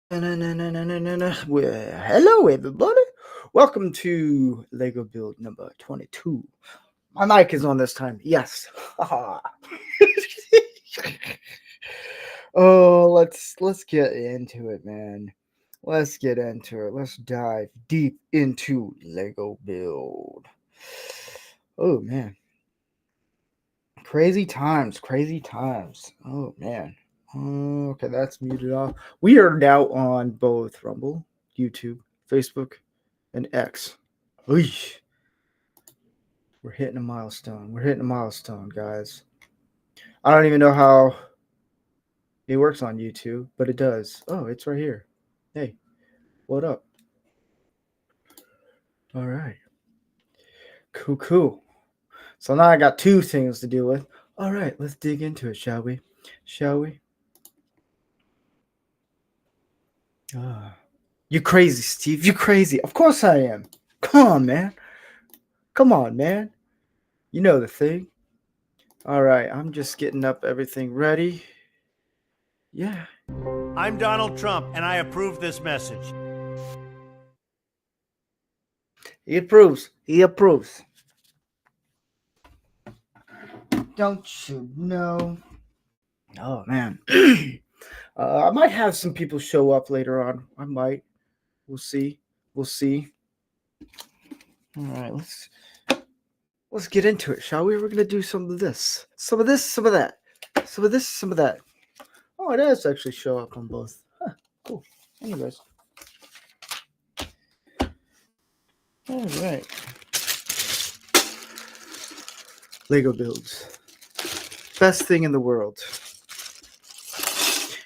Well, hello, everybody. Welcome to Lego Build number 22. My mic is on this time. Yes. Oh, let's get into it, man. Let's get into it. Let's dive deep into Lego Build. Oh man, crazy times, crazy times. Oh man. Okay, that's muted off. We are now on both Rumble, YouTube, Facebook, and X. Eesh. We're hitting a milestone. We're hitting a milestone, guys. I don't even know how it works on YouTube, but it does. Oh, it's right here. Hey, what up? All right. Cool, cool. So now I got two things to deal with. All right, let's dig into it, shall we? Shall we? You crazy, Steve. You crazy. Of course I am. Come on, man. Come on, man. You know the thing. All right, I'm just getting up everything ready. Yeah. I'm Donald Trump, and I approve this message. He approves. He approves. Don't you know? Oh, man. I might have some people show up later on. I might. We'll see. We'll see. All right, let's get into it, shall we? We're gonna do some of this, some of this, some of that, some of this, some of that. Oh, it does actually show up on both. Huh, cool. Anyways. All right. Lego builds. Best thing in the world.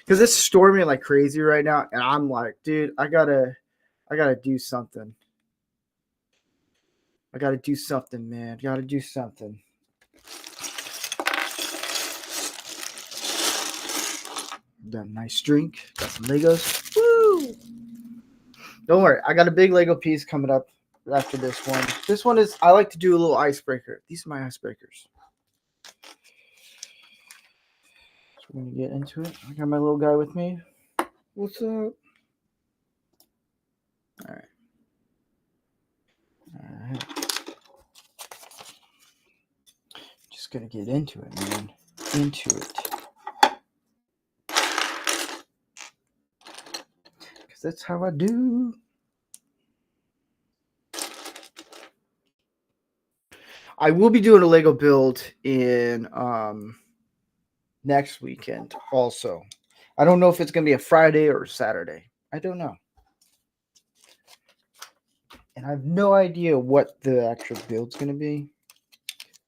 Because it's storming like crazy right now, and I'm like, dude, I gotta do something. I gotta do something, man. Gotta do something. Got a nice drink. Got some Legos. Woo! Don't worry, I got a big Lego piece coming up after this one. This one is, I like to do a little icebreaker. These are my icebreakers. So we're gonna get into it. I got my little guy with me. What's up? All right. All right. Just gonna get into it, man. Into it. Because that's how I do. I will be doing a Lego build in next weekend also. I don't know if it's going to be a Friday or a Saturday. I don't know. And I have no idea what the actual build's going to be.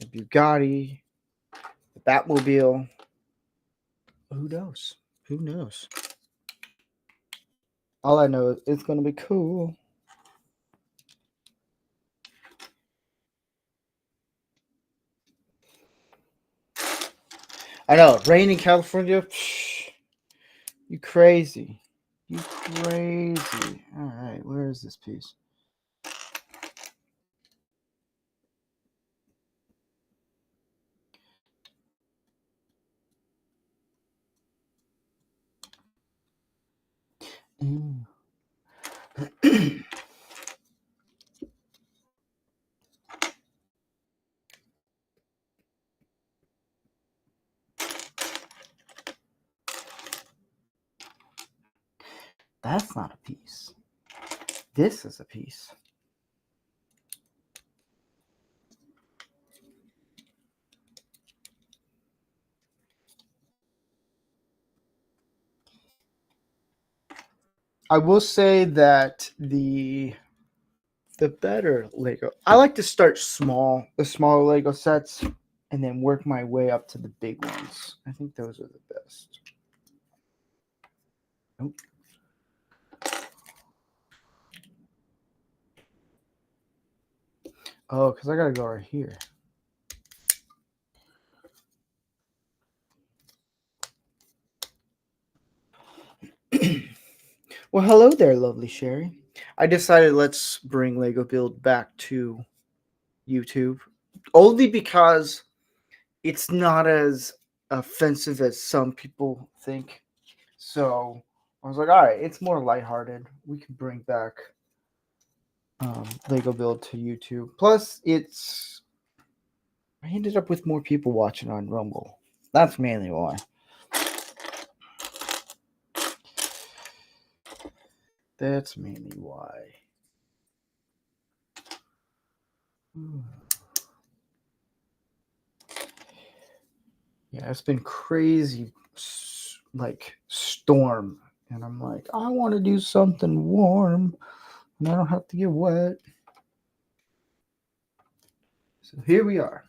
The Bugatti, the Batmobile. Who knows? Who knows? All I know is it's going to be cool. I know, rain in California. Psh, you crazy. You crazy. All right, where is this piece? That's not a piece. This is a piece. I will say that the better Lego. I like to start small, the smaller Lego sets, and then work my way up to the big ones. I think those are the best. Nope. Oh, because I gotta go right here. Well, hello there, lovely Sherry. I decided let's bring Lego Build back to YouTube, only because it's not as offensive as some people think. So I was like, all right, it's more lighthearted. We can bring back Lego Build to YouTube. Plus, I ended up with more people watching on Rumble. That's mainly why. That's mainly why. Yeah, it's been crazy, like storm, and I'm like, I want to do something warm, and I don't have to get wet. So here we are.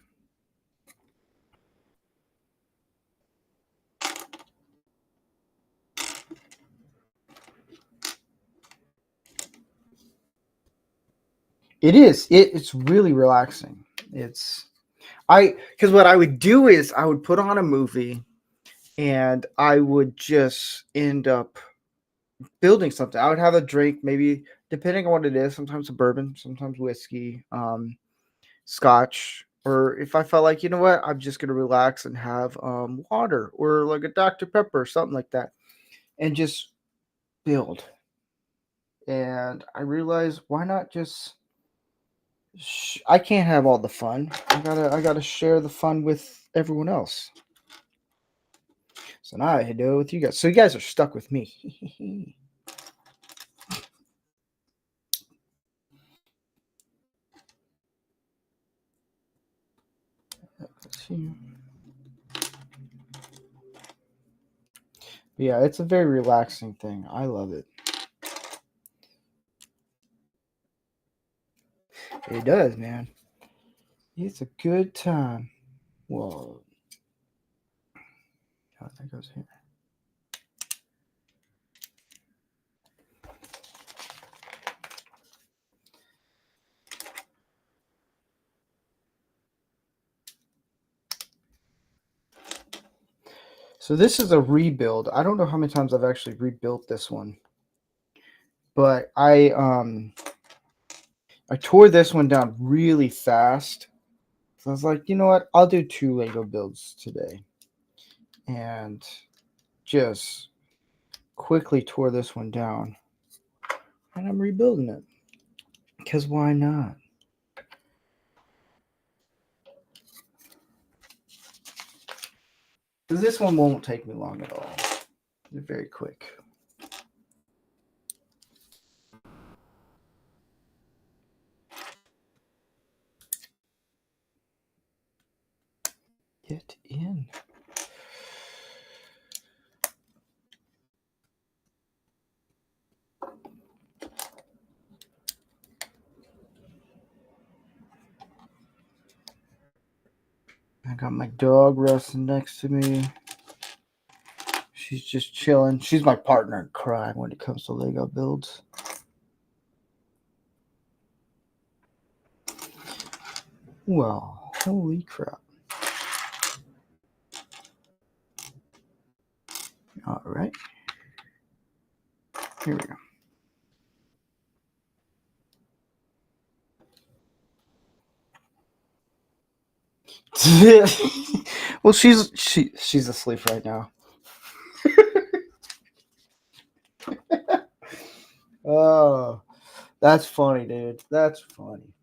It is. It's really relaxing. Because what I would do is I would put on a movie, and I would just end up building something. I would have a drink, maybe depending on what it is. Sometimes a bourbon, sometimes whiskey, scotch, or if I felt like, you know what, I'm just gonna relax and have water or like a Dr. Pepper or something like that, and just build. And I realized, why not just I can't have all the fun. I gotta share the fun with everyone else. So now I do it with you guys. So you guys are stuck with me. Yeah, it's a very relaxing thing. I love it. It does, man. It's a good time. Whoa. Oh, that goes here. So this is a rebuild. I don't know how many times I've actually rebuilt this one, but I tore this one down really fast. So I was like, you know what? I'll do 2 Lego builds today, and just quickly tore this one down, and I'm rebuilding it because why not? Because this one won't take me long at all. They're very quick. Get in. I got my dog resting next to me. She's just chilling. She's my partner in crime when it comes to Lego builds. Well, holy crap. All right. Here we go. Well, she's asleep right now. Oh, that's funny, dude. That's funny.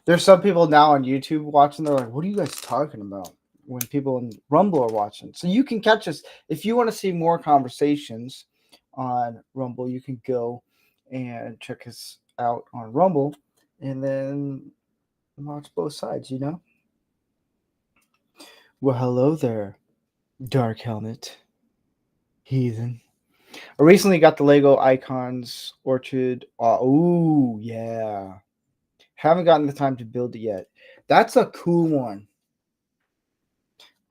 There's some people now on YouTube watching. They're like, "What are you guys talking about?" When people in Rumble are watching, so you can catch us if you want to see more conversations on Rumble. You can go and check us out on Rumble, and then watch both sides. You know. Well, hello there, Dark Helmet, heathen. I recently got the Lego Icons Orchard. Ooh, yeah. Haven't gotten the time to build it yet. That's a cool one.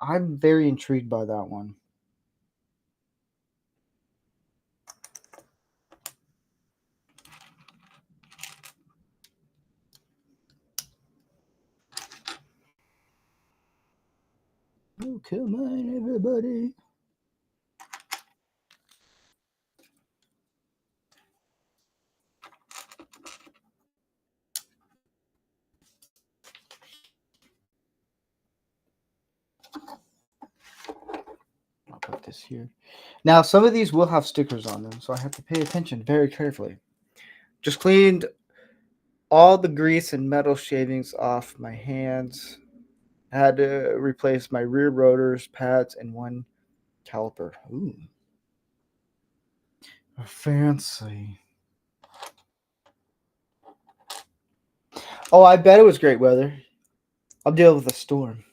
I'm very intrigued by that one. Oh, come on, everybody. this here. Now, some of these will have stickers on them, so I have to pay attention very carefully. Just cleaned all the grease and metal shavings off my hands. Had to replace my rear rotors, pads, and one caliper. Ooh. Fancy. Oh, I bet it was great weather. I'll deal with the storm.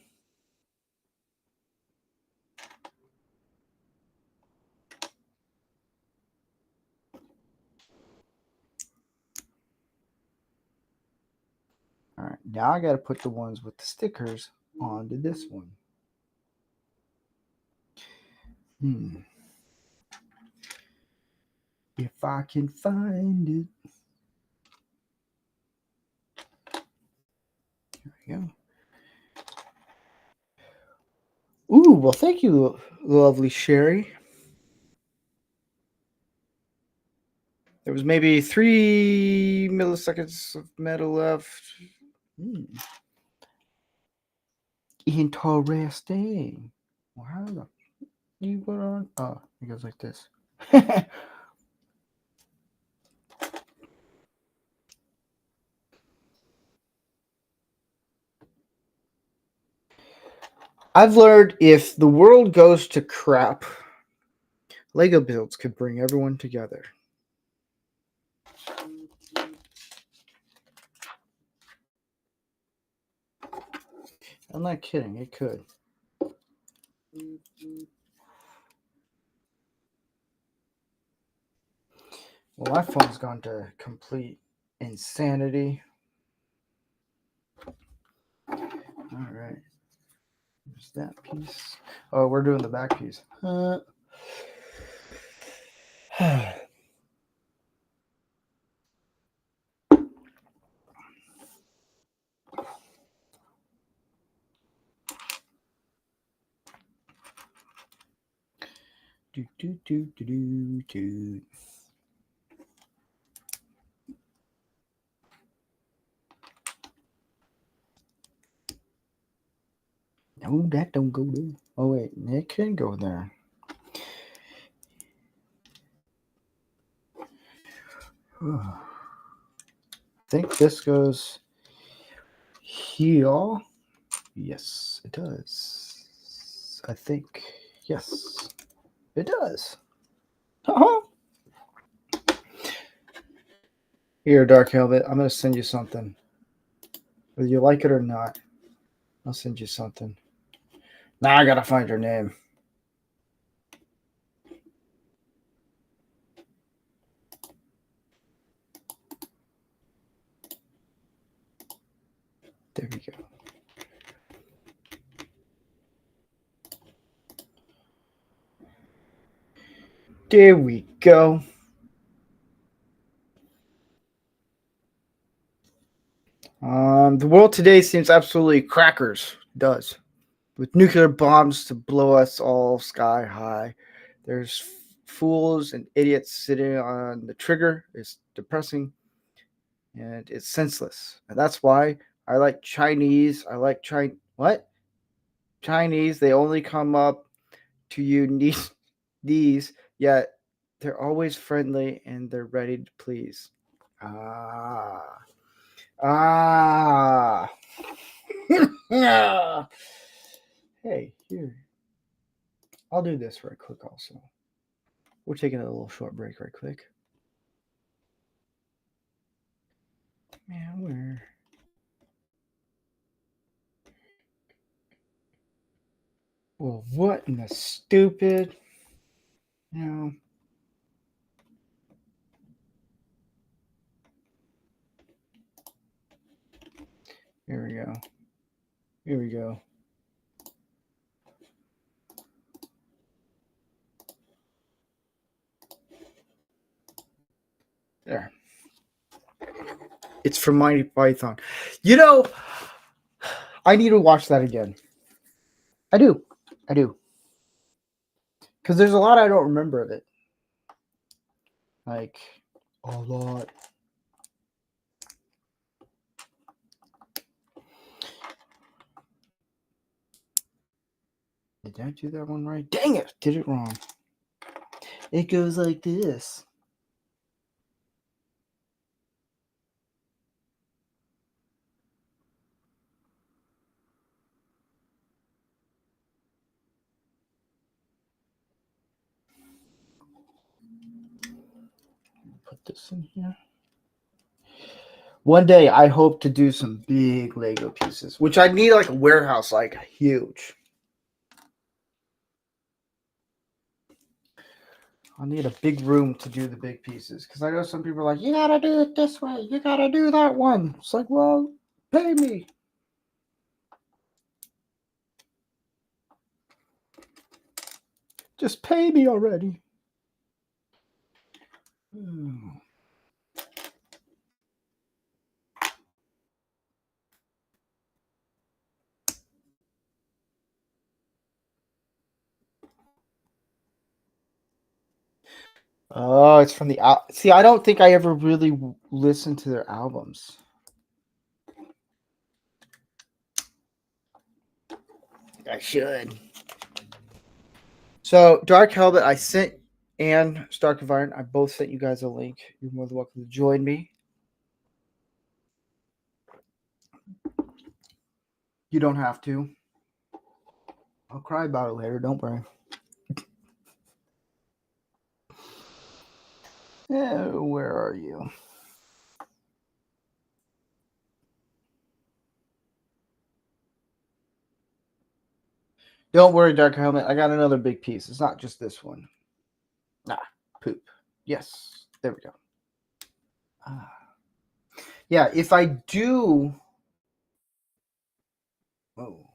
All right, now I got to put the ones with the stickers onto this one. If I can find it. There we go. Ooh, well, thank you, lovely Sherry. There was maybe 3 milliseconds of metal left. Interesting. Well, how the you put on? Oh, it goes like this. I've learned if the world goes to crap, Lego builds could bring everyone together. I'm not kidding, it could. Well, my phone's gone to complete insanity. All right. There's that piece. Oh, we're doing the back piece. Do. No, that don't go there. Oh wait, it can go there. I think this goes here. Yes, it does. I think. Yes, it does. Uh-huh. Here, Dark Helmet, I'm going to send you something. Whether you like it or not, I'll send you something. Now I got to find your name. There we go. There we go. The world today seems absolutely crackers. It does. With nuclear bombs to blow us all sky high. There's fools and idiots sitting on the trigger. It's depressing and it's senseless. And that's why I like Chinese. I like what? Chinese, they only come up to you these, yet they're always friendly and they're ready to please. Ah. Hey, here. I'll do this right quick also. We're taking a little short break right quick. Man, where? Well, what in the stupid? No. Here we go. Here we go. There. It's from Mighty Python. You know, I need to watch that again. I do. Because there's a lot I don't remember of it. Like, a lot. Did I do that one right? Dang it! Did it wrong. It goes like this. Put this in here. One day I hope to do some big Lego pieces, which I need like a warehouse, like huge. I'll need a big room to do the big pieces because I know some people are like, you gotta do it this way, you gotta do that one. It's like, well, pay me. Just pay me already. Oh, it's from the see. I don't think I ever really listened to their albums. I should. So, Dark Helmet, I sent, and Stark Environment, I both sent you guys a link. You're more than welcome to join me. You don't have to. I'll cry about it later. Don't worry. Where are you? Don't worry, Dark Helmet. I got another big piece. It's not just this one. Poop. Yes. There we go. Yeah, if I do... Oh,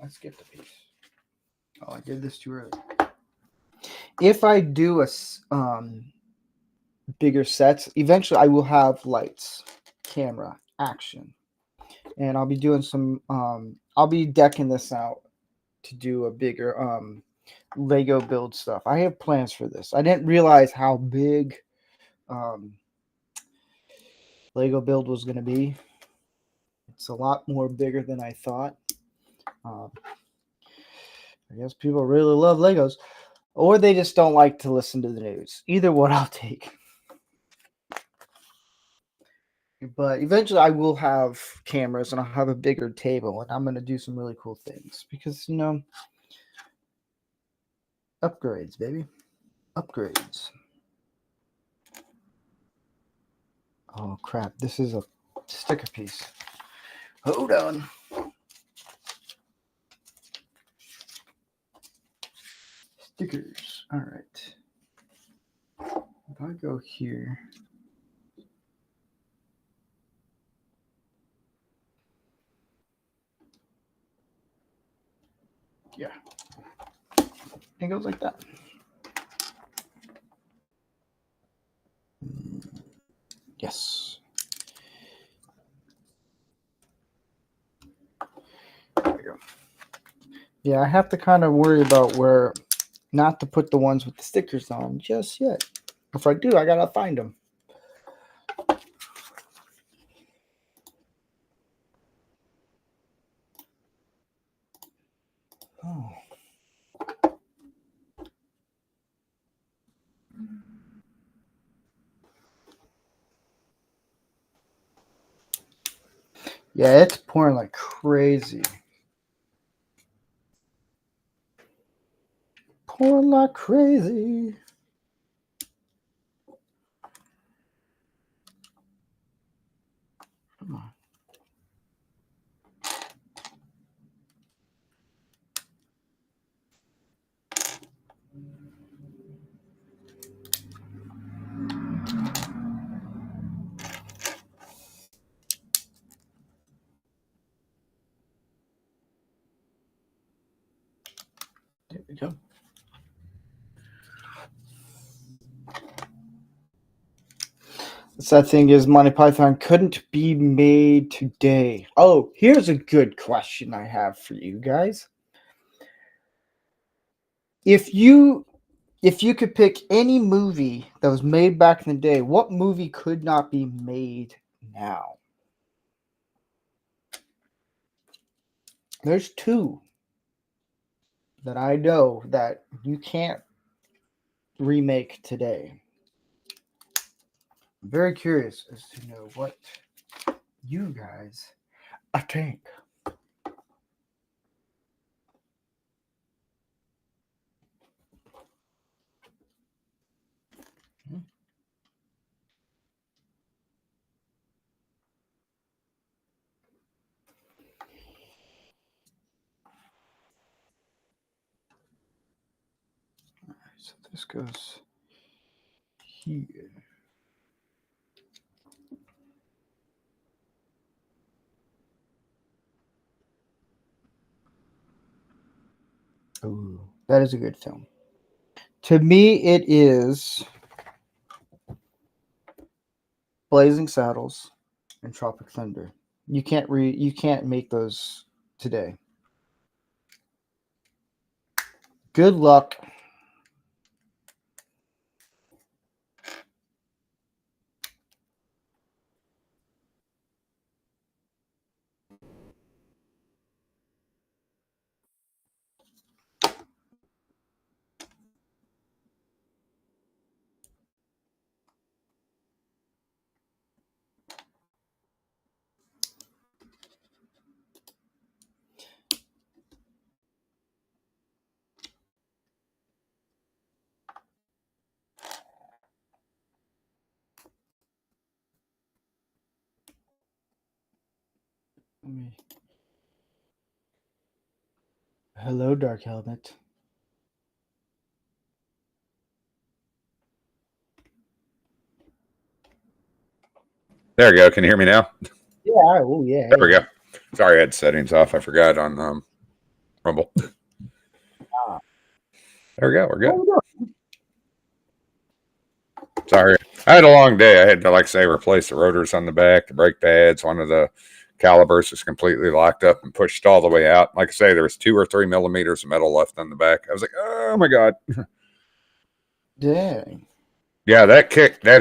I skipped a piece. Oh, I did this too early. If I do a bigger sets, eventually I will have lights, camera, action. And I'll be doing some... I'll be decking this out to do a bigger Lego build stuff. I have plans for this. I didn't realize how big Lego build was going to be. It's a lot more bigger than I thought. I guess people really love Legos, or they just don't like to listen to the news. Either one I'll take. But eventually I will have cameras and I'll have a bigger table and I'm going to do some really cool things because, you know, upgrades, baby. Upgrades. Oh, crap. This is a sticker piece. Hold on. Stickers. All right. If I go here. Yeah. It goes like that. Yes. There we go. Yeah, I have to kind of worry about where not to put the ones with the stickers on just yet. If I do, I gotta find them. Oh. Yeah, it's pouring like crazy. Pouring like crazy. Come on. There we go. The sad thing is Monty Python couldn't be made today. Oh, here's a good question I have for you guys. If you could pick any movie that was made back in the day, what movie could not be made now? There's two. that I know that you can't remake today. I'm very curious as to know what you guys think. So this goes here. Ooh, that is a good film. To me, it is Blazing Saddles and Tropic Thunder. You can't make those today. Good luck. Hello, Dark Helmet. There we go. Can you hear me now? Yeah. Oh, yeah. There we go. Sorry, I had settings off. I forgot on Rumble. There we go. We're good. Sorry. I had a long day. I had to, like I say, replace the rotors on the back, the brake pads. One of the calipers was completely locked up and pushed all the way out. Like I say, there was 2 or 3 millimeters of metal left on the back. I was like, oh my God. Dang. Yeah, that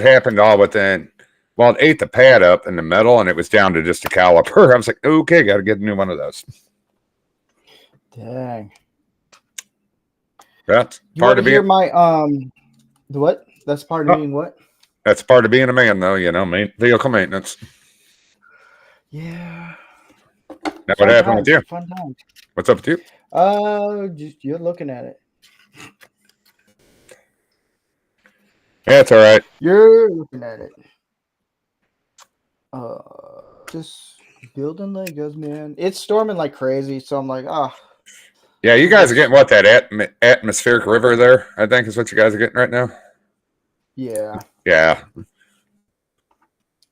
happened all within, well, it ate the pad up in the metal and it was down to just a caliper. I was like, okay, got to get a new one of those. Dang. That's You part want of to hear being my the what? That's part of being what? that's part of being a man, though. You know, vehicle maintenance. Yeah. Now, what happened with you? Fun times. What's up with you? Just you're looking at it. Yeah, it's all right. You're looking at it. Just building Legos, man. It's storming like crazy, so I'm like, Yeah, you guys are getting what, that atmospheric river there, I think is what you guys are getting right now. yeah. Yeah.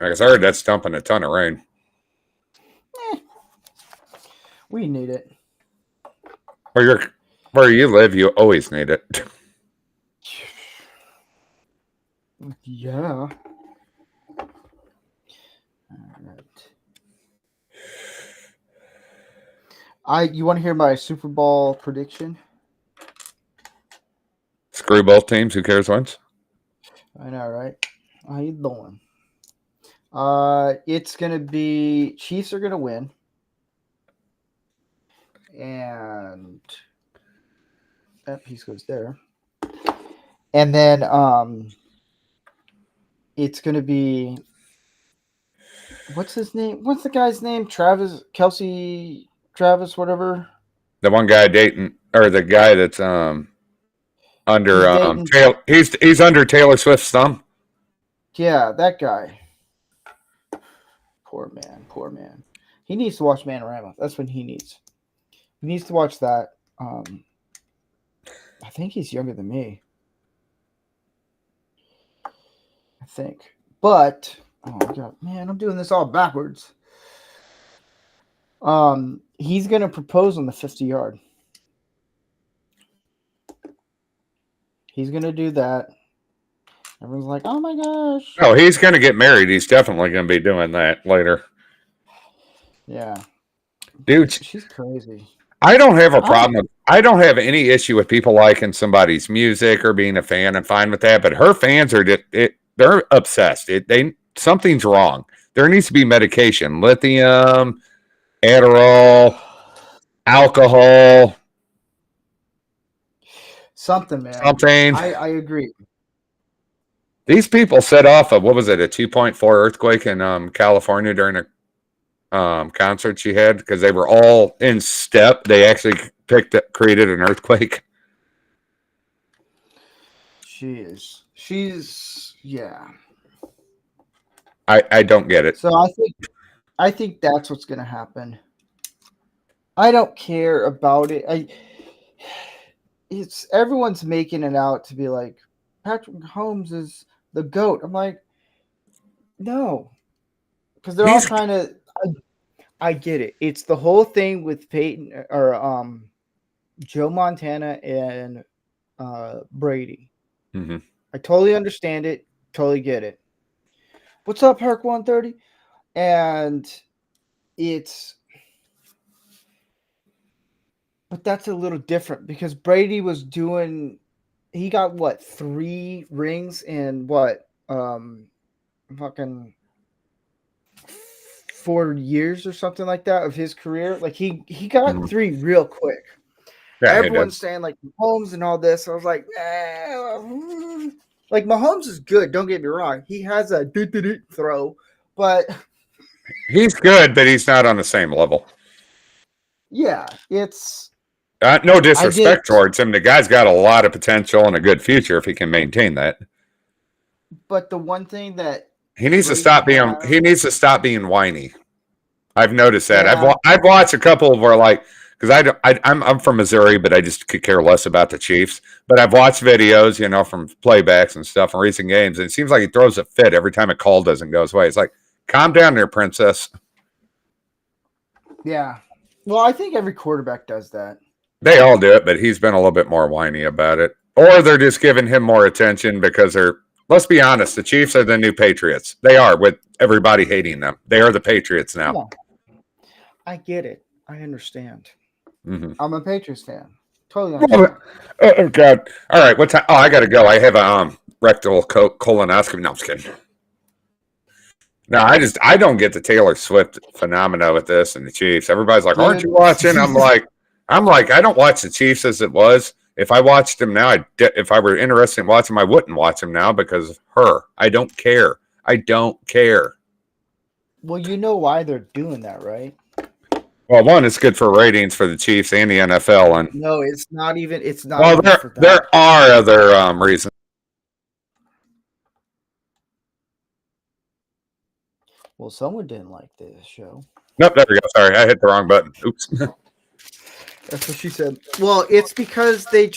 I guess I heard that's dumping a ton of rain. We need it. Where you live, you always need it. Yeah. All right. You want to hear my Super Bowl prediction? Screw both teams. Who cares wins? I know, right? How you doing? It's gonna be Chiefs are gonna win, and that piece goes there. And then it's gonna be what's his name? What's the guy's name? Travis, whatever. The one guy dating, or the guy that's under he's under Taylor Swift's thumb. Yeah, that guy. Poor man. He needs to watch Manorama. That's what he needs. He needs to watch that. I think he's younger than me. I think. But oh God, man, I'm doing this all backwards. He's gonna propose on the 50-yard. He's gonna do that. Everyone's like, "Oh my gosh!" Oh, he's gonna get married. He's definitely gonna be doing that later. Yeah, dude, she's crazy. I don't have a problem. I don't have any issue with people liking somebody's music or being a fan. I'm fine with that. But her fans are they're obsessed. Something's wrong. There needs to be medication, lithium, Adderall, alcohol. Something, man. something. I agree. These people set off a, what was it, a 2.4 earthquake in California during a concert she had because they were all in step. They actually created an earthquake. She's yeah. I don't get it. So I think that's what's gonna happen. I don't care about it. It's everyone's making it out to be like Patrick Mahomes is the GOAT. I'm like, no, because they're all trying to. I get it. It's the whole thing with Peyton or Joe Montana and Brady. Mm-hmm. I totally understand it. Totally get it. What's up, Herc 130? And but that's a little different because Brady was doing. He got what 3 rings in what fucking 4 years or something like that of his career. Like he got 3 real quick. Yeah, everyone's saying like Mahomes and all this. I was like, like Mahomes is good. Don't get me wrong. He has a throw, but he's good, but he's not on the same level. Yeah, it's no disrespect towards him. The guy's got a lot of potential and a good future if he can maintain that. But the one thing that he needs to stop being whiny. I've noticed that. Yeah. I've watched a couple where like. Because I'm from Missouri, but I just could care less about the Chiefs. But I've watched videos, from playbacks and stuff from recent games, and it seems like he throws a fit every time a call doesn't go his way. It's like, calm down there, princess. Yeah. Well, I think every quarterback does that. They all do it, but he's been a little bit more whiny about it. Or they're just giving him more attention because let's be honest, the Chiefs are the new Patriots. They are, with everybody hating them. They are the Patriots now. Yeah. I get it. I understand. Mm-hmm. I'm a Patriots fan. Totally understand. Oh, God. All right. What time? Oh, I got to go. I have a rectal colonoscopy. No, I'm just kidding. No, I don't get the Taylor Swift phenomena with this and the Chiefs. Everybody's like, aren't you watching? I'm like, I don't watch the Chiefs as it was. If I watched them now, if I were interested in watching them, I wouldn't watch them now because of her. I don't care. I don't care. Well, you know why they're doing that, right? Well, one, it's good for ratings for the Chiefs and the NFL, and no, it's not even. It's not. Well, there are other reasons. Well, someone didn't like this show. Nope, there we go. Sorry, I hit the wrong button. Oops. That's what she said. Well, it's because they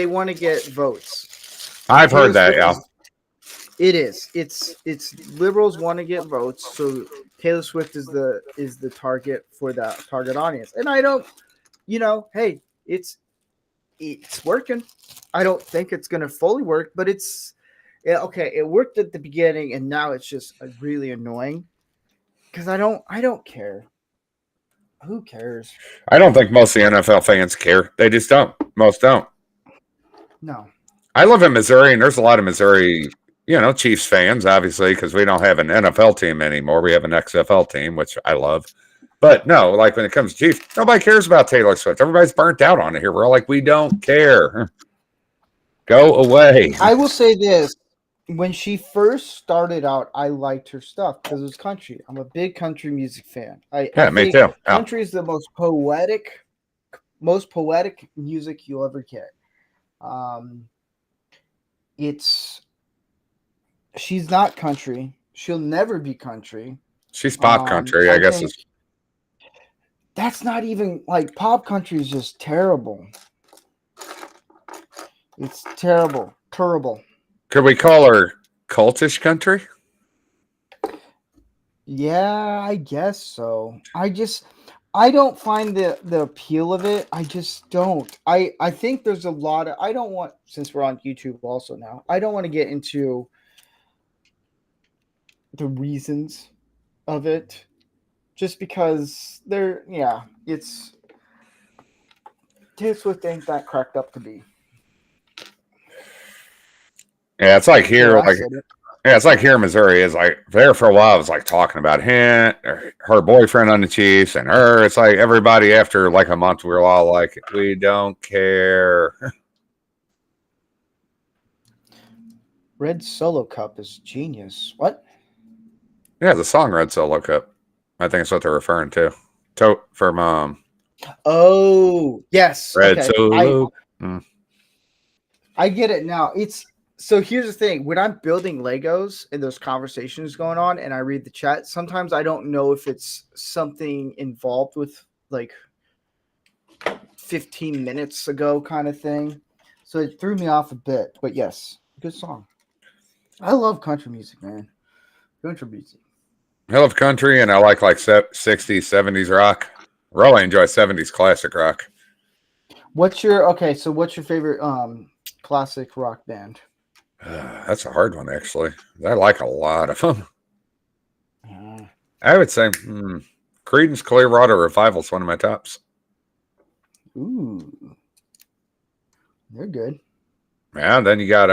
want to get votes. I've heard that. Yeah. It is. It's liberals want to get votes, so Taylor Swift is the target for that target audience. And I don't, hey, it's working. I don't think it's going to fully work, but okay. It worked at the beginning, and now it's just really annoying because I don't care. Who cares? I don't think most of the NFL fans care. They just don't. Most don't. No. I live in Missouri, and there's a lot of Missouri. Chiefs fans, obviously, because we don't have an NFL team anymore. We have an XFL team, which I love. But no, like when it comes to Chiefs, nobody cares about Taylor Swift. Everybody's burnt out on it here. We're all like, we don't care. Go away. I will say this. When she first started out, I liked her stuff because it was country. I'm a big country music fan. I me too. Country is the most poetic music you'll ever get. She's not country. She'll never be country. She's pop country, I guess. That's not even like pop country is just terrible. It's terrible. Could we call her cultish country? Yeah, I guess so. I don't find the appeal of it. I just don't. I think there's a lot of. I don't want, since we're on YouTube also now, I don't want to get into the reasons of it, just because it's Taylor Swift ain't that cracked up to be. Yeah, it's like here, it's like here in Missouri. Is like there for a while. It was like talking about him, her boyfriend on the Chiefs, and her. It's like everybody after like a month, we were all like, we don't care. Red Solo Cup is genius. What? Yeah, the song Red Solo Cup. I think that's what they're referring to. From Oh, yes. Red Okay. Solo. I get it now. So here's the thing. When I'm building Legos and there's conversations going on and I read the chat, sometimes I don't know if it's something involved with like 15 minutes ago kind of thing. So it threw me off a bit. But yes, good song. I love country music, man. Country music. I love country, and I like 60s, 70s rock. Really enjoy 70s classic rock. What's your favorite classic rock band? That's a hard one, actually. I like a lot of them. I would say Creedence Clearwater Revival is one of my tops. Ooh. They're good. Yeah, then you got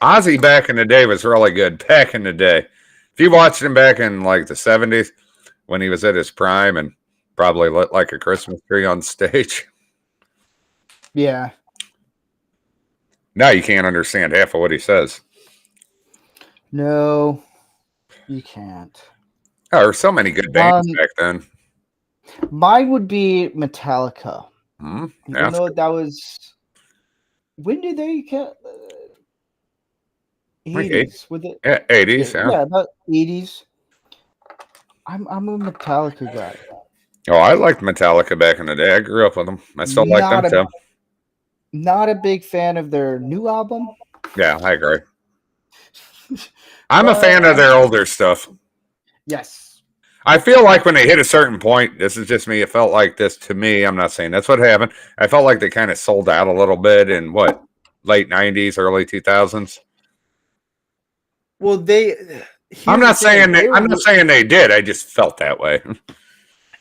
Ozzy back in the day was really good. Back in the day. If you watched him back in like the 70s when he was at his prime and probably lit like a Christmas tree on stage. Yeah. Now you can't understand half of what he says. No, you can't. Oh, there were so many good bands back then. Mine would be Metallica. Yeah, Even though that was... When did they get... 80s, with it? Yeah, 80s. Yeah, about 80s. I'm a Metallica guy. Oh, I liked Metallica back in the day. I grew up with them. I still like them too. Not a big fan of their new album. Yeah, I agree. I'm a fan of their older stuff. Yes. I feel like when they hit a certain point, this is just me, it felt like this to me. I'm not saying that's what happened. I felt like they kind of sold out a little bit in late 90s, early 2000s. Well, I'm not saying they did. I just felt that way.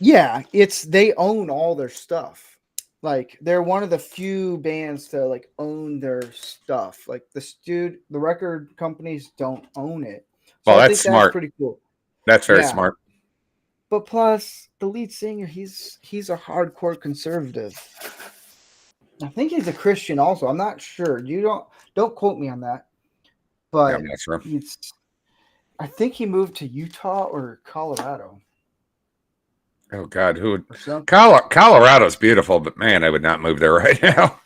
Yeah, they own all their stuff. Like they're one of the few bands to like own their stuff. Like the record companies don't own it. So well, I that's think smart. That's pretty cool. That's very smart. But plus, the lead singer, he's a hardcore conservative. I think he's a Christian also. I'm not sure. Don't quote me on that. But yeah, I'm not sure. I think he moved to Utah or Colorado. Oh God, who would? Colorado's beautiful, but man, I would not move there right now.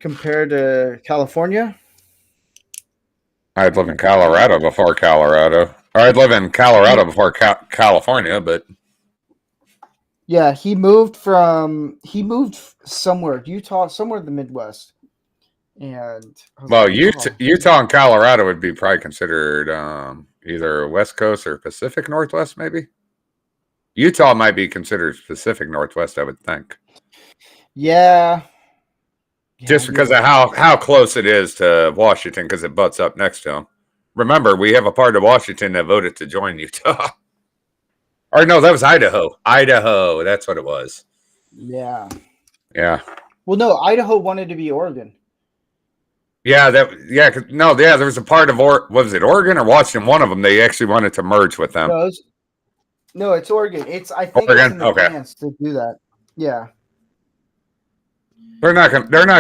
Compared to California, I'd live in Colorado before Colorado, or I'd live in Colorado before California. But yeah, he moved somewhere, Utah, somewhere in the Midwest. And Utah and Colorado would be probably considered either West Coast or Pacific Northwest, maybe. Utah might be considered Pacific Northwest, I would think. Yeah. Just because of how close it is to Washington, because it butts up next to them. Remember, we have a part of Washington that voted to join Utah. Or no, that was Idaho. Idaho, that's what it was. Yeah. Yeah. Well, no, Idaho wanted to be Oregon. Yeah, there was a part of was it Oregon or Washington? One of them, they actually wanted to merge with them. No, it's Oregon. I think Oregon? It's in the plans to do that. Yeah. They're not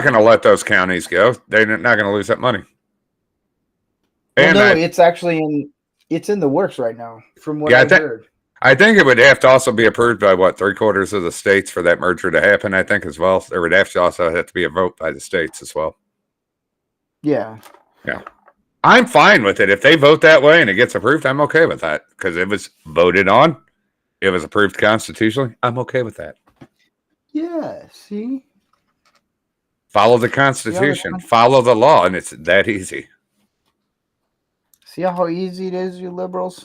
gonna let those counties go. They're not gonna lose that money. It's actually in the works right now, from what I've heard. I think it would have to also be approved by 3/4 of the states for that merger to happen, I think, as well. There would also have to be a vote by the states as well. Yeah. Yeah. I'm fine with it. If they vote that way and it gets approved, I'm okay with that. Because it was voted on. It was approved constitutionally. I'm okay with that. Yeah, see? Follow the Constitution. Follow the law, and it's that easy. See how easy it is, you liberals?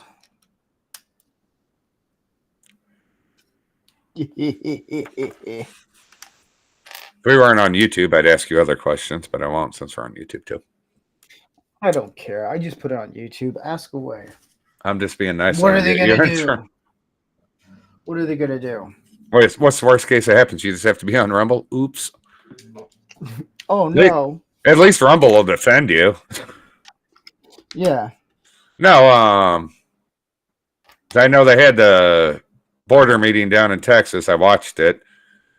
If we weren't on YouTube, I'd ask you other questions, but I won't since we're on YouTube too. I don't care. I just put it on YouTube. Ask away. I'm just being nice. What are they going to do? What are they going to do? What's the worst case that happens? You just have to be on Rumble? Oops. Oh, no. At least Rumble will defend you. Yeah. No, I know they had the border meeting down in Texas. I watched it.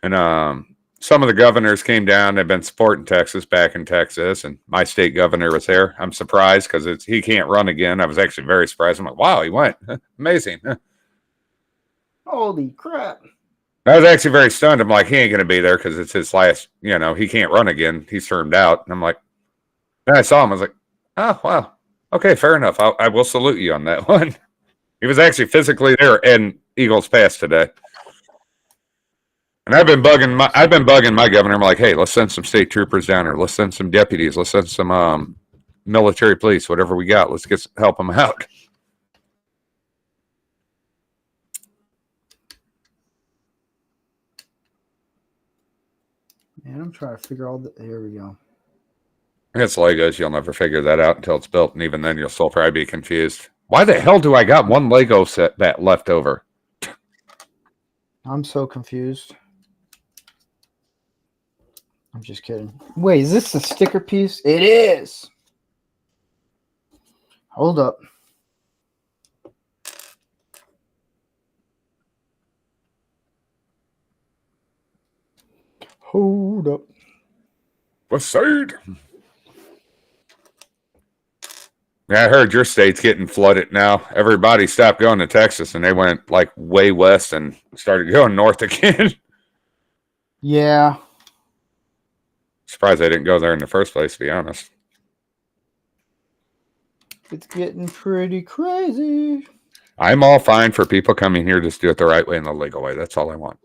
And some of the governors came down. They've been supporting Texas back in Texas, and my state governor was there. I'm surprised because he can't run again. I was actually very surprised. I'm like, wow, he went. Amazing. Holy crap. I was actually very stunned. I'm like, he ain't going to be there because it's his last, he can't run again. He's termed out. And I'm like, then I saw him. I was like, oh, wow. Okay, fair enough. I will salute you on that one. He was actually physically there, and Eagles passed today. And I've been bugging my governor. I'm like, hey, let's send some state troopers down here. Let's send some deputies. Let's send some military police, whatever we got. Let's help them out. Man, I'm trying to figure all the. Here we go. It's Legos. You'll never figure that out until it's built, and even then, you'll still probably be confused. Why the hell do I got one Lego set that left over? I'm so confused. I'm just kidding. Wait, is this the sticker piece? It is. Hold up. Hold up. What's that? Yeah, I heard your state's getting flooded now. Everybody stopped going to Texas, and they went like way west and started going north again. Yeah. Surprised I didn't go there in the first place, to be honest. It's getting pretty crazy. I'm all fine for people coming here, just do it the right way and the legal way. That's all I want.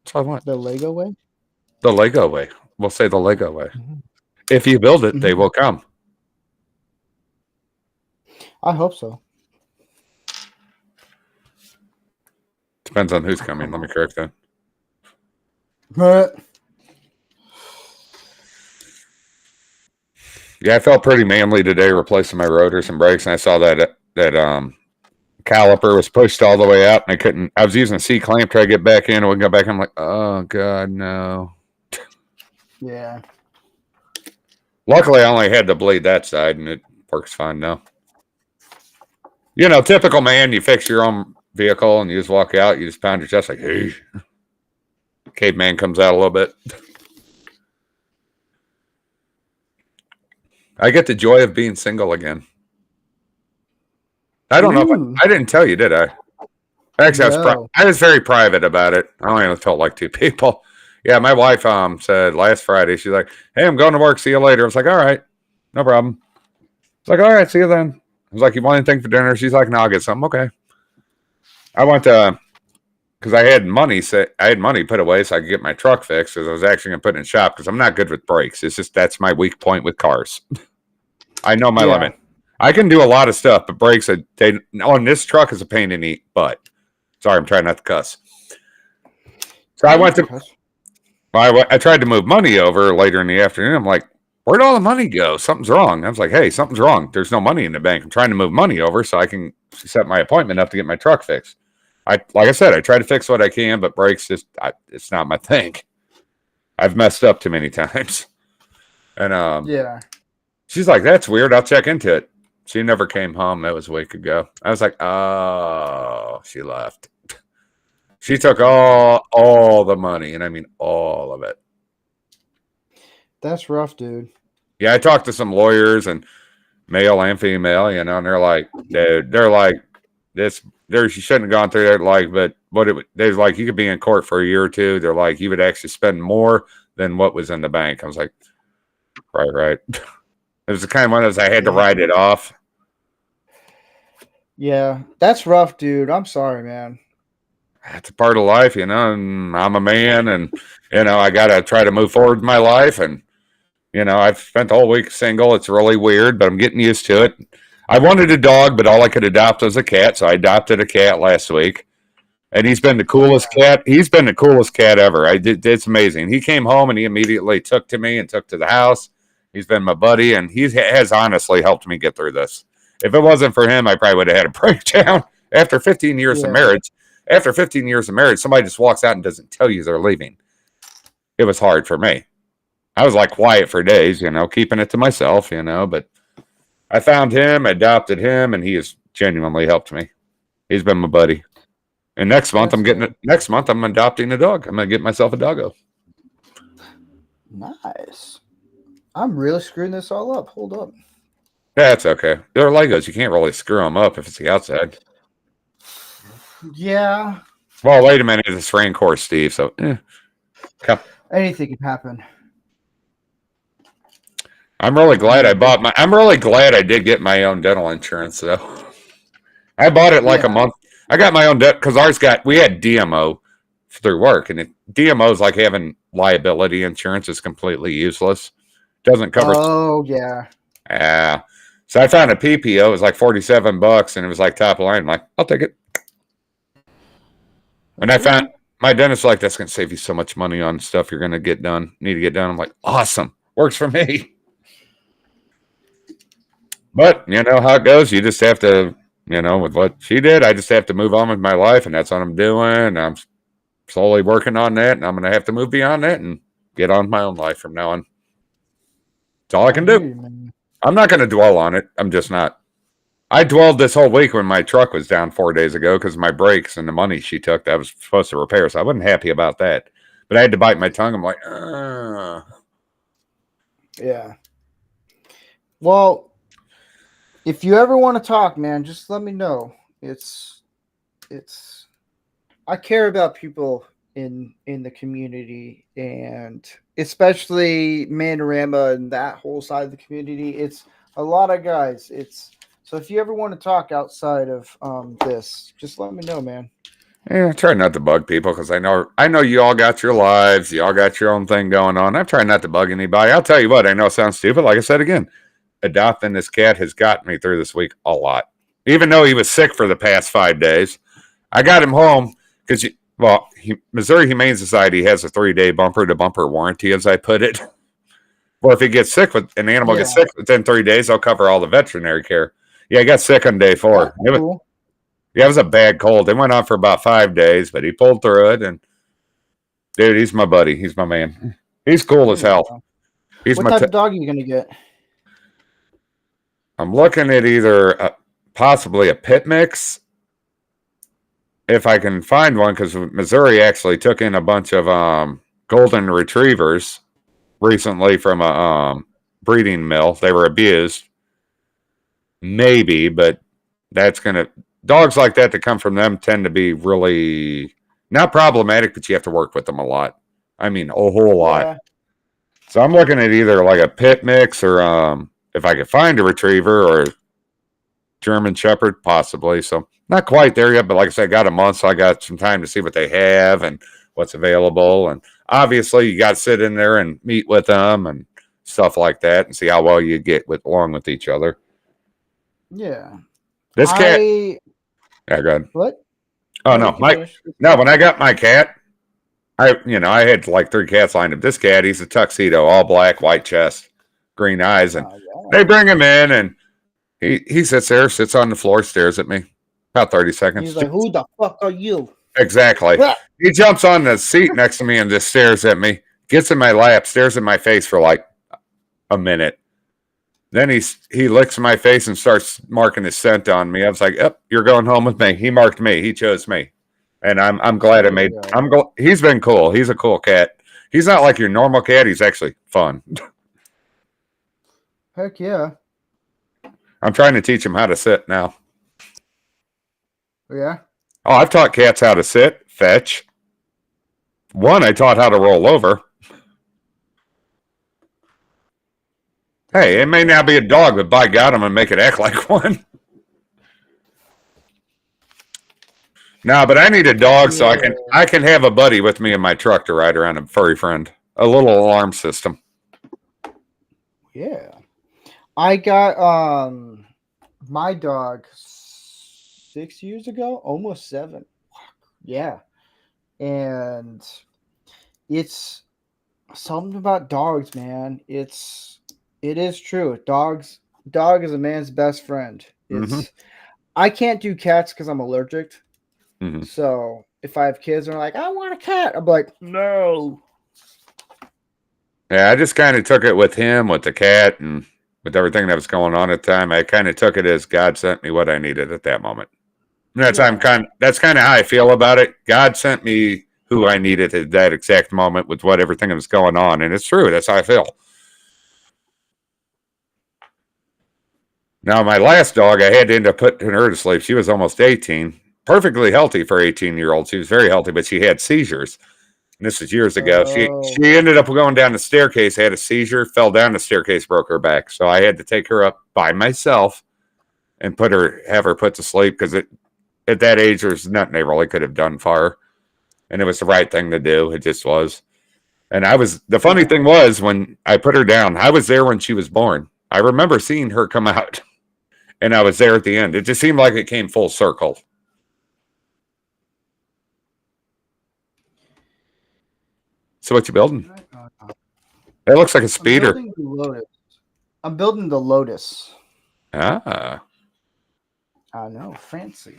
That's all I want. The Lego way? The Lego way. We'll say the Lego way. Mm-hmm. If you build it, they will come. I hope so. Depends on who's coming. Let me correct that. Yeah, I felt pretty manly today replacing my rotors and brakes, and I saw that caliper was pushed all the way out, and I was using a C-clamp, try to get back in, and wouldn't go back. I'm like, oh, God, no. Yeah. Luckily, I only had to bleed that side, and it works fine now. Typical man, you fix your own vehicle, and you just walk out, you just pound your chest like, hey. Caveman comes out a little bit. I get the joy of being single again. I don't know if I didn't tell you, did I? Actually, no. I was very private about it. I only told like 2 people. Yeah, my wife said last Friday, she's like, hey, I'm going to work. See you later. I was like, all right, no problem. It's like, all right, see you then. I was like, you want anything for dinner? She's like, no, I'll get something. Okay. I went to, because I had money put away so I could get my truck fixed, because I was actually going to put it in shop, because I'm not good with brakes. It's just, that's my weak point with cars. I know my limit. I can do a lot of stuff, but brakes, on this truck is a pain in the butt. Sorry, I'm trying not to cuss. So I tried to move money over later in the afternoon. I'm like, where'd all the money go? Something's wrong. I was like, hey, something's wrong. There's no money in the bank. I'm trying to move money over so I can set my appointment up to get my truck fixed. Like I said, I try to fix what I can, but brakes, it's not my thing. I've messed up too many times. And yeah. She's like, that's weird. I'll check into it. She never came home. That was a week ago. I was like, oh, she left. She took all the money, and I mean all of it. That's rough, dude. Yeah, I talked to some lawyers, and male and female, and they're like, dude, they're like, you shouldn't have gone through that. Like, but they're like, you could be in court for a year or two. They're like, you would actually spend more than what was in the bank. I was like, right. It was the kind of one that I had to write it off. Yeah, that's rough, dude. I'm sorry, man. It's a part of life, and I'm a man, and, I got to try to move forward in my life. And, I've spent the whole week single. It's really weird, but I'm getting used to it. I wanted a dog, but all I could adopt was a cat. So I adopted a cat last week, and he's been the coolest cat. He's been the coolest cat ever. It's amazing. He came home and he immediately took to me and took to the house. He's been my buddy, and he has honestly helped me get through this. If it wasn't for him, I probably would have had a breakdown. After 15 years of marriage, somebody just walks out and doesn't tell you they're leaving. It was hard for me. I was like quiet for days, keeping it to myself, but I found him, adopted him, and he has genuinely helped me. He's been my buddy. And next month I'm adopting a dog. I'm going to get myself a doggo. Nice. I'm really screwing this all up. Hold up. That's okay. They're Legos. You can't really screw them up if it's the outside. Yeah. Well, wait a minute. It's rain course, Steve. So, come. Anything can happen. I'm really glad I bought my. I'm really glad I did get my own dental insurance, though. I bought it like a month. I got my own debt because we had DMO through work, and DMO is like having liability insurance. Is completely useless. Doesn't cover. Oh yeah. Yeah. So I found a PPO. It was like $47, and it was like top line. I'm like, I'll take it. And I found my dentist was like, that's gonna save you so much money on stuff you're gonna need to get done. I'm like, awesome, works for me. But you know how it goes. You just have to, with what she did, I just have to move on with my life, and that's what I'm doing. I'm slowly working on that, and I'm gonna have to move beyond that and get on with my own life from now on. That's all I can do. I'm not gonna dwell on it. I'm just not. I dwelled this whole week when my truck was down 4 days ago because of my brakes and the money she took that I was supposed to repair. So I wasn't happy about that. But I had to bite my tongue. I'm like, Yeah. Well, if you ever want to talk, man, just let me know. I care about people in the community, and especially Mandarama and that whole side of the community. It's a lot of guys. So if you ever want to talk outside of this, just let me know, man. Yeah, I try not to bug people because I know you all got your lives, you all got your own thing going on. I'm trying not to bug anybody. I'll tell you what, I know it sounds stupid. Like I said again, adopting this cat has gotten me through this week a lot. Even though he was sick for the past 5 days, I got him home because Missouri Humane Society has a 3-day bumper-to-bumper warranty, as I put it. Or if he gets sick an animal gets sick within 3 days, they'll cover all the veterinary care. Yeah, I got sick on day 4. Cool. It was a bad cold. It went on for about 5 days, but he pulled through it. And dude, he's my buddy. He's my man. He's cool as hell. What type of dog are you gonna get? I'm looking at either possibly a pit mix, if I can find one, because Missouri actually took in a bunch of golden retrievers recently from a breeding mill. They were abused. Maybe, but dogs like that come from them tend to be really not problematic, but you have to work with them a lot. I mean, a whole lot. Yeah. So I'm looking at either like a pit mix or if I could find a retriever or German Shepherd, possibly. So not quite there yet, but like I said, I got a month, so I got some time to see what they have and what's available. And obviously, you got to sit in there and meet with them and stuff like that and see how well you get along with each other. Yeah. This cat. Yeah, go ahead. What? Oh no, when I got my cat, I had like 3 cats lined up. This cat, he's a tuxedo, all black, white chest, green eyes, and they bring him in, and he sits on the floor, stares at me, about 30 seconds. He's like, "Who the fuck are you?" Exactly. He jumps on the seat next to me and just stares at me, gets in my lap, stares at my face for like a minute. Then he licks my face and starts marking his scent on me. I was like, "Yep, you're going home with me." He marked me. He chose me, and I'm glad I made. He's been cool. He's a cool cat. He's not like your normal cat. He's actually fun. Heck yeah! I'm trying to teach him how to sit now. Yeah. Oh, I've taught cats how to sit, fetch. One I taught how to roll over. Hey, it may not be a dog, but by God, I'm going to make it act like one. No, but I need a dog so I can have a buddy with me in my truck to ride around, a furry friend. A little alarm system. Yeah. I got my dog 6 years ago, almost 7. Yeah. And it's something about dogs, man. It is true. Dog is a man's best friend. I can't do cats because I'm allergic. Mm-hmm. So if I have kids and they're like, "I want a cat," I'm like, "No." Yeah, I just kind of took it with him, with the cat, and with everything that was going on at the time. I kind of took it as God sent me what I needed at that moment. And that's kind of how I feel about it. God sent me who I needed at that exact moment with what everything that was going on. And it's true. That's how I feel. Now, my last dog, I had to end up putting her to sleep. She was almost 18, perfectly healthy for 18-year-old. She was very healthy, but she had seizures. And this is years ago. She ended up going down the staircase, had a seizure, fell down the staircase, broke her back. So I had to take her up by myself and have her put to sleep because at that age, there's nothing they really could have done for her. And it was the right thing to do. It just was. And the funny thing was, when I put her down, I was there when she was born. I remember seeing her come out, and I was there at the end. It just seemed like it came full circle. So what you building? It looks like a speeder. I'm building the Lotus. Ah. I know, fancy.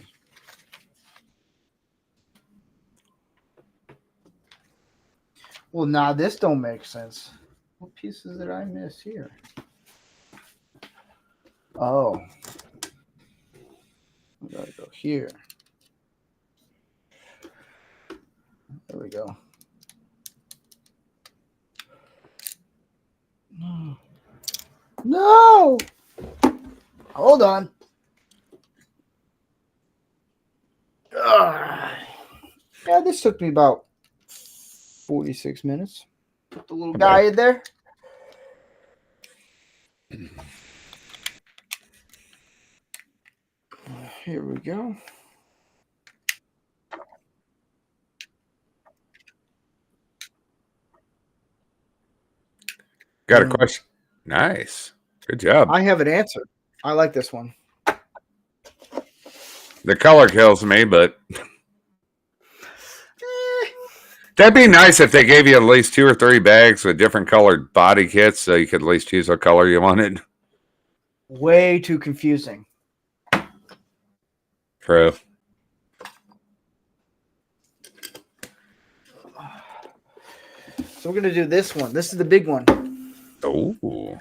Well, nah, this don't make sense. What pieces did I miss here? Oh. We gotta go here. There we go. No! Hold on. Yeah, this took me about 46 minutes. Put the little guy in there. Here we go. Got a question. Nice. Good job. I have an answer. I like this one. The color kills me, but that'd be nice if they gave you at least 2 or 3 bags with different colored body kits so you could at least choose what color you wanted. Way too confusing. True. So we're going to do this one. This is the big one. Oh.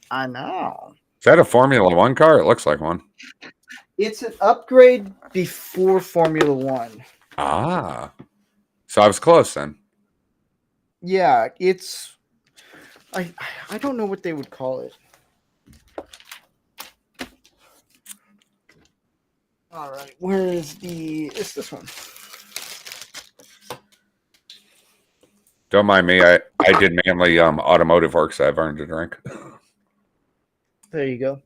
I know. Is that a Formula One car? It looks like one. It's an upgrade before Formula One. Ah. So I was close then. Yeah, it's... I don't know what they would call it. All right, where is it's this one. Don't mind me. I did mainly automotive work, so I've earned a drink. There you go.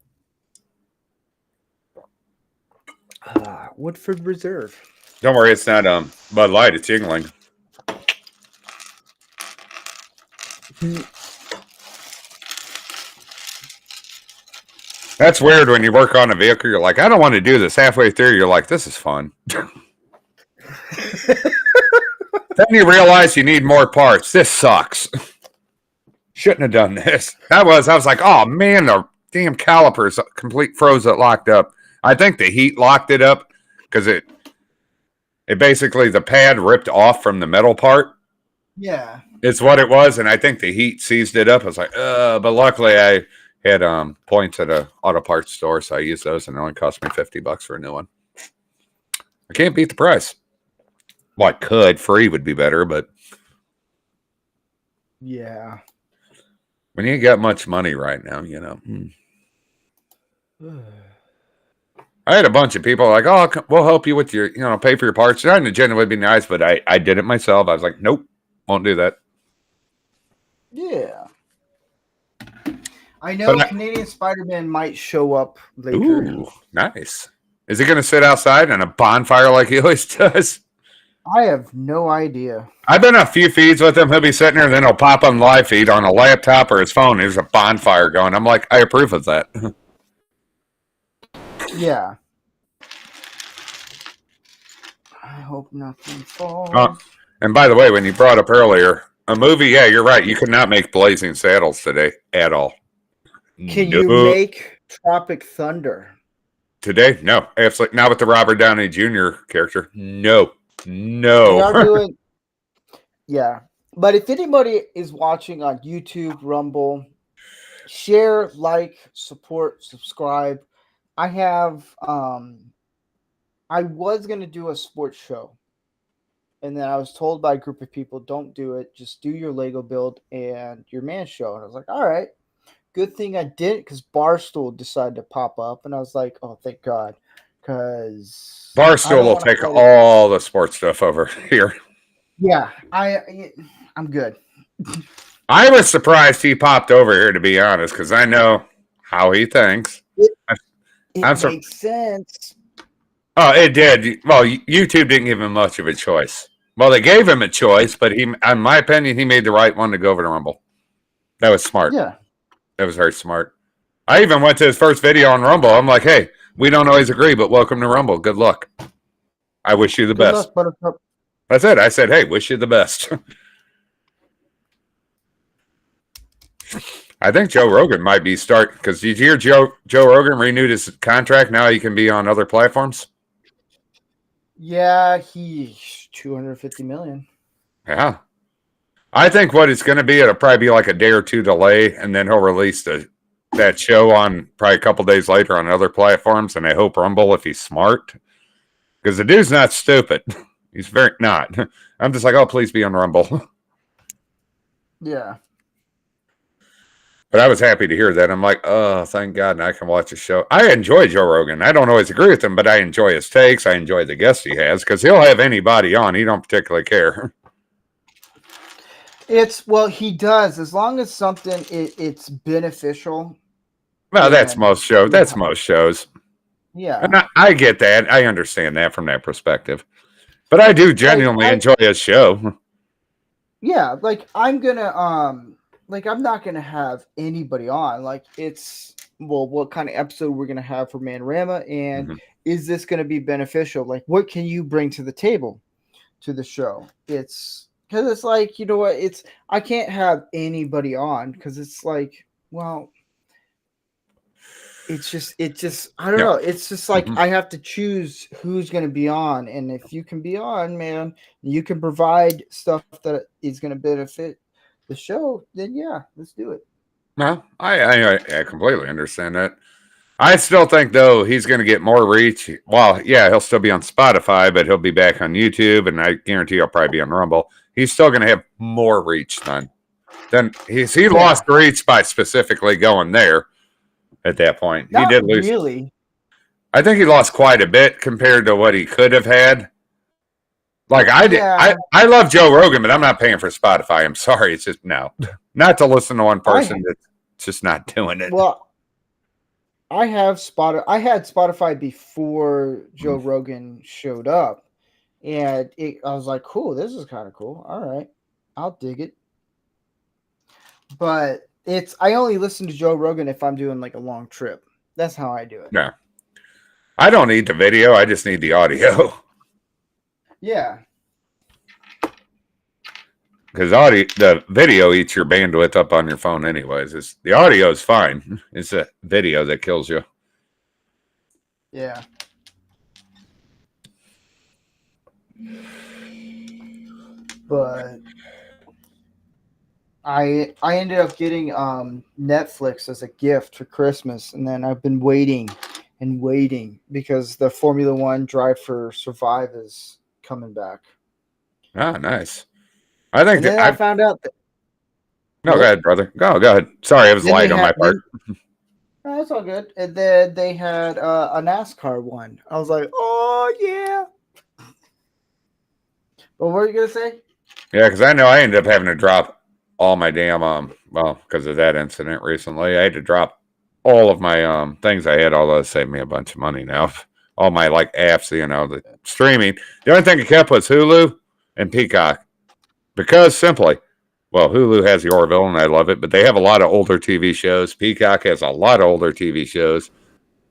Woodford Reserve. Don't worry, it's not Bud Light. It's Yingling. That's weird when you work on a vehicle. You're like, I don't want to do this. Halfway through, you're like, this is fun. Then you realize you need more parts. This sucks. Shouldn't have done this. I was like, oh man, the damn calipers froze it locked up. I think the heat locked it up because it basically the pad ripped off from the metal part. Yeah. It's what it was, and I think the heat seized it up. I was like, but luckily I had points at a auto parts store, so I used those, and it only cost me $50 for a new one. I can't beat the price. Well, I could. Free would be better, but yeah, when you ain't got much money right now, you know. I had a bunch of people like, oh, we'll help you with your, pay for your parts. That in general would be nice, but I did it myself. I was like, nope, won't do that. Yeah. I know Canadian Spider-Man might show up later. Ooh, nice. Is he going to sit outside on a bonfire like he always does? I have no idea. I've been on a few feeds with him. He'll be sitting there, and then he'll pop on live feed on a laptop or his phone. There's a bonfire going. I'm like, I approve of that. Yeah. I hope nothing falls. And by the way, when you brought up earlier, a movie, yeah, you're right. You could not make Blazing Saddles today at all. Can you make Tropic Thunder? Today? No. Absolutely. Not with the Robert Downey Jr. character. No. Yeah. But if anybody is watching on YouTube, Rumble, share, like, support, subscribe. I have I was gonna do a sports show. And then I was told by a group of people, don't do it. Just do your Lego build and your man show. And I was like, all right. Good thing I didn't, because Barstool decided to pop up. And I was like, oh, thank God. Because Barstool will take all the sports stuff over here. Yeah, I'm good. I was surprised he popped over here, to be honest, because I know how he thinks. It makes sense. Oh, it did. Well, YouTube didn't give him much of a choice. Well, they gave him a choice, but he, in my opinion, he made the right one to go over to Rumble. That was smart. Yeah. That was very smart. I even went to his first video on Rumble. I'm like, hey, we don't always agree, but welcome to Rumble. Good luck. I wish you the best. That's it. I said, hey, wish you the best. I think Joe Rogan might be because did you hear Joe Rogan renewed his contract? Now he can be on other platforms. Yeah, he's $250 million. Yeah. I think what it's going to be, it'll probably be like a day or two delay, and then he'll release that show on probably a couple days later on other platforms, and I hope Rumble if he's smart. Because the dude's not stupid. He's very not. I'm just like, oh, please be on Rumble. Yeah. But I was happy to hear that. I'm like, oh, thank God, now I can watch the show. I enjoy Joe Rogan. I don't always agree with him, but I enjoy his takes. I enjoy the guests he has because he'll have anybody on. He don't particularly care. He does, as long as something it's beneficial. Well, that's most shows. That's most shows. Yeah. And I get that. I understand that from that perspective. But I do genuinely enjoy his show. Yeah, I'm not gonna have anybody on. What kind of episode we're gonna have for Manrama, and is this gonna be beneficial? What can you bring to the table to the show? It's because it's you know what? I can't have anybody on because it's it's just I don't know. It's just I have to choose who's going to be on, and if you can be on, man, you can provide stuff that is going to benefit the show, then yeah, let's do it. No, I completely understand that. I still think though he's going to get more reach. Well, yeah, he'll still be on Spotify, but he'll be back on YouTube, and I guarantee he'll probably be on Rumble. He's still going to have more reach then. He lost reach by specifically going there. At that point, Not he did lose. Really, I think he lost quite a bit compared to what he could have had. I did. I love Joe Rogan, but I'm not paying for Spotify. I'm sorry. It's just not to listen to one person that's just not doing it. Well, I had Spotify before Joe Rogan showed up, and I was like, cool, this is kind of cool. All right, I'll dig it. But I only listen to Joe Rogan if I'm doing a long trip. That's how I do it. Yeah. I don't need the video. I just need the audio. Yeah. Because the video eats your bandwidth up on your phone anyways. The audio is fine. It's the video that kills you. Yeah. But I ended up getting Netflix as a gift for Christmas, and then I've been waiting and waiting because the Formula One Drive for Survive is coming back. Ah, nice. I think I found out that. No, go ahead, brother. Go ahead. Sorry, it was light on my part. No, that's all good. And then they had a NASCAR one. I was like, oh yeah. But what were you gonna say? Yeah, because I know I ended up having to drop all my damn because of that incident recently. I had to drop all of my things I had, although it saved me a bunch of money now. All my apps, the streaming. The only thing I kept was Hulu and Peacock. Because simply, Hulu has the Orville and I love it, but they have a lot of older TV shows. Peacock has a lot of older TV shows.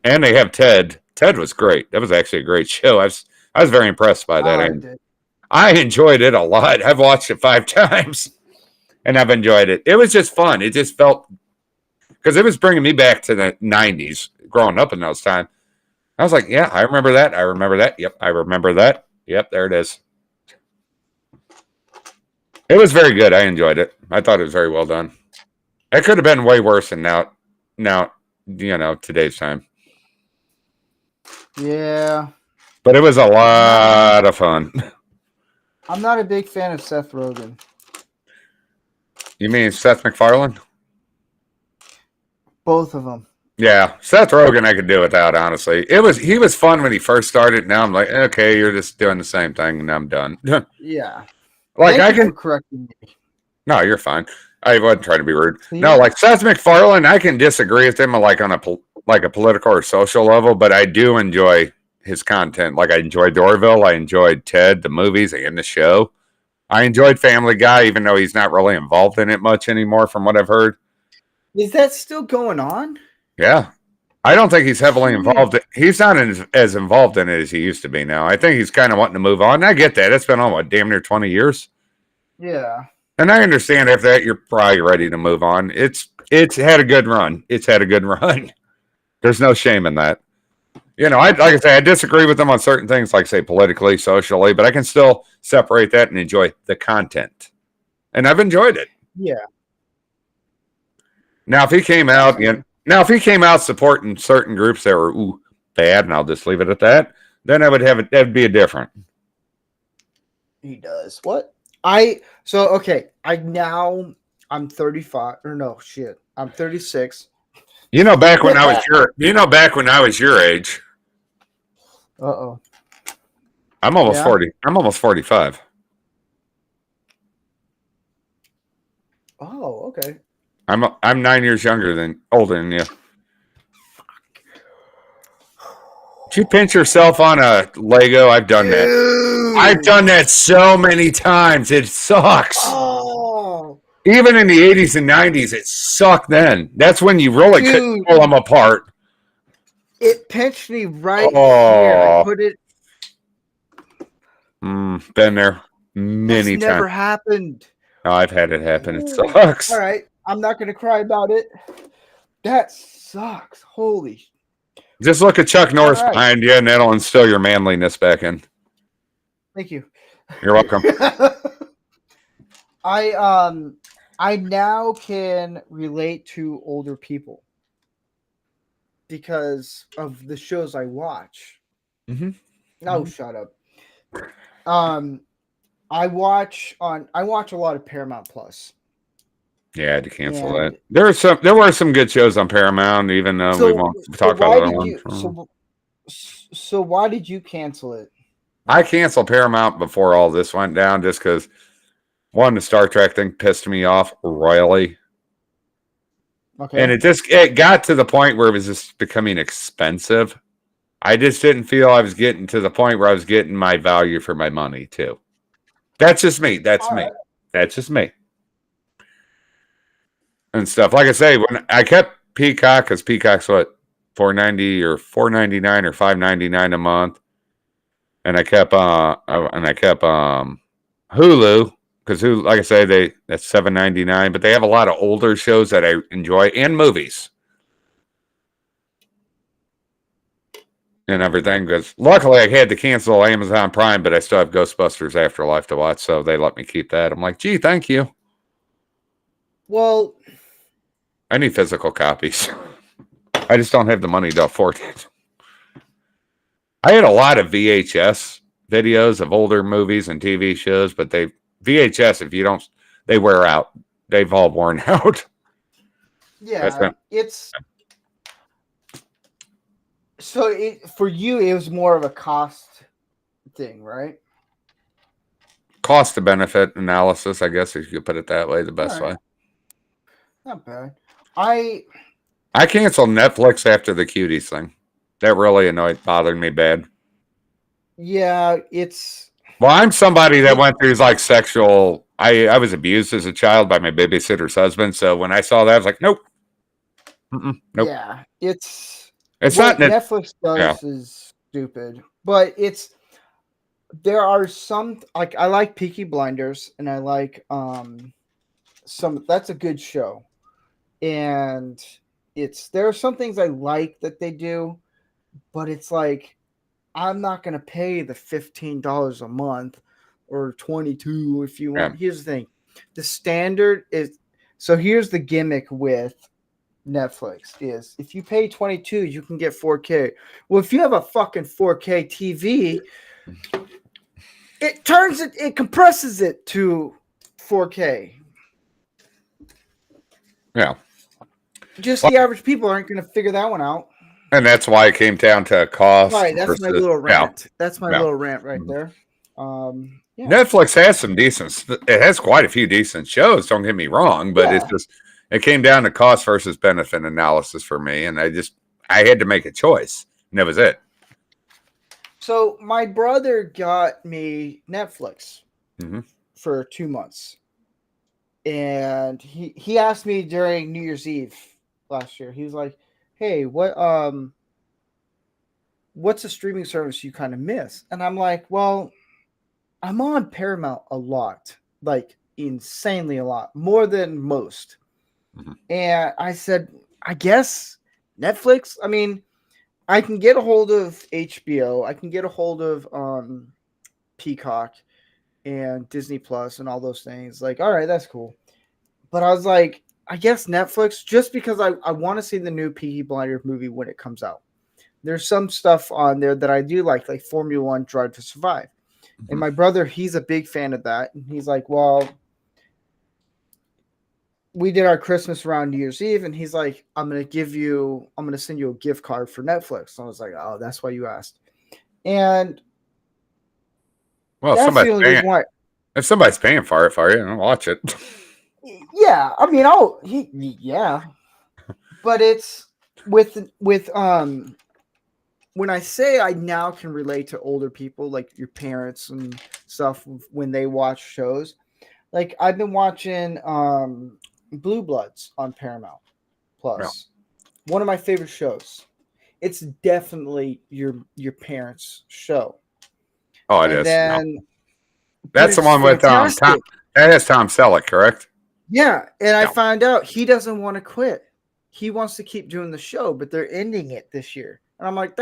And they have Ted. Ted was great. That was actually a great show. I was very impressed by that. I enjoyed it a lot. I've watched it 5 times. And I've enjoyed it. It was just fun. It just felt, because it was bringing me back to the 90s, growing up in those times. I was like, yeah, I remember that. I remember that. Yep, I remember that. Yep, there it is. It was very good. I enjoyed it. I thought it was very well done. It could have been way worse than now, today's time. Yeah. But it was a lot of fun. I'm not a big fan of Seth Rogen. You mean Seth MacFarlane? Both of them. Yeah, Seth Rogen I could do without, honestly. He was fun when he first started. Now I'm like, okay, you're just doing the same thing, and I'm done. Yeah. Like Thank I you can. for correcting me. No, you're fine. I wasn't trying to be rude. See? No, like Seth MacFarlane, I can disagree with him like on a political or social level, but I do enjoy his content. Like I enjoyed Orville, I enjoyed Ted, the movies, and the show. I enjoyed Family Guy, even though he's not really involved in it much anymore, from what I've heard. Is that still going on? Yeah. I don't think he's heavily involved. He's not as involved in it as he used to be now. I think he's kind of wanting to move on. I get that. It's been on, what, damn near 20 years? Yeah. And I understand after that, you're probably ready to move on. It's had a good run. It's had a good run. There's no shame in that. You know, like I say, I disagree with them on certain things, like, say, politically, socially, but I can still separate that and enjoy the content. And I've enjoyed it. Yeah. Now, if he came out, supporting certain groups that were bad, and I'll just leave it at that, then I would have it. That'd be a different. He does. What? Okay. I'm 35 or no shit. I'm 36. Back when I was your age. Uh-oh. I'm almost 40. I'm almost 45. Oh, okay. I'm 9 years older than you. Did you pinch yourself on a Lego? I've done that. Dude. I've done that so many times. It sucks. Oh. Even in the 80s and 90s, it sucked then. That's when you really couldn't pull them apart. It pinched me right here. I put it. Been there many times. Never happened. No, I've had it happen. It sucks. All right. I'm not going to cry about it. That sucks. Holy. Just look at Chuck Norris behind you, and that'll instill your manliness back in. Thank you. You're welcome. I now can relate to older people because of the shows I watch. Mm-hmm. Oh, shut up. I watch a lot of Paramount Plus. Yeah, I had to cancel that. There were some good shows on Paramount, even though we won't talk about it. So why did you cancel it? I canceled Paramount before all this went down, just because the Star Trek thing pissed me off royally. Okay. And it got to the point where it was just becoming expensive. I just didn't feel I was getting to the point where I was getting my value for my money too. That's just me. That's just me. And stuff. Like I say, when I kept Peacock, because Peacock's what, $4.90 or $4.99 or $5.99 a month. And I kept Hulu, because Hulu, like I say, that's $7.99, but they have a lot of older shows that I enjoy and movies. And everything, because luckily I had to cancel Amazon Prime, but I still have Ghostbusters Afterlife to watch, so they let me keep that. I'm like, gee, thank you. Well, I need physical copies. I just don't have the money to afford it. I had a lot of VHS videos of older movies and TV shows, but VHS, if you don't, they wear out. They've all worn out. Yeah, for you, it was more of a cost thing, right? Cost to benefit analysis, I guess, if you could put it that way, the best way. Not bad. I canceled Netflix after the Cuties thing. That really bothered me bad. Yeah, well, I'm somebody that went through like sexual. I was abused as a child by my babysitter's husband. So when I saw that, I was like, nope. Nope. Yeah, it's not Netflix does is stupid, but there are some, like, I like Peaky Blinders, and I like that's a good show, and there are some things I like that they do, but it's like, I'm not gonna pay the $15 a month or $22 if you want. Here's the thing, the standard is, so here's the gimmick with Netflix is, if you pay $22, you can get 4K. Well, if you have a fucking 4K TV, it compresses it to 4K. Yeah. Just Well, the average people aren't going to figure that one out. and that's why it came down to cost. Right, that's my little rant. That's my Yeah. little rant right Mhm. there. Yeah. Netflix has some decent. It has quite a few decent shows. Don't get me wrong, but it's Yeah. just it came down to cost versus benefit analysis for me, and I had to make a choice, and that was it. So my brother got me Netflix Mhm. for 2 months, and he asked me during New Year's Eve last year. He was like, "Hey, what's a streaming service you kind of miss?" And I'm like, "Well, I'm on Paramount a lot, like insanely a lot, more than most." Mhm. And I said, "I guess Netflix. I mean, I can get a hold of HBO. I can get a hold of Peacock and Disney Plus and all those things. Like, all right, that's cool." But I was like, I guess Netflix, just because I want to see the new Peaky Blinders movie when it comes out. There's some stuff on there that I do like Formula One Drive to Survive. And my brother, he's a big fan of that. And he's like, well, we did our Christmas around New Year's Eve. And he's like, I'm going to send you a gift card for Netflix. And I was like, oh, that's why you asked. And Well, that's the only reason why. if somebody's paying for you, I'll watch it. Yeah. I mean, yeah. But it's with when I say I now can relate to older people, like your parents and stuff, when they watch shows, like I've been watching Blue Bloods on Paramount Plus. Yeah. One of my favorite shows. It's definitely your parents' show. Oh, it and is. Then, that's the one with Tom. That has Tom Selleck, correct? Yeah, and I found out he doesn't want to quit. He wants to keep doing the show, but they're ending it this year. And I'm like,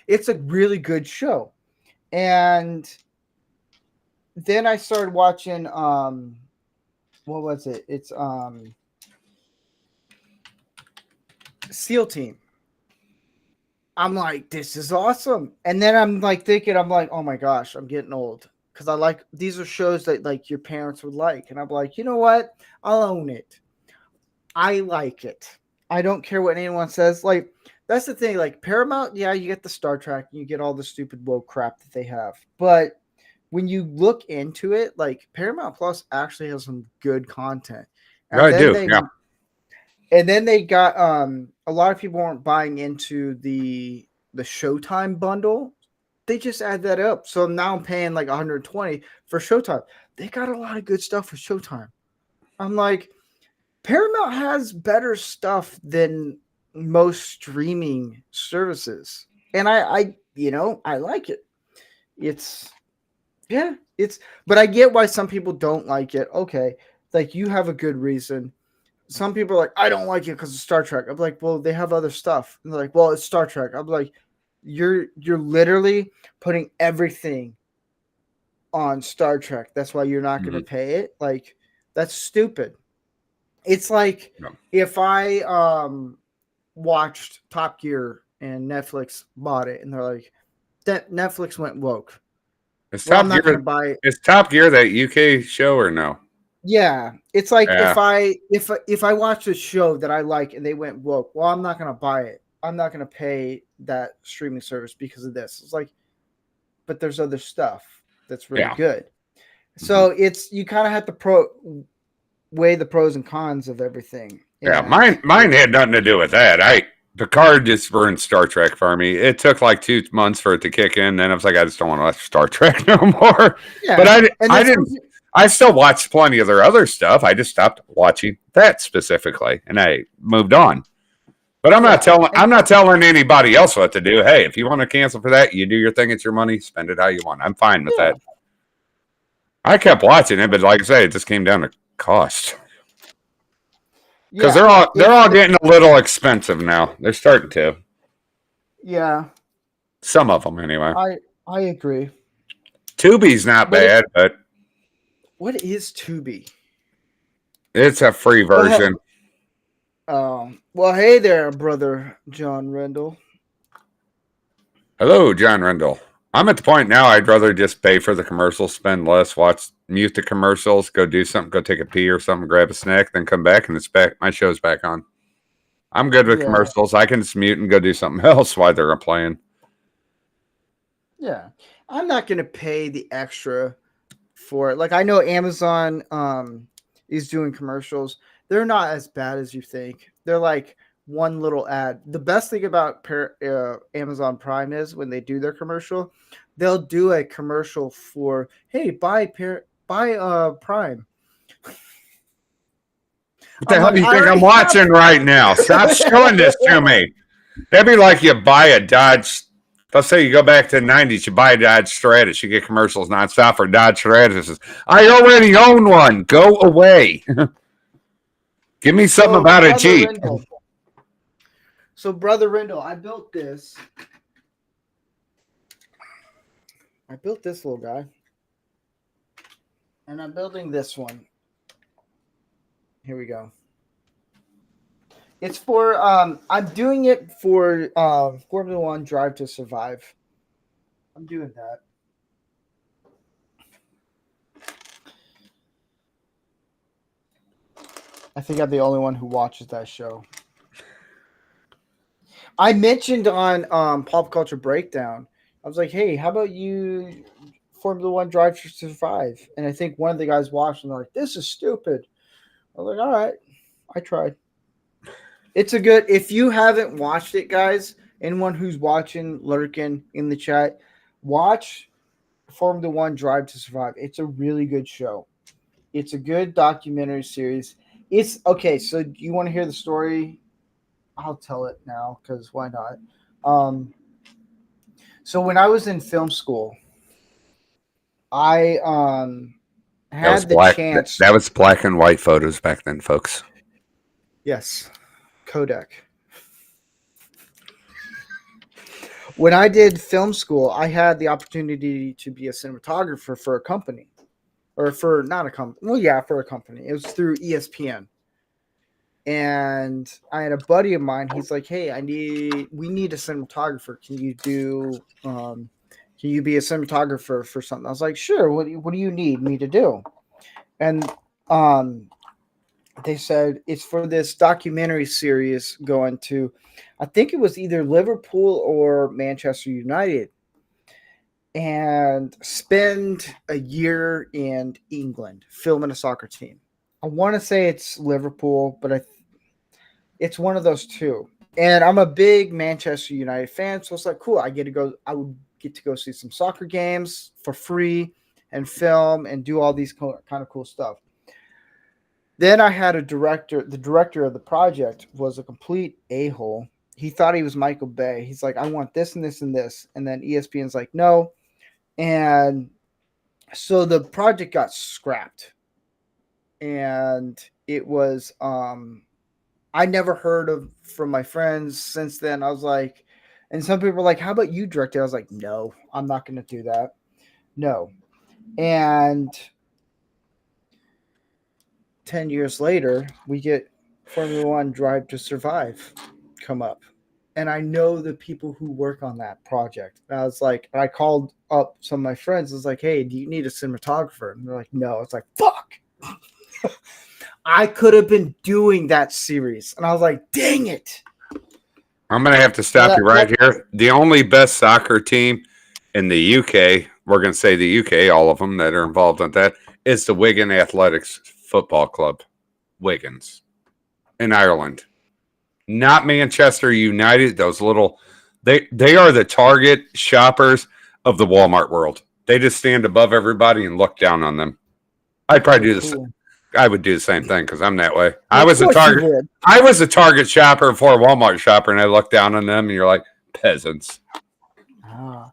it's a really good show. And then I started watching what was it? It's SEAL Team. I'm like, this is awesome. And then I'm like thinking, I'm like, oh my gosh, I'm getting old. Because these are shows that like your parents would like. And I'm like, you know what? I'll own it. I like it. I don't care what anyone says. Like, that's the thing. Like Paramount, yeah, you get the Star Trek, you get all the stupid woke crap that they have. But when you look into it, like Paramount Plus actually has some good content. And I do. Yeah. And then they got a lot of people weren't buying into the Showtime bundle. They just add that up. So now I'm paying like $120 for Showtime. They got a lot of good stuff for Showtime. I'm like, Paramount has better stuff than most streaming services. And I like it. But I get why some people don't like it. Okay. Like you have a good reason. Some people are like, I don't like it because of Star Trek. I'm like, well, they have other stuff. And they're like, well, it's Star Trek. I'm like, you're literally putting everything on Star Trek. That's why you're not going to pay it. Like, that's stupid. It's like if I watched Top Gear and Netflix bought it, and they're like, that Netflix went woke. I'm not going to buy it. Is Top Gear that UK show or no? Yeah, it's like if I watch a show that I like and they went woke, well, I'm not going to buy it. I'm not going to pay that streaming service because of this. It's like, but there's other stuff that's really good. So it's you kind of have to weigh the pros and cons of everything. Yeah, mine had nothing to do with that. Picard just ruined Star Trek for me. It took like 2 months for it to kick in. Then I was like, I just don't want to watch Star Trek no more. Yeah, but I didn't. I still watched plenty of their other stuff. I just stopped watching that specifically, and I moved on. But I'm not telling anybody else what to do. Hey, if you want to cancel for that, you do your thing. It's your money. Spend it how you want. I'm fine with that. I kept watching it, but like I say, it just came down to cost. Because they're all getting a little expensive now. They're starting to. Yeah. Some of them, anyway. I agree. Tubi's not bad, but what is Tubi? It's a free version. Well, hey there, brother John Rendell. Hello, John Rendell. I'm at the point now I'd rather just pay for the commercials, spend less, mute the commercials, go do something, go take a pee or something, grab a snack, then come back and it's back. My show's back on. I'm good with Yeah. commercials. I can just mute and go do something else while they're playing. Yeah. I'm not going to pay the extra for it. Like, I know Amazon is doing commercials. They're not as bad as you think. They're like one little ad. The best thing about Amazon Prime is when they do their commercial, they'll do a commercial for, hey, buy Prime. What the hell do you think I'm watching right now? Stop showing this to me. That'd be like you buy a Dodge. Let's say you go back to the 90s, you buy a Dodge Stratus. You get commercials nonstop for Dodge Stratus. I already own one. Go away. Give me something about a Jeep. Rendell. So, Brother Rendell, I built this. I built this little guy. And I'm building this one. Here we go. It's for, I'm doing it for Formula One Drive to Survive. I'm doing that. I think I'm the only one who watches that show. I mentioned on Pop Culture Breakdown, I was like, hey, how about you Formula One Drive to Survive? And I think one of the guys watched and they're like, this is stupid. I was like, all right, I tried. It's a good, if you haven't watched it, guys, anyone who's watching, lurking in the chat, watch Formula One Drive to Survive. It's a really good show. It's a good documentary series. It's okay. So do you want to hear the story? I'll tell it now because why not? So when I was in film school, I had the chance. That was black and white photos back then, folks. Yes. Kodak. When I did film school, I had the opportunity to be a cinematographer for a company. Or for not a company. Well, yeah, for a company. It was through ESPN. And I had a buddy of mine. He's like, hey, we need a cinematographer. Can you be a cinematographer for something? I was like, sure. What do you need me to do? And they said it's for this documentary series going to, I think it was either Liverpool or Manchester United, and spend a year in England filming a soccer team. I want to say it's Liverpool, but it's one of those two. And I'm a big Manchester United fan, so it's like, cool. I would get to go see some soccer games for free and film and do all these kind of cool stuff. Then I had the director of the project was a complete a-hole. He thought he was Michael Bay. He's like, I want this and this and this. And then ESPN's like, no. And so the project got scrapped. And it was, I never heard from my friends since then. I was like, and some people were like, how about you direct it? I was like, no, I'm not going to do that. No. And 10 years later, we get Formula One Drive to Survive come up. And I know the people who work on that project. And I was like, I called up some of my friends. I was like, hey, do you need a cinematographer? And they're like, no. It's like, fuck. I could have been doing that series. And I was like, dang it. I'm going to have to stop you right here. The only best soccer team in the UK, we're going to say the UK, all of them that are involved in that, is the Wigan Athletics Football Club. Wiggins in Ireland. Not Manchester United. Those little, they are the target shoppers of the Walmart world. They just stand above everybody and look down on them. I'd probably do this. I would do the same thing because I'm that way. I was a target shopper for a Walmart shopper, and I look down on them, and you're like peasants. Ah.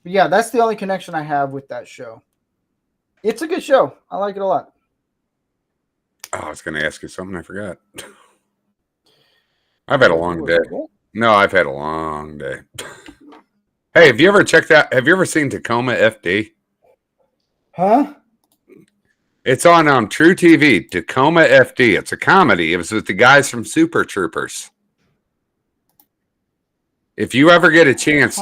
Yeah, that's the only connection I have with that show. It's a good show. I like it a lot. Oh, I was going to ask you something. I forgot. I've had a long day. No, I've had a long day. Hey, have you ever checked out? Have you ever seen Tacoma FD? Huh? It's on True TV, Tacoma FD. It's a comedy. It was with the guys from Super Troopers. If you ever get a chance,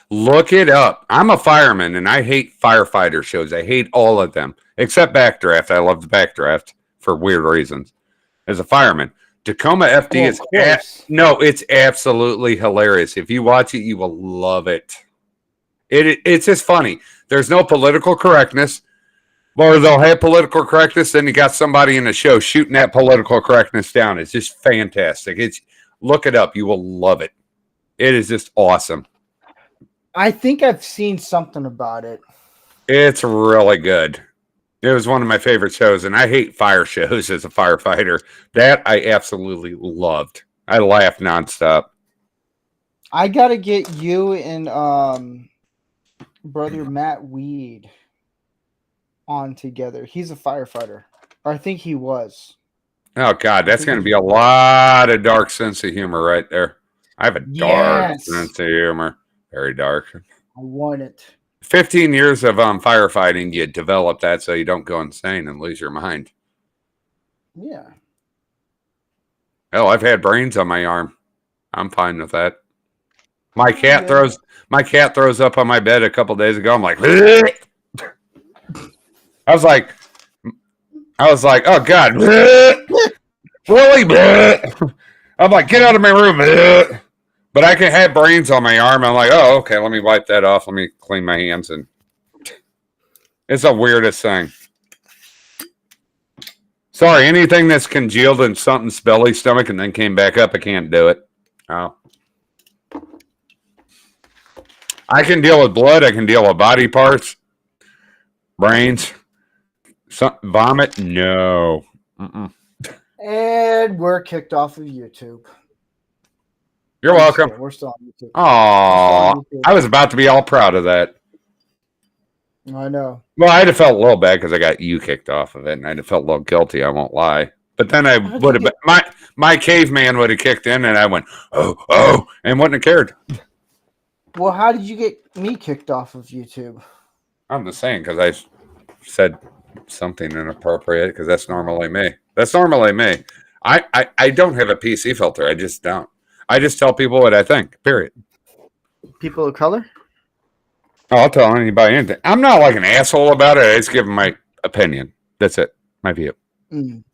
look it up. I'm a fireman, and I hate firefighter shows. I hate all of them, except Backdraft. I love the Backdraft for weird reasons. As a fireman, Tacoma FD is it's absolutely hilarious. If you watch it, you will love it. It's just funny. There's no political correctness. Or they'll have political correctness, then you got somebody in the show shooting that political correctness down. It's just fantastic. Look it up. You will love it. It is just awesome. I think I've seen something about it. It's really good. It was one of my favorite shows, and I hate fire shows as a firefighter. That I absolutely loved. I laughed nonstop. I got to get you and brother Matt Weed on together. He's a firefighter. Or I think he was. Oh, God, that's going to be a lot of dark sense of humor right there. I have a dark sense of humor. Very dark. I want it. 15 years of firefighting, you develop that so you don't go insane and lose your mind. Yeah. Hell, I've had brains on my arm. I'm fine with that. My cat throws up on my bed a couple days ago. I'm like, bleh! I was like, oh God, bleh! Really? Bleh! I'm like, get out of my room. Bleh! But I can have brains on my arm. I'm like, oh, okay, let me wipe that off. Let me clean my hands. And it's the weirdest thing. Sorry, anything that's congealed in something's belly, stomach, and then came back up, I can't do it. Oh. I can deal with blood. I can deal with body parts. Brains. Vomit? No. Mm-mm. And we're kicked off of YouTube. You're welcome. We're still on YouTube. Oh, I was about to be all proud of that. I know. Well, I'd have felt a little bad because I got you kicked off of it, and I'd have felt a little guilty. I won't lie. But then I would have been, my caveman would have kicked in, and I went, oh, and wouldn't have cared. Well, how did you get me kicked off of YouTube? I'm just saying because I said something inappropriate because that's normally me. That's normally me. I don't have a PC filter. I just don't. I just tell people what I think, period. People of color? Oh, I'll tell anybody anything. I'm not like an asshole about it. I just give them my opinion. That's it. My view. Mm.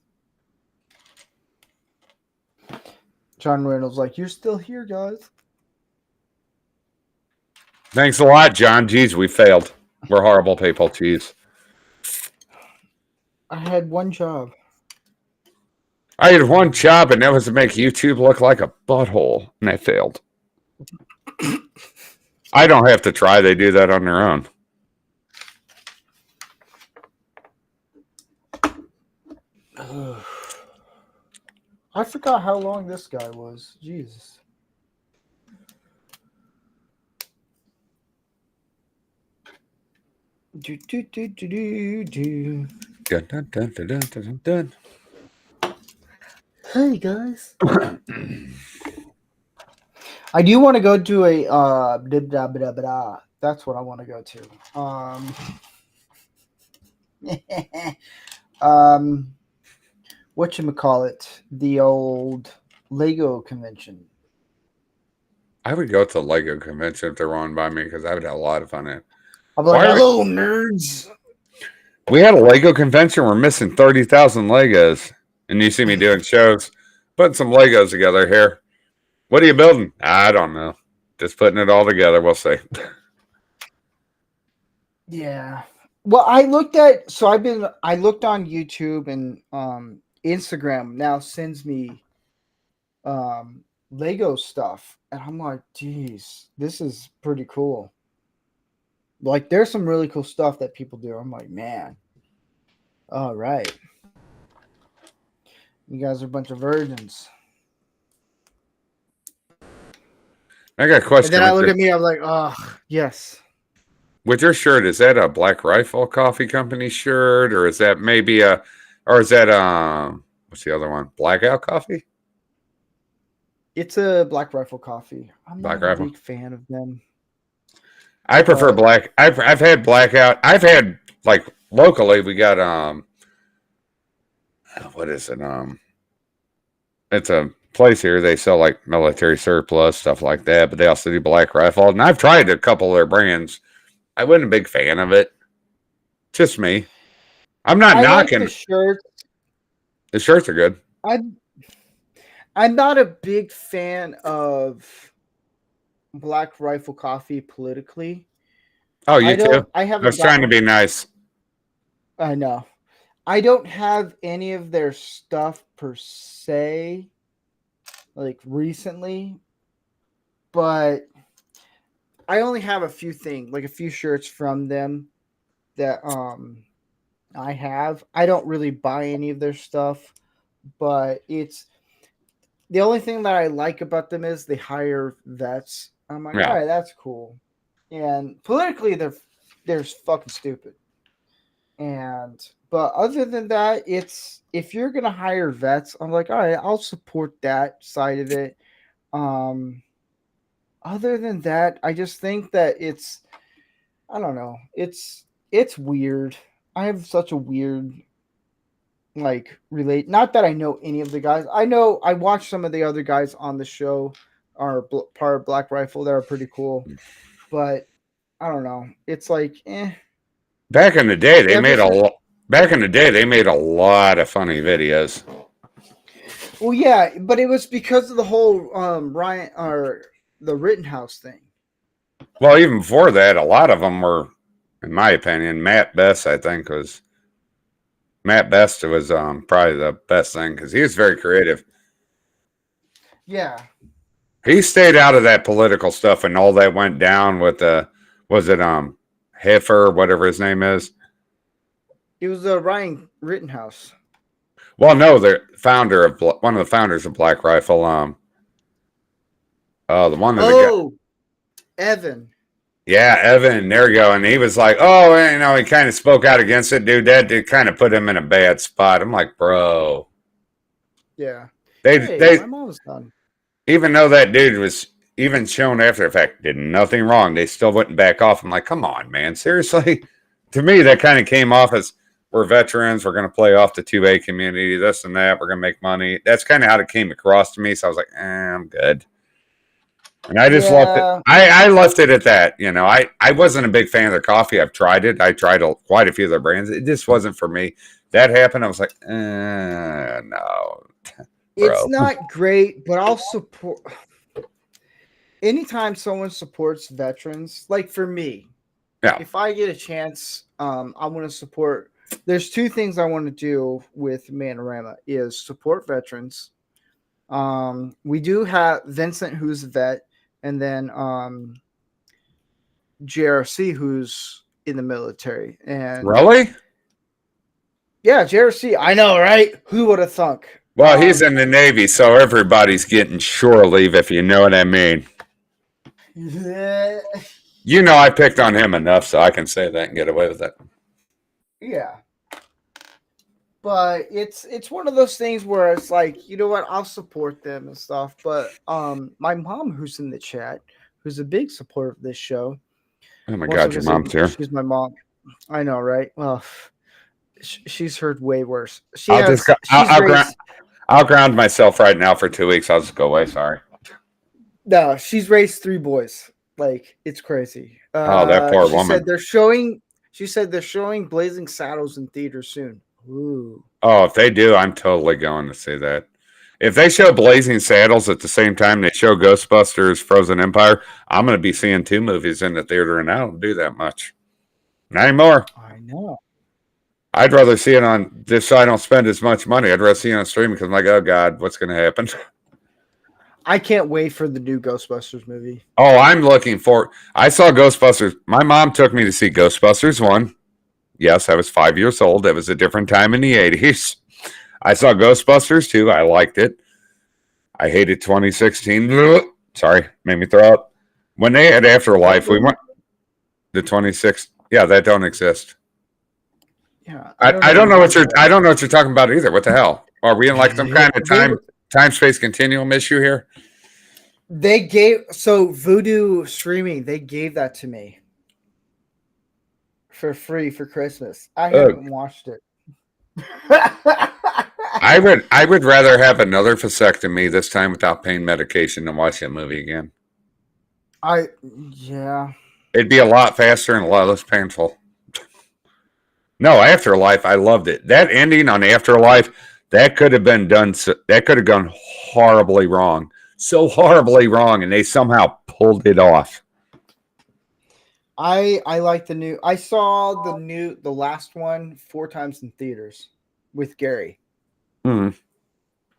John Reynolds like, you're still here, guys. Thanks a lot, John. Jeez, we failed. We're horrible people. Jeez. I had one job. I had one job, and that was to make YouTube look like a butthole, and I failed. I don't have to try. They do that on their own. I forgot how long this guy was. Jesus. Do, do, do, do, do, do. Dun, dun, dun, dun, dun, dun, dun. Hey guys. I do want to go to a that's what I want to go to. Whatchamacallit, the old Lego convention. I would go to the Lego convention if they're run by me because I would have a lot of fun in it. I'll be like, hello, nerds. We had a Lego convention. We're missing 30,000 Legos. And you see me doing shows, putting some Legos together here. What are you building? I don't know. Just putting it all together. We'll see. Yeah. Well, I looked on YouTube and Instagram now sends me Lego stuff. And I'm like, geez, this is pretty cool. Like, there's some really cool stuff that people do. I'm like, man. All right. You guys are a bunch of virgins. I got a question. And then I look at me, I'm like, oh, yes. With your shirt, is that a Black Rifle Coffee Company shirt? Or is that maybe what's the other one? Blackout Coffee? It's a Black Rifle Coffee. I'm Black not Rifle. a big fan of them. I prefer black. I've had Blackout. I've had, like, locally, we got what is it? It's a place here. They sell like military surplus stuff like that, but they also do Black Rifle. And I've tried a couple of their brands. I wasn't a big fan of it. Just me. I'm not I knocking. like the shirts. The shirts are good. I'm not a big fan of Black Rifle Coffee politically. Oh, you too? I I haven't. was trying to be nice. I know. I don't have any of their stuff per se, like recently, but I only have a few things, like a few shirts from them that I have. I don't really buy any of their stuff, but it's the only thing that I like about them is they hire vets. I'm like, Yeah. all right, that's cool. And politically, they're fucking stupid. But other than that, it's if you're gonna hire vets, I'm like, all right, I'll support that side of it. Other than that, I just think that I don't know, it's weird. I have such a weird not that I know any of the guys. I watch some of the other guys on the show are part of Black Rifle that are pretty cool, but I don't know. It's like, Back in the day, they made a lot. Back in the day, they made a lot of funny videos. Well, yeah, but it was because of the whole Ryan or the Rittenhouse thing. Well, even before that, a lot of them were, in my opinion, Matt Best. I think was probably the best thing because he was very creative. Yeah, he stayed out of that political stuff and all that went down with Heifer, whatever his name is. It was Ryan Rittenhouse. Well, no, the founder of one of the founders of Black Rifle. The one that Evan. Yeah, Evan. There you go. And he was like, "Oh, he kind of spoke out against it, dude. That did kind of put him in a bad spot." I'm like, "Bro." Yeah. My mom's done. Even though that dude was even shown after the fact did nothing wrong, they still wouldn't back off. I'm like, "Come on, man, seriously." To me, that kind of came off as we're veterans. We're going to play off the 2A community, this and that. We're going to make money. That's kind of how it came across to me. So I was like, I'm good. And I just left it. I left it at that. I wasn't a big fan of their coffee. I've tried it. I tried quite a few of their brands. It just wasn't for me. That happened. I was like, no. It's not great, but I'll support. Anytime someone supports veterans, like for me, if I get a chance, I want to support. There's two things I want to do with Manorama is support veterans. We do have Vincent, who's a vet, and then JRC, who's in the military. And really? Yeah, JRC. I know, right? Who would have thunk? Well, he's in the Navy, so everybody's getting shore leave, if you know what I mean. I picked on him enough, so I can say that and get away with it. Yeah. But it's one of those things where it's like, you know what, I'll support them and stuff. But my mom, who's in the chat, who's a big supporter of this show. Oh my God, your mom's here. She's my mom. I know, right? Well, she's heard way worse. I'll ground myself right now for 2 weeks. I'll just go away. Sorry. No, she's raised 3 boys. Like, it's crazy. That poor woman. She said they're showing Blazing Saddles in theaters soon. Ooh. Oh, if they do, I'm totally going to see that. If they show Blazing Saddles at the same time they show Ghostbusters Frozen Empire, I'm going to be seeing 2 movies in the theater, and I don't do that much. Not anymore. I know. I'd rather see it on this so I don't spend as much money. I'd rather see it on streaming because I'm like, oh God, what's going to happen? I can't wait for the new Ghostbusters movie. Oh, I'm looking for. I saw Ghostbusters. My mom took me to see Ghostbusters 1. Yes, I was 5 years old. It was a different time in the 80s. I saw Ghostbusters 2. I liked it. I hated 2016. Sorry, made me throw up. When they had Afterlife, we went the 26. Yeah, that don't exist. Yeah, I don't know what you're talking about either. What the hell? Are we in like some kind of time space continuum issue here? They gave Voodoo Streaming. They gave that to me for free for Christmas. I haven't watched it. I would rather have another vasectomy this time without pain medication than watch that movie again. Yeah. It'd be a lot faster and a lot less painful. No, Afterlife, I loved it. That ending on Afterlife, that could have been done. That could have gone horribly wrong, so horribly wrong, and they somehow pulled it off. I like the new. I saw the last one 4 times in theaters with Gary. Mm.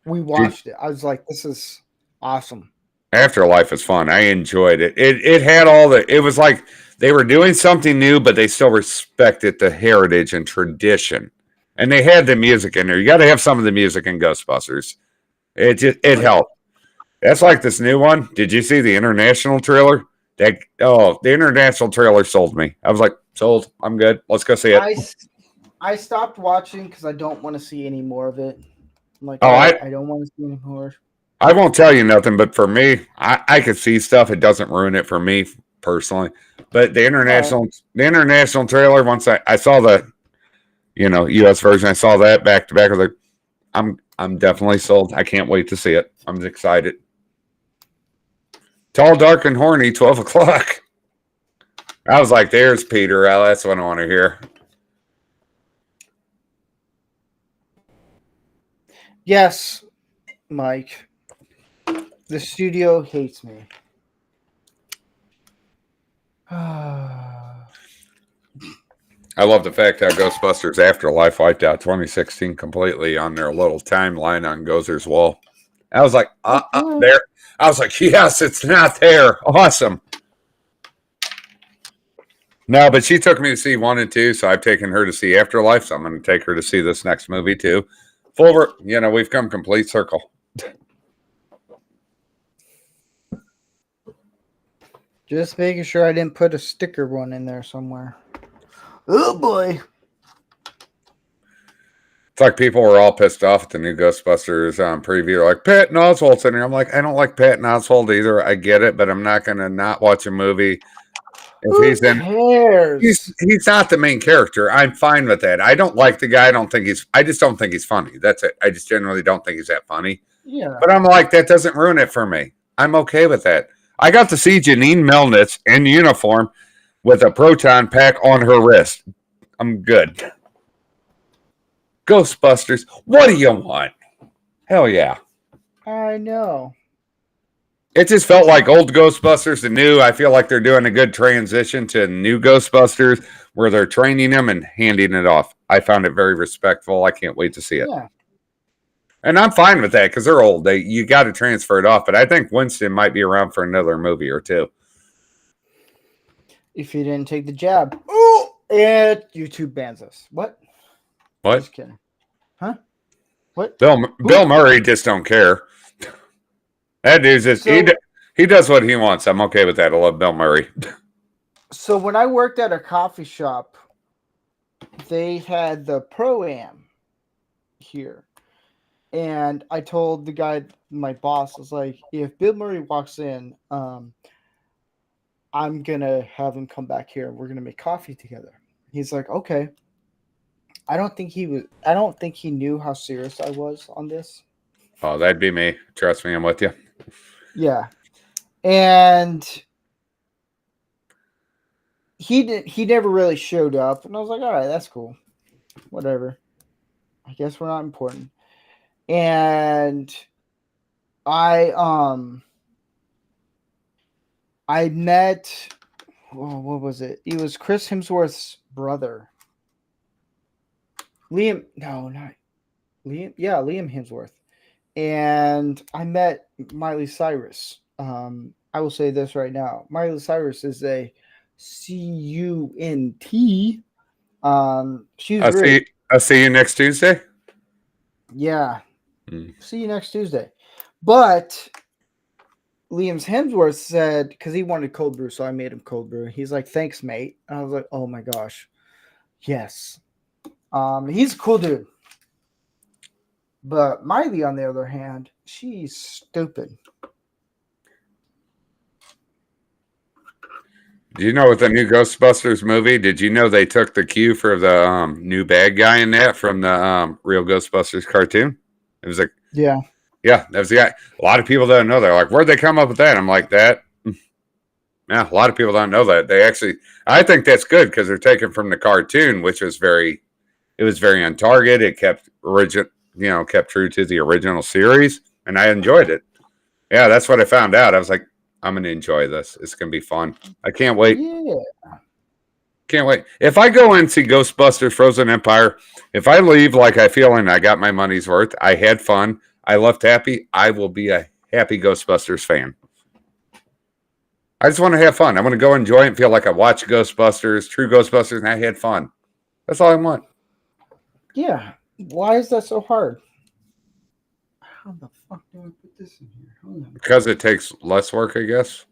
We watched it. I was like, this is awesome. Afterlife is fun. I enjoyed it. It had all the. It was like they were doing something new, but they still respected the heritage and tradition. And they had the music in there. You got to have some of the music in Ghostbusters. It helped. That's like this new one. Did you see the international trailer? The international trailer sold me. I was like, sold. I'm good. Let's go see it. I stopped watching because I don't want to see any more of it. I'm like, I don't want to see any more. I won't tell you nothing, but for me, I could see stuff. It doesn't ruin it for me personally. But the international trailer, once I saw the, U.S. version, I saw that back to back. I was like, I'm definitely sold. I can't wait to see it. I'm excited. Tall, dark, and horny, 12 o'clock. I was like, there's Peter. That's what I want to hear. Yes, Mike. The studio hates me. I love the fact that Ghostbusters Afterlife wiped out 2016 completely on their little timeline on Gozer's wall. I was like, there. I was like, yes, it's not there. Awesome. No, but she took me to see 1 and 2, so I've taken her to see Afterlife, so I'm going to take her to see this next movie too. We've come complete circle. Just making sure I didn't put a sticker one in there somewhere. Oh boy. It's like people were all pissed off at the new Ghostbusters preview. Like, Patton Oswalt's in here. I'm like, I don't like Patton Oswalt either. I get it, but I'm not going to not watch a movie. If he's in, he's not the main character. I'm fine with that. I don't like the guy. I just don't think he's funny. That's it. I just generally don't think he's that funny. Yeah. But I'm like, that doesn't ruin it for me. I'm okay with that. I got to see Janine Melnitz in uniform with a proton pack on her wrist. I'm good. Ghostbusters, what do you want? Hell yeah. I know. It just felt like old Ghostbusters and new. I feel like they're doing a good transition to new Ghostbusters where they're training them and handing it off. I found it very respectful. I can't wait to see it. Yeah. And I'm fine with that because they're old. You got to transfer it off. But I think Winston might be around for another movie or two. If he didn't take the jab. Oh, and YouTube bans us. What? What? Just kidding. Huh? What? Bill Murray just don't care. That dude's just he does what he wants. I'm okay with that. I love Bill Murray. So when I worked at a coffee shop, they had the Pro-Am here. And I told the guy, my boss, was like, if Bill Murray walks in, I'm gonna have him come back here and we're gonna make coffee together. He's like, okay. I don't think he knew how serious I was on this. Oh, that'd be me. Trust me, I'm with you. Yeah. And he never really showed up. And I was like, all right, that's cool. Whatever. I guess we're not important. And I met, what was it? It was Chris Hemsworth's brother. Liam Hemsworth. And I met Miley Cyrus. I will say this right now. Miley Cyrus is a CUNT. She's I'll see you next Tuesday. Yeah. See you next Tuesday. But Liam Hemsworth said, because he wanted cold brew, so I made him cold brew. He's like, thanks, mate. And I was like, oh my gosh. Yes. He's a cool dude. But Miley, on the other hand, she's stupid. Do you know with the new Ghostbusters movie, did you know they took the cue for the new bad guy in that from the real Ghostbusters cartoon? It was like, Yeah. yeah, that was the guy. A lot of people don't know. They're like, where'd they come up with that? I'm like, that. Yeah, a lot of people don't know that. They actually, I think that's good because they're taken from the cartoon, which was very, it was very on target. It kept kept true to the original series, and I enjoyed it. Yeah, that's what I found out. I was like, I'm gonna enjoy this. It's gonna be fun. I can't wait. Yeah. Can't wait. If I go and see Ghostbusters Frozen Empire, if I leave like I feel and I got my money's worth, I had fun, I left happy, I will be a happy Ghostbusters fan. I just want to have fun. I want to go enjoy it and feel like I watched Ghostbusters, true Ghostbusters, and I had fun. That's all I want. Yeah. Why is that so hard? How the fuck do I put this in here? Hold on. Because it takes less work, I guess.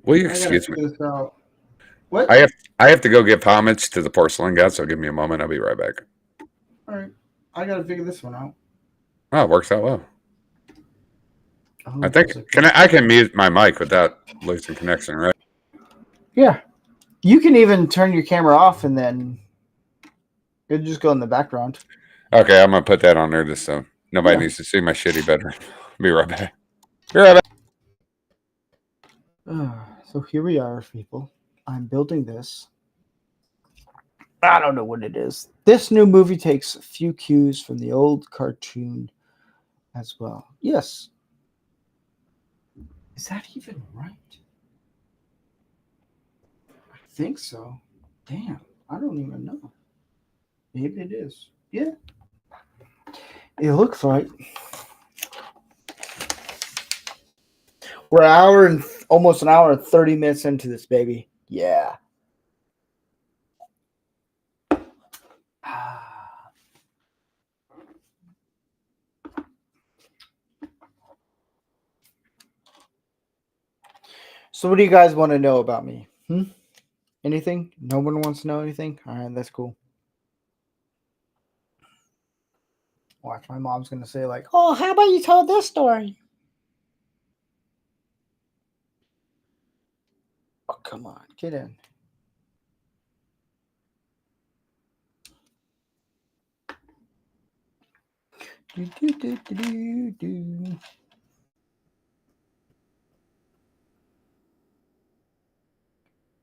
Will you excuse me? This out. What? I have to go give homage to the porcelain god, so give me a moment. I'll be right back. All right. I gotta figure this one out. Oh, it works out well. Oh, I think I can mute my mic without losing connection, right? Yeah. You can even turn your camera off and then it'll just go in the background. Okay, I'm gonna put that on there just so nobody needs to see my shitty bedroom. Be right back. Be right back. So here we are, people. I'm building this. I don't know what it is. This new movie takes a few cues from the old cartoon as well. Yes. Is that even right? I think so. Damn, I don't even know. Maybe it is. Yeah. It looks right. We're almost an hour and 30 minutes into this, baby. Yeah. So what do you guys want to know about me? Anything? No one wants to know anything? All right, that's cool. Watch, my mom's going to say like, oh, how about you tell this story? Oh, come on. Get in. Do.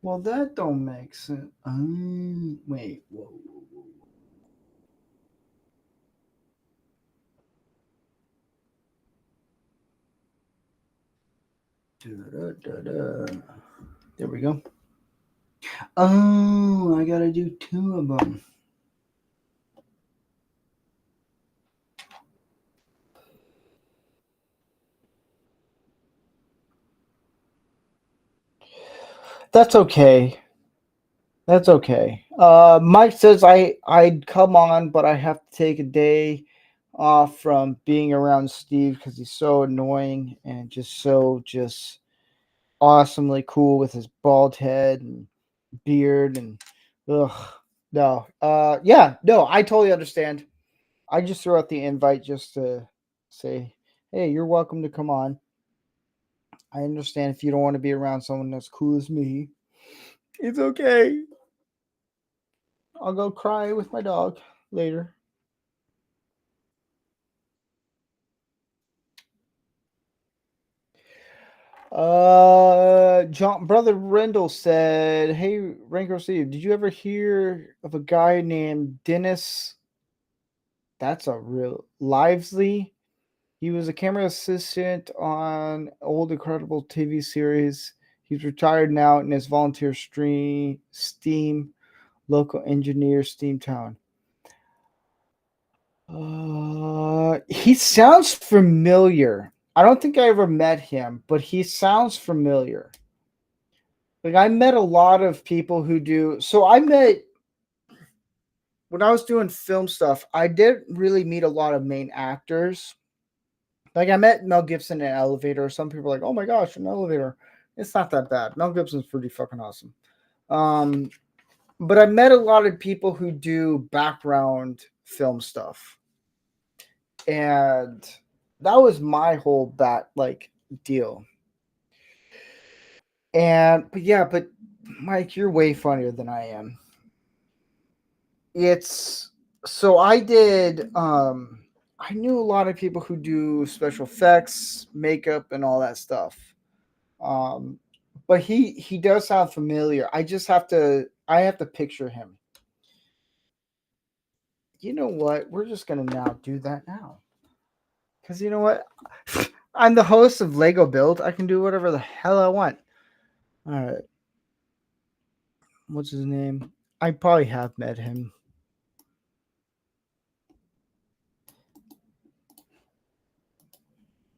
Well, that don't make sense. Wait. Whoa. There we go. Oh, I gotta do two of them. That's okay. That's okay. Mike says I'd come on, but I have to take a day off from being around Steve because he's so annoying and just awesomely cool with his bald head and beard and no. No, I totally understand. I just threw out the invite just to say, hey, you're welcome to come on. I understand if you don't want to be around someone that's cool as me. It's okay. I'll go cry with my dog later. Brother Rendell said, hey, Ranko Steve, did you ever hear of a guy named Dennis? That's a real Lively. He was a camera assistant on old incredible TV series. He's retired now and is volunteer Steam local engineer Steamtown. He sounds familiar. I don't think I ever met him, but he sounds familiar. Like I met a lot of people who do. So I met when I was doing film stuff. I didn't really meet a lot of main actors. Like I met Mel Gibson in an elevator. Some people are like, "Oh my gosh, an elevator." It's not that bad. Mel Gibson's pretty fucking awesome. But I met a lot of people who do background film stuff. And that was my whole deal. But Mike, you're way funnier than I am. it's so I did I knew a lot of people who do special effects, makeup and all that stuff. Um but he does sound familiar. I have to picture him. You know what? We're just going to now do that now. Cuz you know what? I'm the host of Lego Build. I can do whatever the hell I want. All right. What's his name? I probably have met him.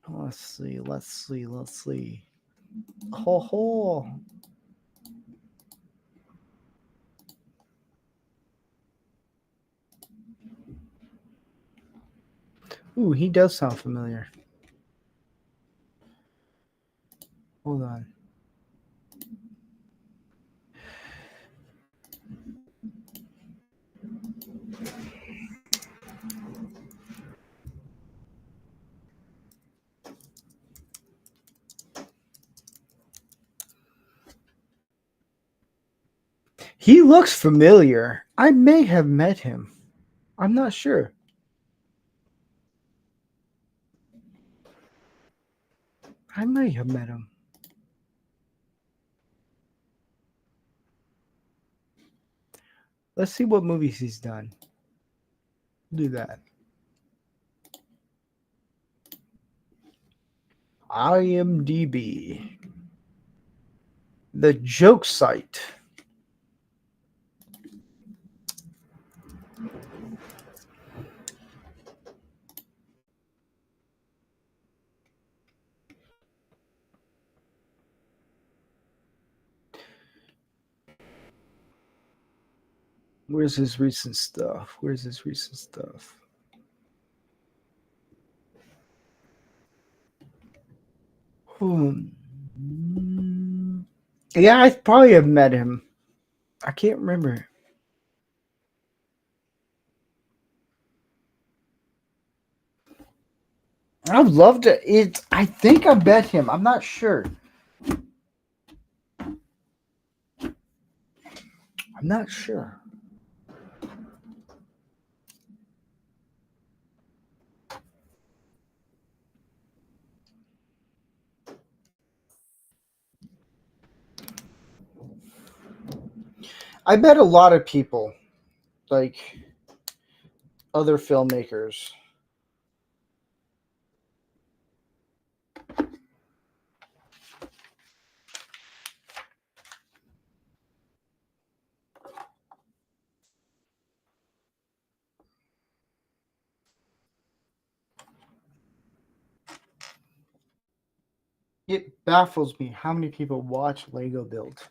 Let's see. Ho ho. Ooh, he does sound familiar. Hold on. He looks familiar. I may have met him. I'm not sure. I may have met him. Let's see what movies he's done. Do that. IMDb. The joke site. Where's his recent stuff? Hmm. Yeah, I probably have met him. I can't remember. I would love to. I think I bet him. I'm not sure. I'm not sure. I bet a lot of people, like other filmmakers. It baffles me how many people watch Lego Build.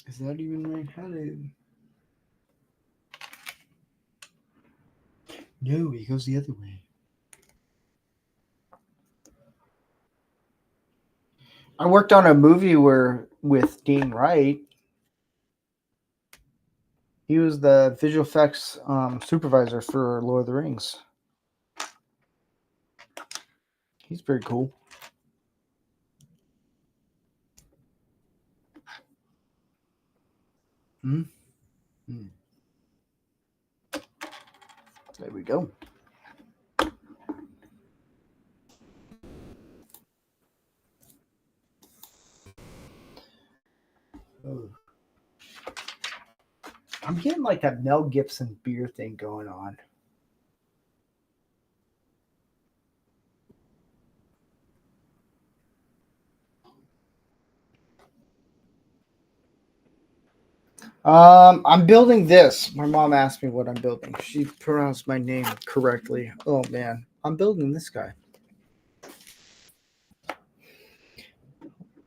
Is that even right-handed? No, he goes the other way. I worked on a movie with Dean Wright. He was the visual effects supervisor for Lord of the Rings. He's very cool. Mm-hmm. There we go. Oh. I'm getting like that Mel Gibson beer thing going on. I'm building this. My mom asked me what I'm building. She pronounced my name correctly. Oh man, I'm building this guy.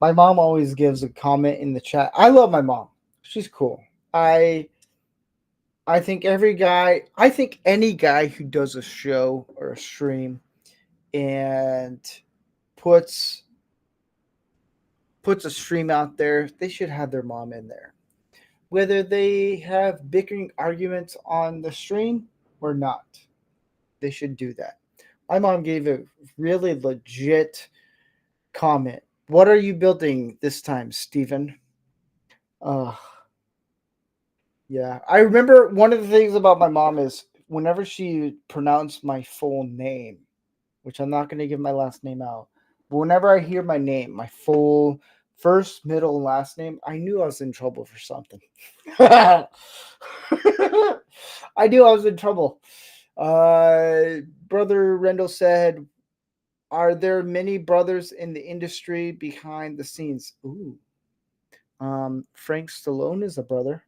My mom always gives a comment in the chat. I love my mom. She's cool. I think any guy who does a show or a stream and puts a stream out there, they should have their mom in there. Whether they have bickering arguments on the stream or not, they should do that. My mom gave a really legit comment What are you building this time, Stephen? Yeah. I remember one of the things about my mom is whenever she pronounced my full name, which I'm not going to give my last name out, but whenever I hear my name, my full first, middle, and last name, I knew I was in trouble for something. I knew I was in trouble. Brother Rendell said, are there many brothers in the industry behind the scenes? Ooh. Frank Stallone is a brother.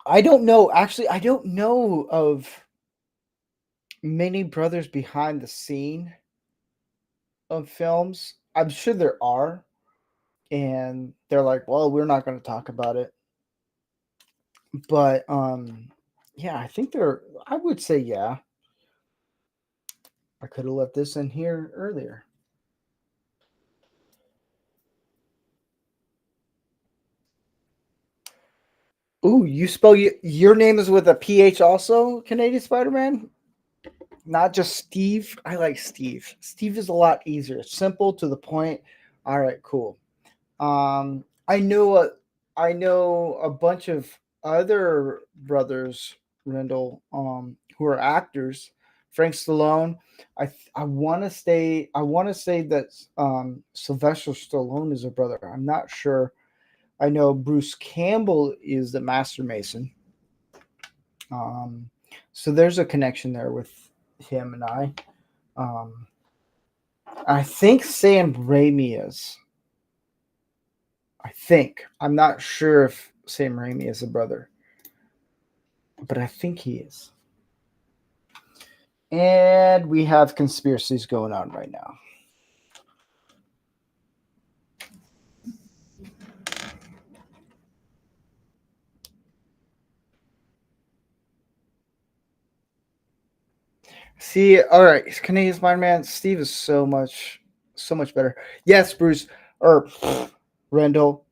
I don't know. Actually, I don't know of many brothers behind the scene of films. I'm sure there are. And they're like, well, we're not going to talk about it. But yeah, I think I would say yeah. I could have left this in here earlier. Ooh, you spell your name is with a PH also, Canadian Spider-Man? Not just Steve. I like Steve. Steve is a lot easier. Simple, to the point. All right, cool. I know a bunch of other brothers, Rendell, who are actors. Frank Stallone. I want to say that Sylvester Stallone is a brother. I'm not sure. I know Bruce Campbell is the Master Mason. So there's a connection there with him and I. I think Sam Raimi is. I think. I'm not sure if Sam Raimi is a brother. But I think he is. And we have conspiracies going on right now. See, all right, Canadian Spider-Man, Steve is so much better. Yes, Bruce or Rendell.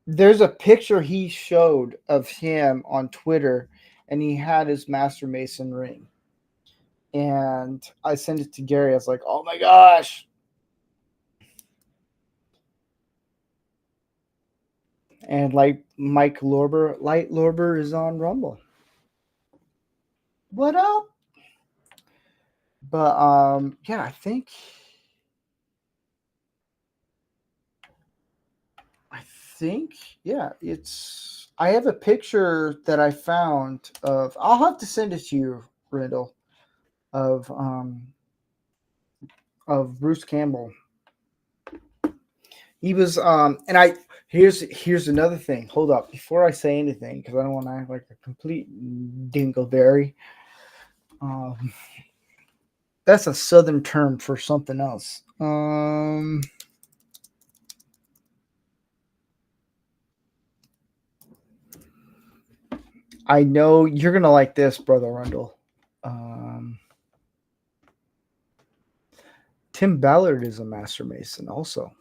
There's a picture he showed of him on Twitter, and he had his Master Mason ring. And I sent it to Gary. I was like, oh my gosh. And like Mike Lorber, Light Lorber is on Rumble. What up? But yeah, I think yeah, I have a picture that I found of, I'll have to send it to you, Rendell, of Bruce Campbell. He was and here's another thing. Hold up, before I say anything, because I don't want to act like a complete dingleberry. That's a southern term for something else. I know you're gonna like this, Brother Rendell. Tim Ballard is a Master Mason also.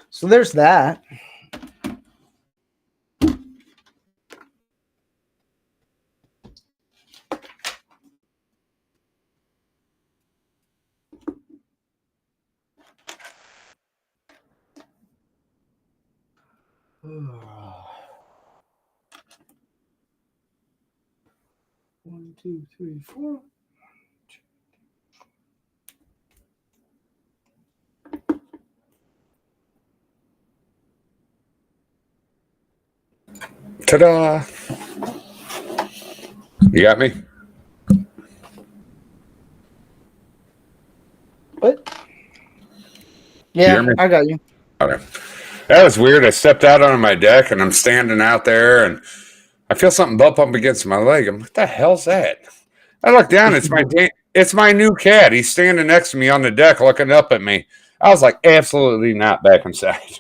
So there's that. One, two, three, four. Ta-da! You got me? What? Yeah, I got you. Okay. That was weird. I stepped out on my deck and I'm standing out there and I feel something bump up against my leg. I'm like, what the hell's that? I look down. It's my new cat. He's standing next to me on the deck looking up at me. I was like, absolutely not, back inside.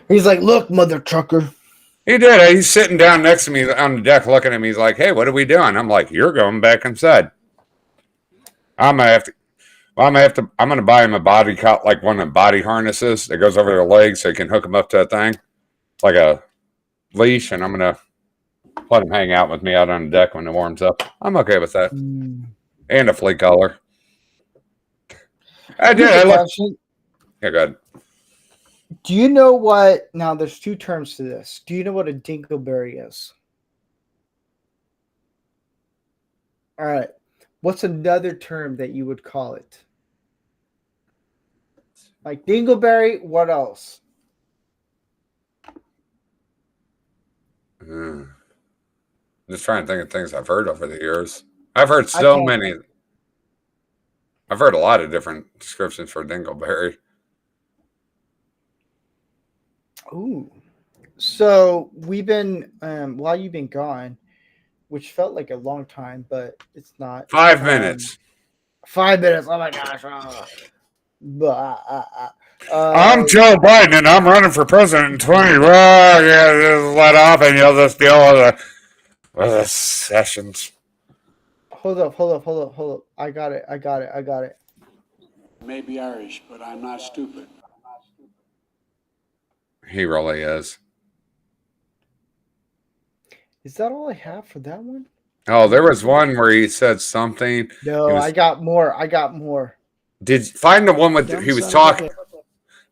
He's like, look, mother trucker. He did. He's sitting down next to me on the deck looking at me. He's like, hey, what are we doing? I'm like, you're going back inside. I'm going to buy him a body cot, like one of the body harnesses that goes over their legs so he can hook him up to that thing, like a leash. And I'm going to let him hang out with me out on the deck when it warms up. I'm okay with that. Mm. And a flea collar. I did. Here's I a look. question. Yeah, good. Do you know what? Now, there's two terms to this. Do you know what a dingleberry is? All right. What's another term that you would call it? Like dingleberry, what else? Just trying to think of things I've heard over the years. I've heard I so can't- many. I've heard a lot of different descriptions for dingleberry. Ooh. So we've been while you've been gone, which felt like a long time, but it's not. 5 minutes. 5 minutes. Oh my gosh. I'm Joe Biden and I'm running for president in 20. Well, yeah, just let off and you'll just deal with the sessions. Hold up. I got it. May be Irish, but I'm not stupid. He really is. Is that all I have for that one? Oh, there was one where he said something. No, He was- I got more. Did find the one with Dumb he was son of a talking? bitch.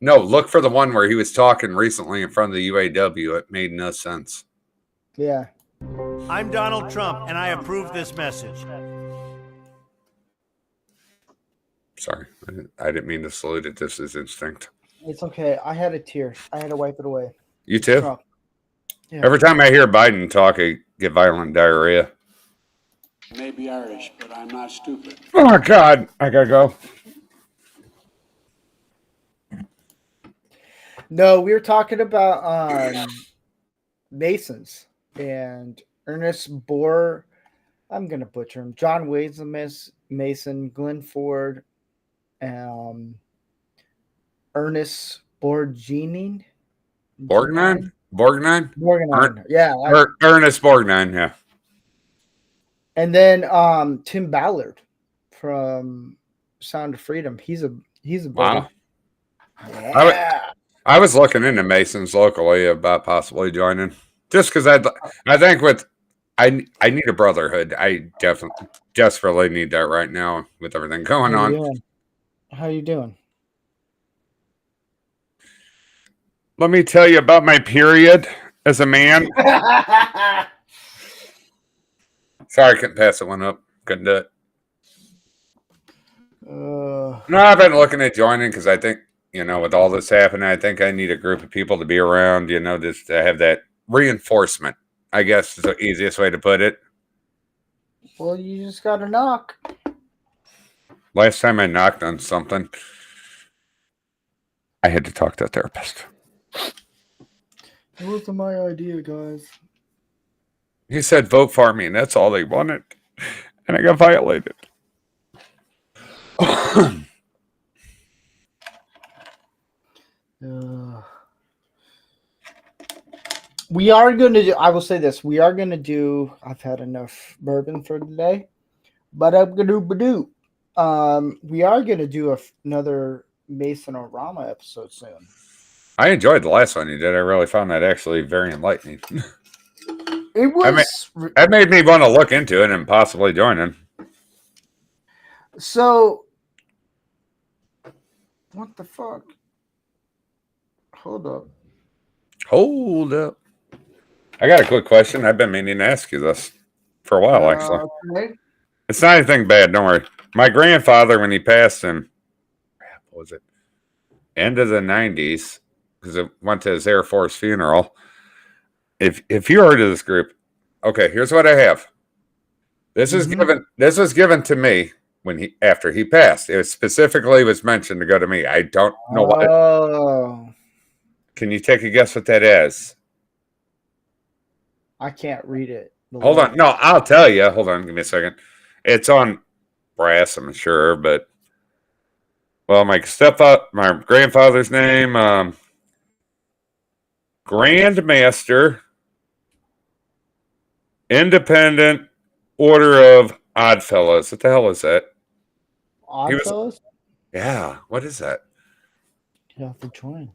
No, look for the one where he was talking recently in front of the UAW. It made no sense. Yeah. I'm Donald Trump, and I approve this message. Sorry, I didn't mean to salute it. This is instinct. It's okay. I had a tear. I had to wipe it away. You too. Trump. Yeah. Every time I hear Biden talk, I get violent diarrhea. May be Irish, but I'm not stupid. Oh my God, I gotta go. No, we were talking about Masons and Ernest Bohr. I'm gonna butcher him. John Wade's a Mason. Glenn Ford. Ernest Borgnine. Borgnine? Borgnine. Yeah. Ernest Borgnine, yeah. And then Tim Ballard from Sound of Freedom. He's a Wow. Yeah. I was looking into Masons locally about possibly joining, just because I think I need a brotherhood. I desperately need that right now with everything going on. How you doing? Let me tell you about my period as a man. Sorry, I couldn't pass that one up. Couldn't do it. No, I've been looking at joining because I think, with all this happening, I think I need a group of people to be around, just to have that reinforcement, I guess is the easiest way to put it. Well, you just got to knock. Last time I knocked on something, I had to talk to a therapist. It wasn't my idea, guys. He said, vote for me, and that's all they wanted. And I got violated. We are going to do, I will say this, we are going to do, I've had enough bourbon for today, but I'm going to do, we are going to do another Mason-orama episode soon. I enjoyed the last one you did. I really found that actually very enlightening. It was, That made me want to look into it and possibly join in. so, what the fuck? Hold up. Hold up. I got a quick question. I've been meaning to ask you this for a while, actually. Okay. It's not anything bad. Don't worry. My grandfather, when he passed in, what was it? End of the 90s, because it went to his Air Force funeral. If you heard of this group, okay, here's what I have. This was given to me after he passed. It specifically was mentioned to go to me. I don't know what. Oh, Can you take a guess what that is? I can't read it. Hold on. No, I'll tell you. Hold on. Give me a second. It's on brass, I'm sure, but my grandfather's name, Grandmaster Independent Order of Oddfellows. What the hell is that? Oddfellows? Yeah. What is that? You have to join.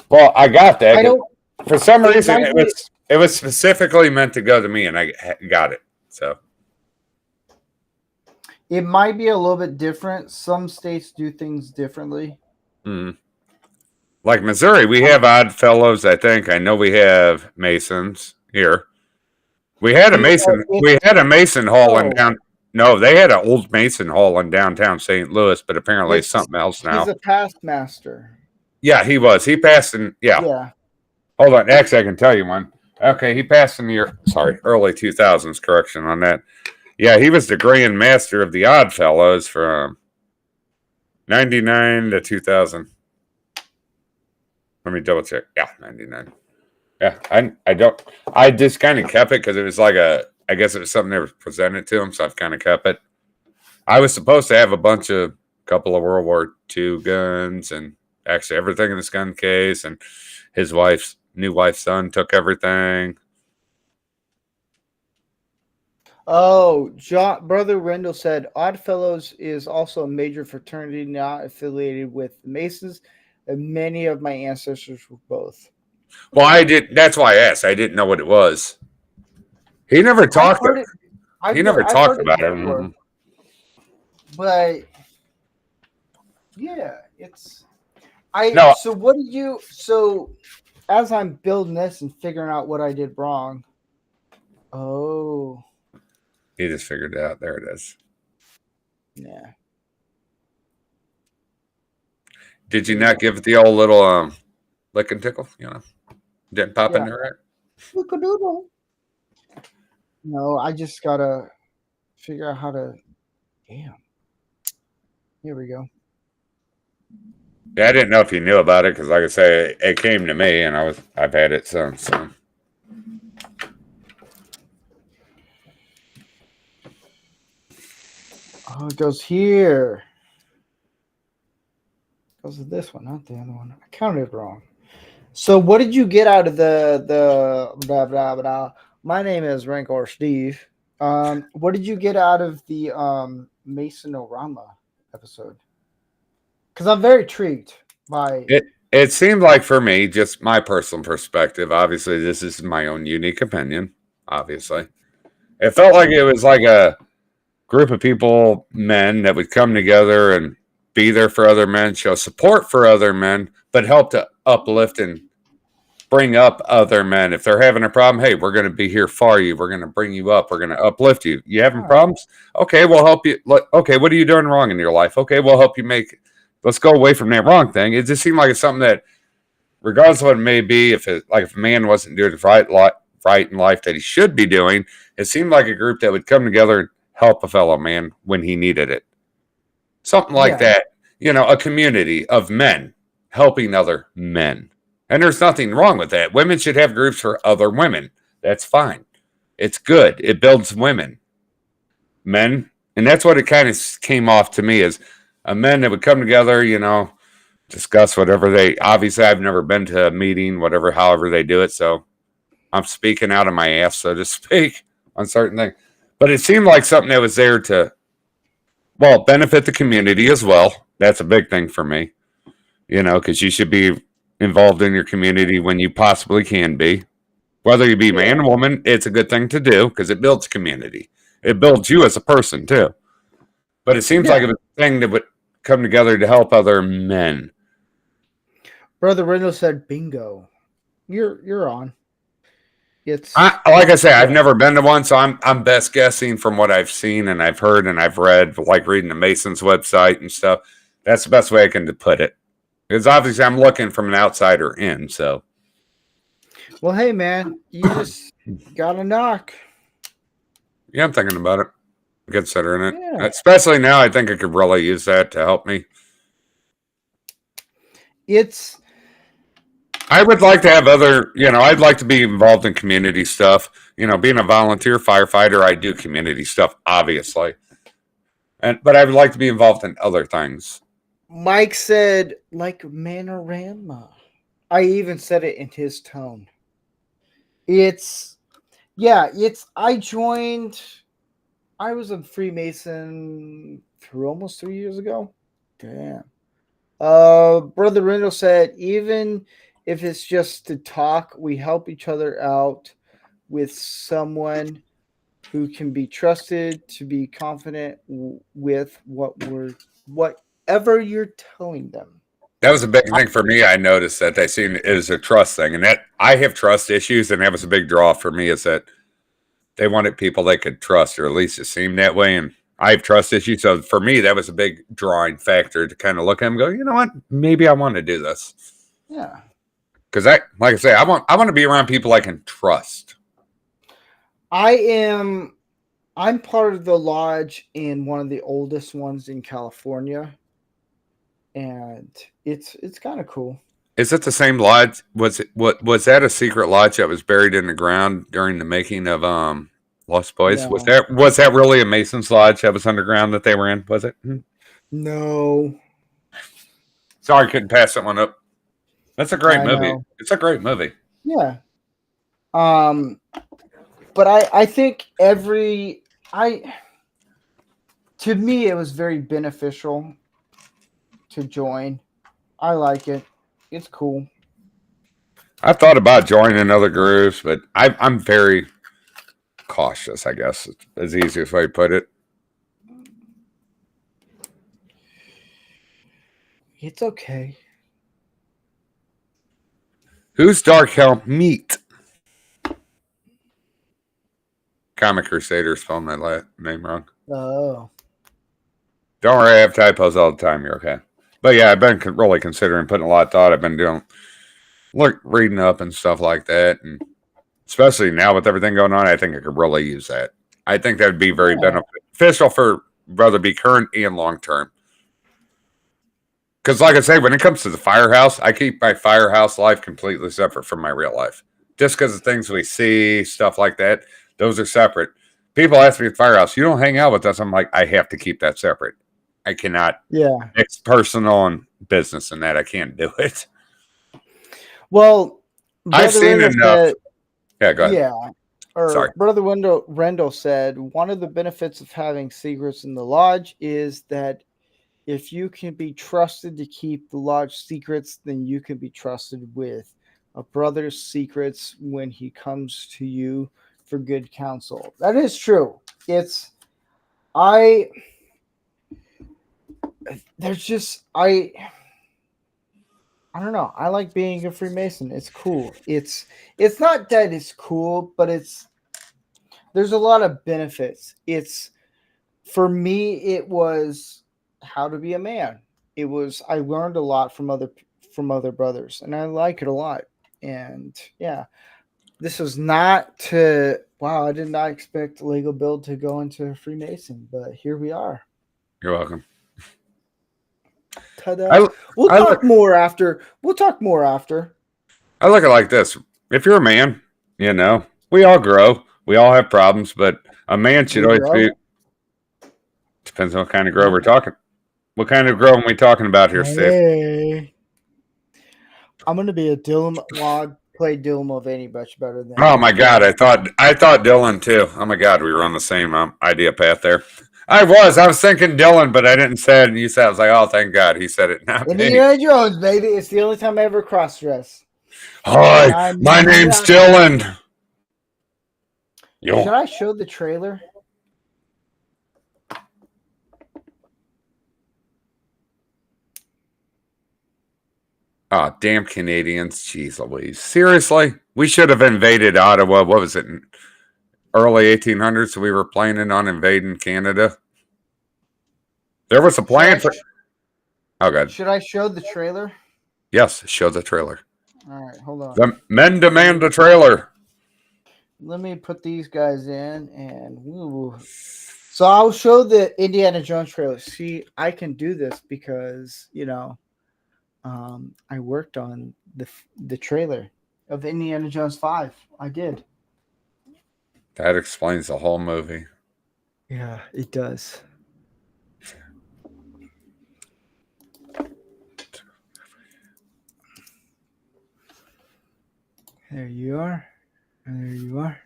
Well, I got that. I don't. For some reason, It was specifically meant to go to me, and I got it. So It might be a little bit different. Some states do things differently. like Missouri, we have Odd Fellows. I think I know we have Masons here. We had a Mason. We had a Mason Hall in down. No, they had an old Mason Hall in downtown St. Louis, but apparently it's something else now. He's a past master. Yeah, he was. He passed in. Yeah. Hold on. Actually, I can tell you one. Okay, he passed in the early 2000s. Correction on that. Yeah, he was the Grand Master of the Odd Fellows from 99 to 2000. Let me double check. Yeah, 99. Yeah, I just kind of kept it because it was like I guess it was something that was presented to him, so I've kind of kept it. I was supposed to have a couple of World War II guns and actually everything in this gun case, and his new wife's son took everything. Oh, Brother Rendell said Oddfellows is also a major fraternity not affiliated with the Masons, and many of my ancestors were both. Well, that's why I asked. I didn't know what it was. He never talked. He never talked about it. Before, but yeah, it's. So what did you? So as I'm building this and figuring out what I did wrong. Oh. He just figured it out. There it is. Yeah. Did you not give it the old little lick and tickle? Didn't pop in there, right? Look-a-doodle. No, I just gotta figure out how to. Damn. Here we go. Yeah, I didn't know if you knew about it because, like I say, it came to me, and I've had it since. So. Oh, it goes here. It goes to this one, not the other one. I counted it wrong. So, what did you get out of the blah blah blah? My name is Rancor Steve. What did you get out of the Masonorama episode? Because I'm very intrigued by it. It seemed like, for me, just my personal perspective. Obviously, this is my own unique opinion. Obviously, it felt like it was like a group of people, men, that would come together and be there for other men, show support for other men, but help to uplift and bring up other men. If they're having a problem, hey, we're going to be here for you. We're going to bring you up. We're going to uplift you. You having problems? Okay, we'll help you. Okay, what are you doing wrong in your life? Okay, we'll help you make it. Let's go away from that wrong thing. It just seemed like it's something that, regardless of what it may be, if a man wasn't doing the right in life that he should be doing, it seemed like a group that would come together and help a fellow man when he needed it. Something like that. A community of men helping other men. And there's nothing wrong with that. Women should have groups for other women. That's fine. It's good. It builds women. Men, and that's what it kind of came off to me, as a men that would come together, discuss whatever obviously I've never been to a meeting, however they do it. So I'm speaking out of my ass, so to speak, on certain things. But it seemed like something that was there to, benefit the community as well. That's a big thing for me, because you should be involved in your community when you possibly can be. Whether you be man or woman, it's a good thing to do because it builds community. It builds you as a person, too. But it seems like it was a thing that would come together to help other men. Brother Rendell said, bingo. You're on. Like I say, I've never been to one, so I'm best guessing from what I've seen and I've heard and I've read, like reading the Masons website and stuff. That's the best way I can put it. Because obviously I'm looking from an outsider in, so. Well, hey, man, you just got a knock. Yeah, I'm thinking about it, considering it. Yeah. Especially now, I think I could really use that to help me. I would like to have I'd like to be involved in community stuff. Being a volunteer firefighter, I do community stuff, obviously. But I would like to be involved in other things. Mike said, like Manorama. I even said it in his tone. I was a Freemason almost 3 years ago. Damn. Brother Rendell said, even if it's just to talk, we help each other out. with someone who can be trusted to be confident with whatever you're telling them. That was a big thing for me. I noticed that they seen it as a trust thing, and that I have trust issues, and that was a big draw for me. Is that they wanted people they could trust, or at least it seemed that way. And I have trust issues, so for me, that was a big drawing factor to kind of look at them and go, you know what, maybe I want to do this. Yeah, Because like I say, I want to be around people I can trust. I'm part of the lodge in one of the oldest ones in California, and it's kind of cool. Is it the same lodge? Was that a secret lodge that was buried in the ground during the making of Lost Boys? No. Was that really a Mason's lodge that was underground that they were in? Was it? No. Sorry, couldn't pass that one up. That's a great I movie. know. It's a great movie. Yeah. But I think to me it was very beneficial to join. I like it. It's cool. I thought about joining other groups, but I'm very cautious, I guess is the easiest way to put it. It's okay. Who's Dark Helm Meat? Comic Crusader spelled my name wrong. Oh. Don't worry, I have typos all the time. You're okay. But yeah, I've been really considering putting a lot of thought. I've been doing, reading up and stuff like that. And especially now with everything going on, I think I could really use that. I think that would be very beneficial for whether it be current and long term. Because like I say, when it comes to the firehouse, I keep my firehouse life completely separate from my real life. Just because of things we see, stuff like that, those are separate. People ask me at firehouse, you don't hang out with us. I'm like, I have to keep that separate. I cannot mix personal and business and that. I can't do it. Well, I've seen enough. Yeah, go ahead. Yeah. Sorry. Brother Rendell said one of the benefits of having secrets in the lodge is that if you can be trusted to keep the lodge secrets, then you can be trusted with a brother's secrets when he comes to you for good counsel. That is true. I don't know. I like being a Freemason. It's cool. It's not that it's cool, but there's a lot of benefits. For me, it was how to be a man. I learned a lot from other brothers, and I like it a lot. And yeah, this was not wow, I did not expect Lego Build to go into Freemason, but here we are. You're welcome. Ta-da. We'll talk more after. I look at it like this. If you're a man, we all grow. We all have problems, but a man should always be. Depends on what kind of grow we're talking. What kind of grow are we talking about here, Steve? I'm going to be a Dylan. Well, I played Dylan Mulvaney much better than. Oh my God! I thought Dylan too. Oh my God, we were on the same idea path there. I was thinking Dylan, but I didn't say it. And you said, I was like, oh, thank God he said it. Not Indiana Jones, baby. It's the only time I ever cross-dress. Hi, my name's Dylan. Should I show the trailer? Oh, damn Canadians. Jeez Louise. Seriously? We should have invaded Ottawa. What was it? Early 1800s, we were planning on invading Canada. There was a plan for. Oh, God. Should I show the trailer? Yes, show the trailer. All right, hold on. The men demand a trailer. Let me put these guys in, and so I'll show the Indiana Jones trailer. See, I can do this because I worked on the trailer of Indiana Jones 5. I did. That explains the whole movie. Yeah, it does. There you are. And there you are.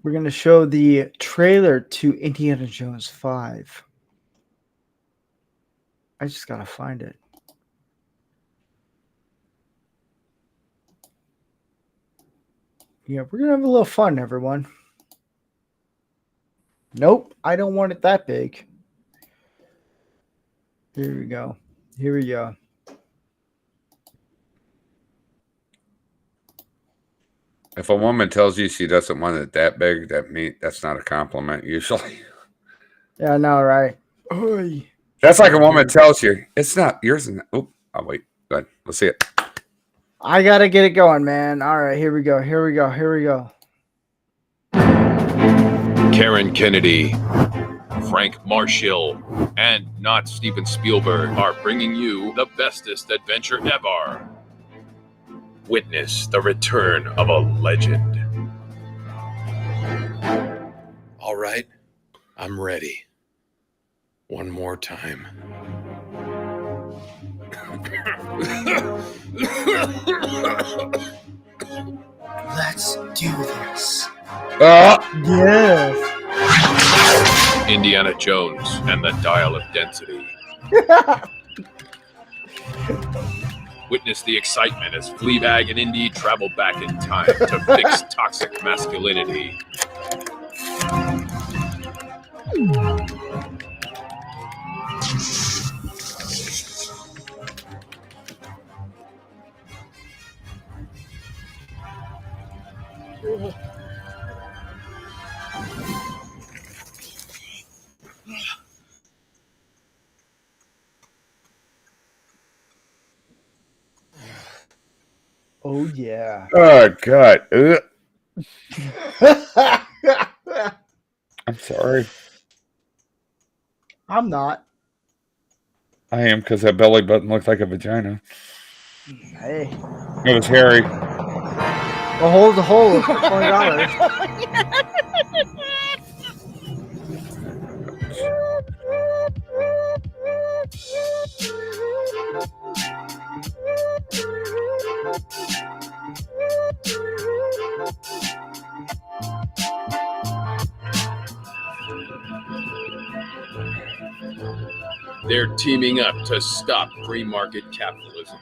We're going to show the trailer to Indiana Jones 5. I just got to find it. Yeah, we're gonna have a little fun, everyone. Nope, I don't want it that big. Here we go. Here we go. If a woman tells you she doesn't want it that big, that's not a compliment usually. Yeah, I know, right? Oy. That's like a woman tells you it's not yours. Oh, wait. Go ahead. Let's see it. I gotta get it going, man. All right, here we go. Here we go. Here we go. Karen Kennedy, Frank Marshall, and not Steven Spielberg are bringing you the bestest adventure ever. Witness the return of a legend. All right, I'm ready. One more time. Let's do this. Oh, Yes. Indiana Jones and the Dial of Density. Witness the excitement as Fleabag and Indy travel back in time to fix toxic masculinity. Oh yeah. oh God. I'm sorry. I'm not. I am because that belly button looked like a vagina. Hey. It was hairy. Well, hold the hole for $20. They're teaming up to stop free market capitalism.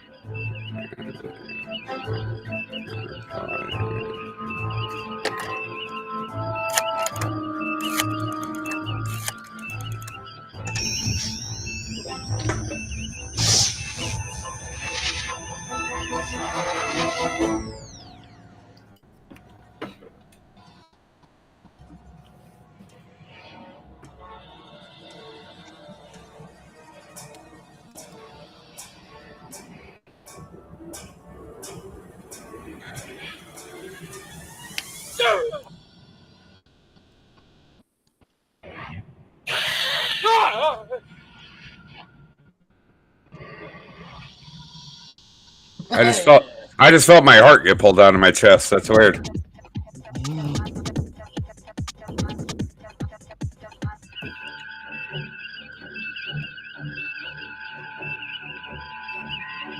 I just felt my heart get pulled out of my chest. That's weird.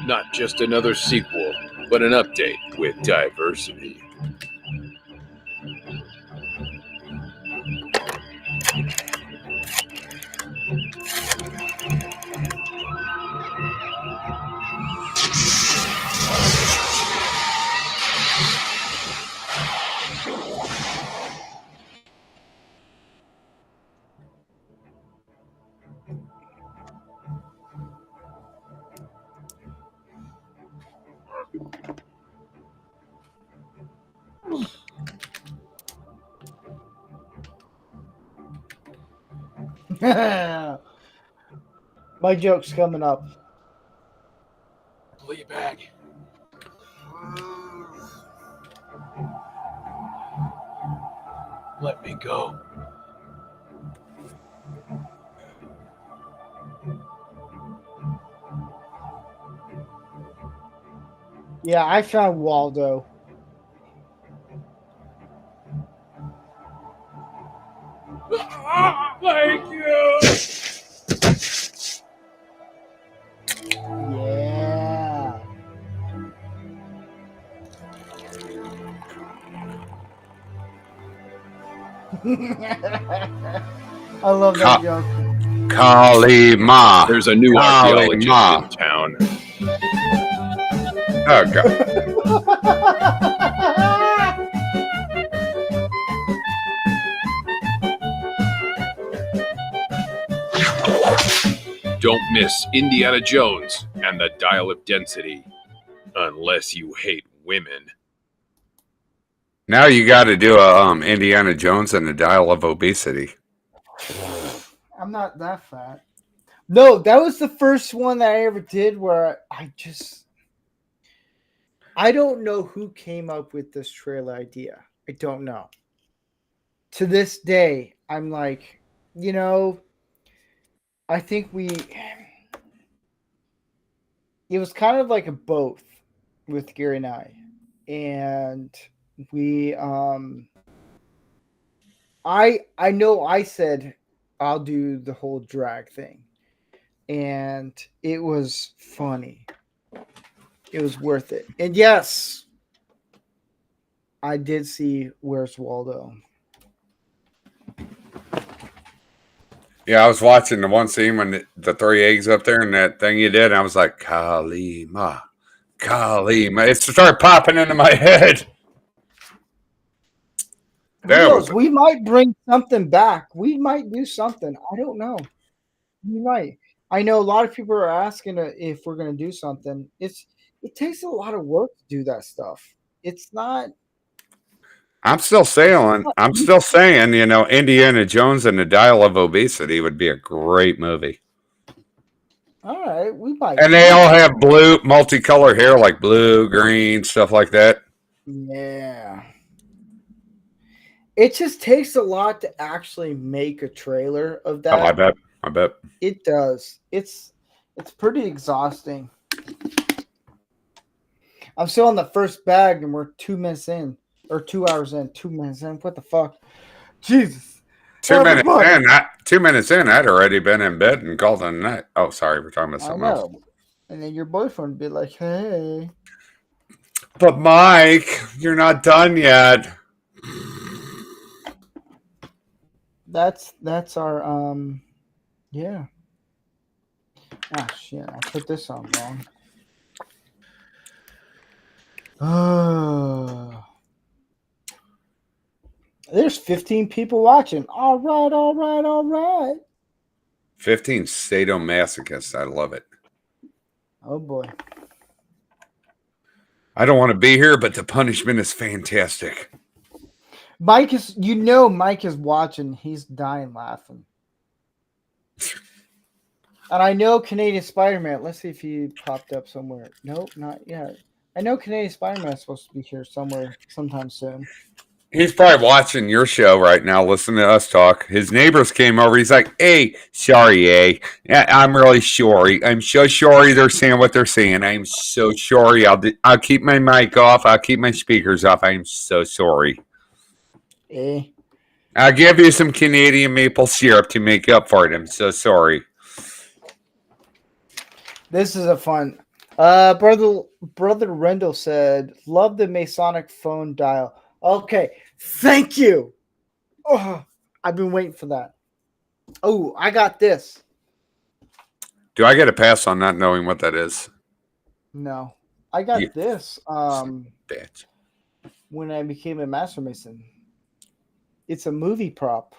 Not just another sequel, but an update with diversity. My joke's coming up. Fleabag. Let me go. Yeah, I found Waldo. Thank you. Yeah. I love that joke. Kali Ma. There's a new archaeologist Ma. in town. Oh God. Witness Indiana Jones and the Dial of Density. Unless you hate women. Now you got to do a Indiana Jones and the Dial of Obesity. I'm not that fat. No, that was the first one that I ever did where I don't know who came up with this trailer idea. I don't know. To this day, I'm like, I think it was kind of like a both with Gary and I. And we I know I said I'll do the whole drag thing. And it was funny. It was worth it. And yes, I did see Where's Waldo. Yeah, I was watching the one scene when the 3 eggs up there and that thing you did, and I was like, Kalima, Kalima. It started popping into my head. Who knows? We might bring something back. We might do something. I don't know. We might. I know a lot of people are asking if we're going to do something. It takes a lot of work to do that stuff. It's not. I'm still saying, Indiana Jones and the Dial of Obesity would be a great movie. All right, we might. And they all have blue, multicolor hair, like blue, green, stuff like that. Yeah. It just takes a lot to actually make a trailer of that. Oh, I bet. It does. It's pretty exhausting. I'm still on the first bag and we're 2 minutes in. Or 2 hours in, 2 minutes in. What the fuck? Jesus. 2 minutes in. 2 minutes in, I'd already been in bed and called it a night. Oh, sorry, we're talking about something else. And then your boyfriend would be like, hey. But Mike, you're not done yet. That's our yeah. Ah shit, I put this on wrong. Oh. There's 15 people watching. All right. 15 sadomasochists. I love it. Oh boy. I don't want to be here, but the punishment is fantastic. Mike is watching. He's dying laughing. And I know Canadian Spider-Man. Let's see if he popped up somewhere. Nope, not yet. I know Canadian Spider-Man is supposed to be here somewhere sometime soon. He's probably watching your show right now, listening to us talk. His neighbors came over. He's like, hey, sorry, yeah, I'm really sorry. I'm so sorry they're saying what they're saying. I'm so sorry. I'll keep my mic off. I'll keep my speakers off. I'm so sorry. I'll give you some Canadian maple syrup to make up for it. I'm so sorry. This is a fun. Brother Rendell said, love the Masonic phone dial. Okay, thank you. Oh, I've been waiting for that. Oh, I got this. Do I get a pass on not knowing what that is? No, I got this. Bitch. When I became a Master Mason, it's a movie prop.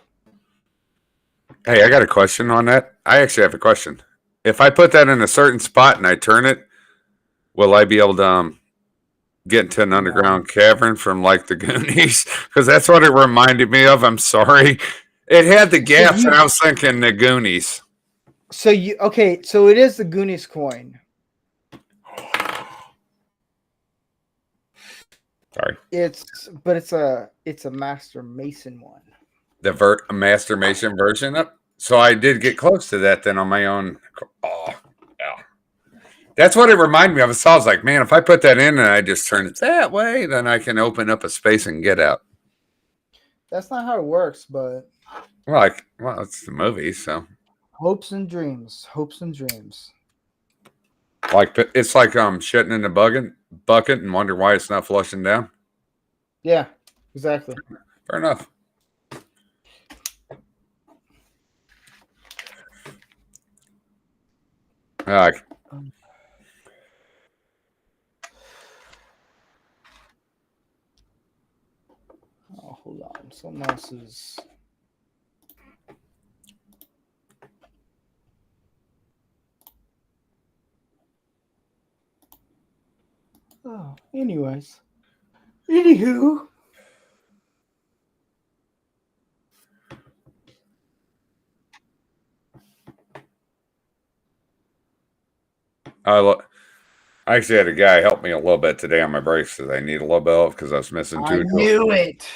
Hey, I got a question on that. I actually have a question. If I put that in a certain spot and I turn it, will I be able to get into an underground cavern from like the Goonies? Because that's what it reminded me of. I'm sorry. It had the gaps, and I was thinking the Goonies. So it is the Goonies coin. Sorry. It's a Master Mason one. The Master Mason version up. So I did get close to that then on my own. Oh, yeah. That's what it reminded me of. So I was like, man, if I put that in and I just turn it that way, then I can open up a space and get out. That's not how it works, but well, it's the movie, so hopes and dreams. Like it's like shitting in the bucket and wonder why it's not flushing down. Yeah, exactly. Fair enough. All right. Oh, hold on. Someone else is. Anyways. Anywho. I actually had a guy help me a little bit today on my brakes because I need a little bit of because I was missing two. I knew it.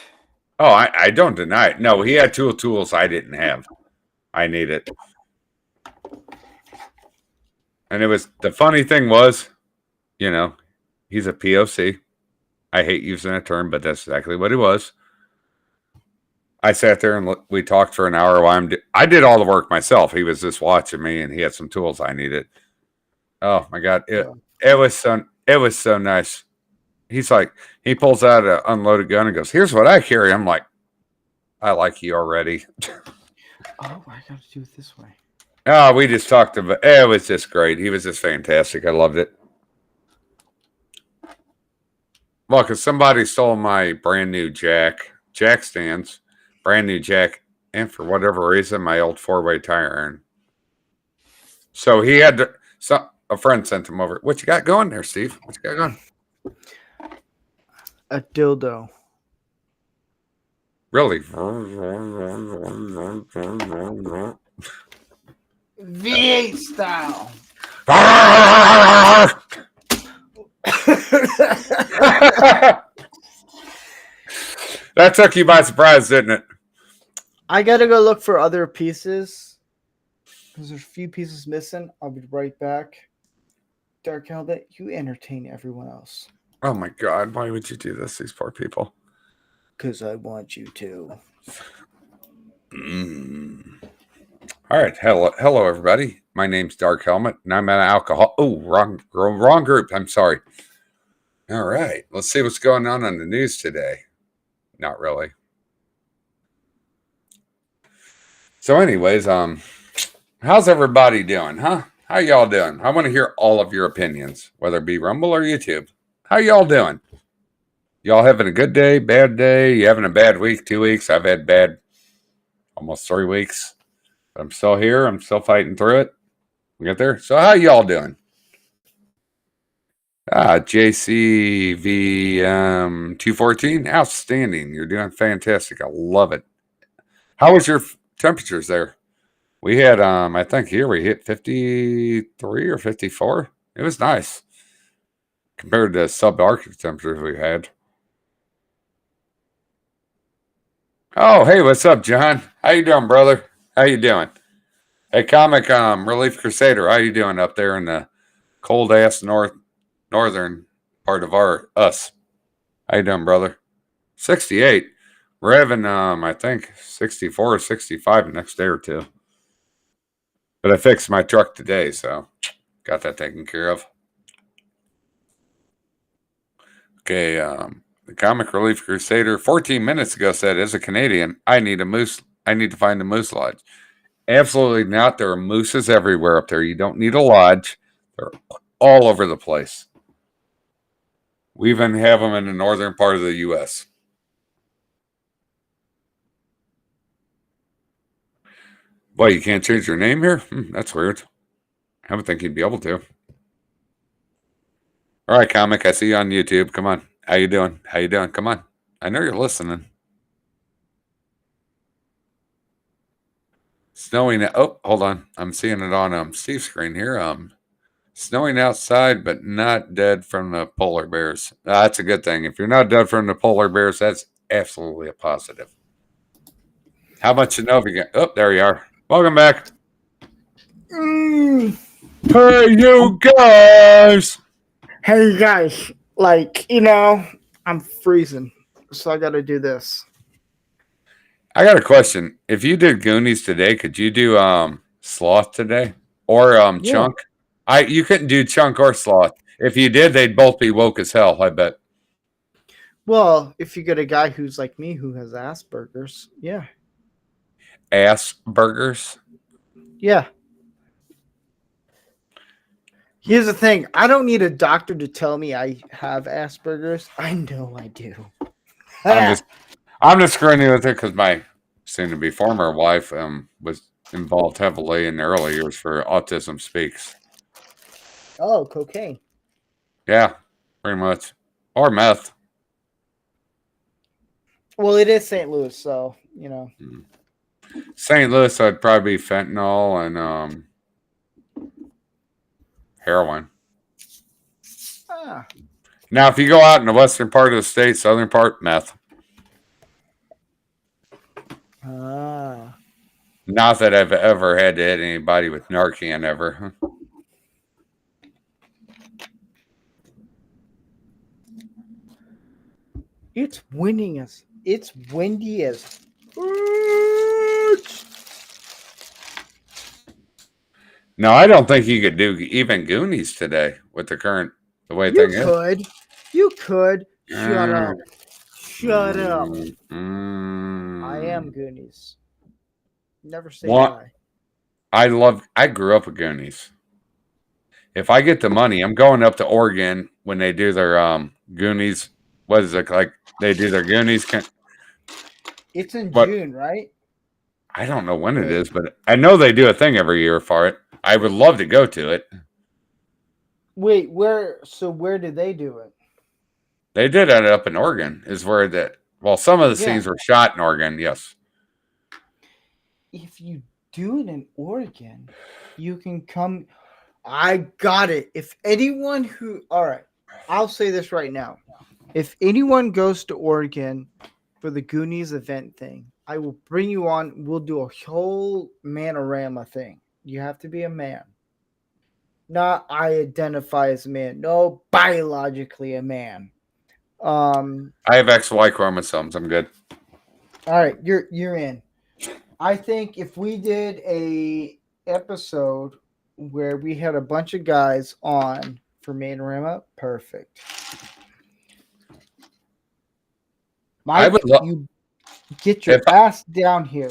Oh, I don't deny it. No, he had two tools I didn't have. I need it. And it was, the funny thing was, you know, he's a POC. I hate using that term, but that's exactly what he was. I sat there and we talked for an hour while I did all the work myself. He was just watching me and he had some tools I needed. Oh my God. It was so nice. He's like, he pulls out an unloaded gun and goes, "Here's what I carry." I'm like, I like you already. Oh, I got to do it this way. Oh, we just talked about it. Was just great. He was just fantastic. I loved it. Well, because somebody stole my brand new jack stands, brand new jack, and for whatever reason, my old 4-way tire iron. So he had to, a friend sent him over. What you got going there, Steve? What you got going? A dildo. Really? V8 style. That took you by surprise, didn't it? I gotta go look for other pieces because there's a few pieces missing. I'll be right back. Dark Helmet, you entertain everyone else. Oh my God! Why would you do this? These poor people. Because I want you to. All right, hello, everybody. My name's Dark Helmet, and I'm an alcohol. Oh, wrong group. I'm sorry. All right, let's see what's going on the news today. Not really. So, anyways, how's everybody doing, huh? How y'all doing? I want to hear all of your opinions, whether it be Rumble or YouTube. How y'all doing? Y'all having a good day, bad day? You having a bad week, 2 weeks? I've had bad almost 3 weeks. But I'm still here. I'm still fighting through it. We get there. So how y'all doing? JCV 214. Outstanding. You're doing fantastic. I love it. How was your temperatures there? We had, I think here we hit 53 or 54. It was nice compared to subarctic temperatures we had. Oh, hey, what's up, John? How you doing, brother? How you doing? Hey, Comic Relief Crusader, how you doing up there in the cold-ass northern part of us? How you doing, brother? 68. We're having, I think, 64 or 65 the next day or two. But I fixed my truck today, so got that taken care of. Okay, the Comic Relief Crusader 14 minutes ago said, as a Canadian, I need to find a moose lodge. Absolutely not. There are mooses everywhere up there. You don't need a lodge. They're all over the place. We even have them in the northern part of the U.S. Well, you can't change your name here? That's weird. I would think you'd be able to. All right, Comic, I see you on YouTube. Come on. How you doing? How you doing? Come on. I know you're listening. Snowing. Oh, hold on. I'm seeing it on Steve's screen here. Snowing outside, but not dead from the polar bears. That's a good thing. If you're not dead from the polar bears, that's absolutely a positive. How much you know if you get? Oh, there you are. Welcome back. Hey, you guys. Hey, guys. Like, you know, I'm freezing, so I got to do this. I got a question. If you did Goonies today, could you do Sloth today or Chunk? You couldn't do Chunk or Sloth. If you did, they'd both be woke as hell, I bet. Well, if you get a guy who's like me who has Asperger's, yeah. Asperger's? Yeah. Here's the thing. I don't need a doctor to tell me I have Asperger's. I know I do. I'm just screwing you with it because my soon-to-be former wife was involved heavily in the early years for Autism Speaks. Oh, cocaine. Yeah, pretty much. Or meth. Well, it is St. Louis, so you know. St. Louis, I'd probably be fentanyl and heroin. Ah, Now, if you go out in the western part of the state, southern part, meth. ah. Not that I've ever had to hit anybody with Narcan ever. It's windy as No, I don't think you could do even Goonies today with the way You thing is. could. You could. Shut up. Shut up. I am Goonies. Never say What? die. I grew up with Goonies. If I get the money, I'm going up to Oregon when they do their Goonies. What is it like? They do their Goonies. It's in What? June, right? I don't know when it is, but I know they do a thing every year for it. I would love to go to it. Wait, where? So where did they do it? They did it up in Oregon. Is where that. Well, some of the Yeah. scenes were shot in Oregon. Yes. If you do it in Oregon, you can come. I got it. If anyone who, all right, I'll say this right now. If anyone goes to Oregon for the Goonies event thing, I will bring you on. We'll do a whole Manorama thing. You have to be a man. Not I identify as a man. No, biologically a man. I have XY chromosomes. I'm good. All right, you're in. I think if we did a episode where we had a bunch of guys on for Manorama, perfect. I Mike, would lo- you get your If I- ass down here.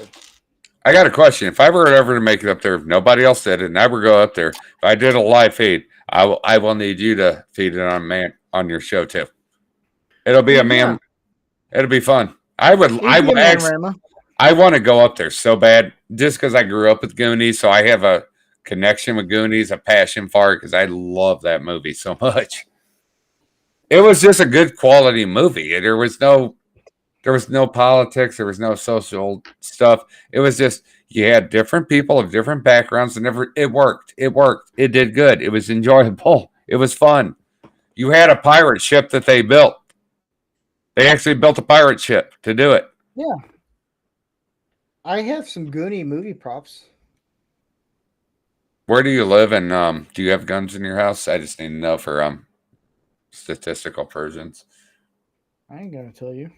I got a question. If I were ever to make it up there, if nobody else did it, and I were to go up there, if I did a live feed, I will need you to feed it on your show too. It'll be a man. It'll be fun. I would actually. Manorama. I want to go up there so bad just because I grew up with Goonies, so I have a connection with Goonies, a passion for it because I love that movie so much. It was just a good quality movie. There was no politics, there was no social stuff. It was just you had different people of different backgrounds, and it worked. It worked. It did good. It was enjoyable. It was fun. You had a pirate ship that they built. They actually built a pirate ship to do it. Yeah. I have some Goonie movie props. Where do you live, and do you have guns in your house? I just need to know for statistical purposes. I ain't gonna tell you.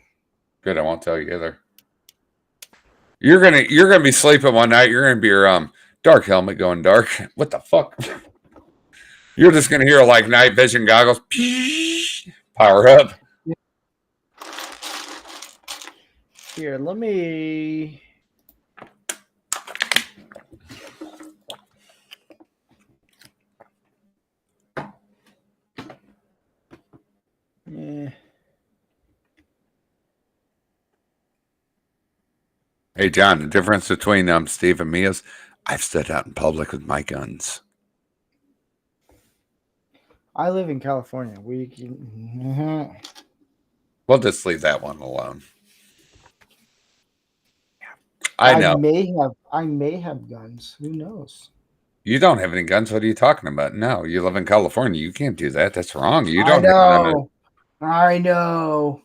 Good, I won't tell you either. You're gonna be sleeping one night. You're gonna be your dark helmet going dark. What the fuck? You're just gonna hear like night vision goggles. Power up. Here, let me. Yeah. Hey John, the difference between Steve and me is I've stood out in public with my guns. I live in California. We can. We'll just leave that one alone. I know. I may have guns. Who knows? You don't have any guns. What are you talking about? No, you live in California. You can't do that. That's wrong. You I don't have none of- know. I know.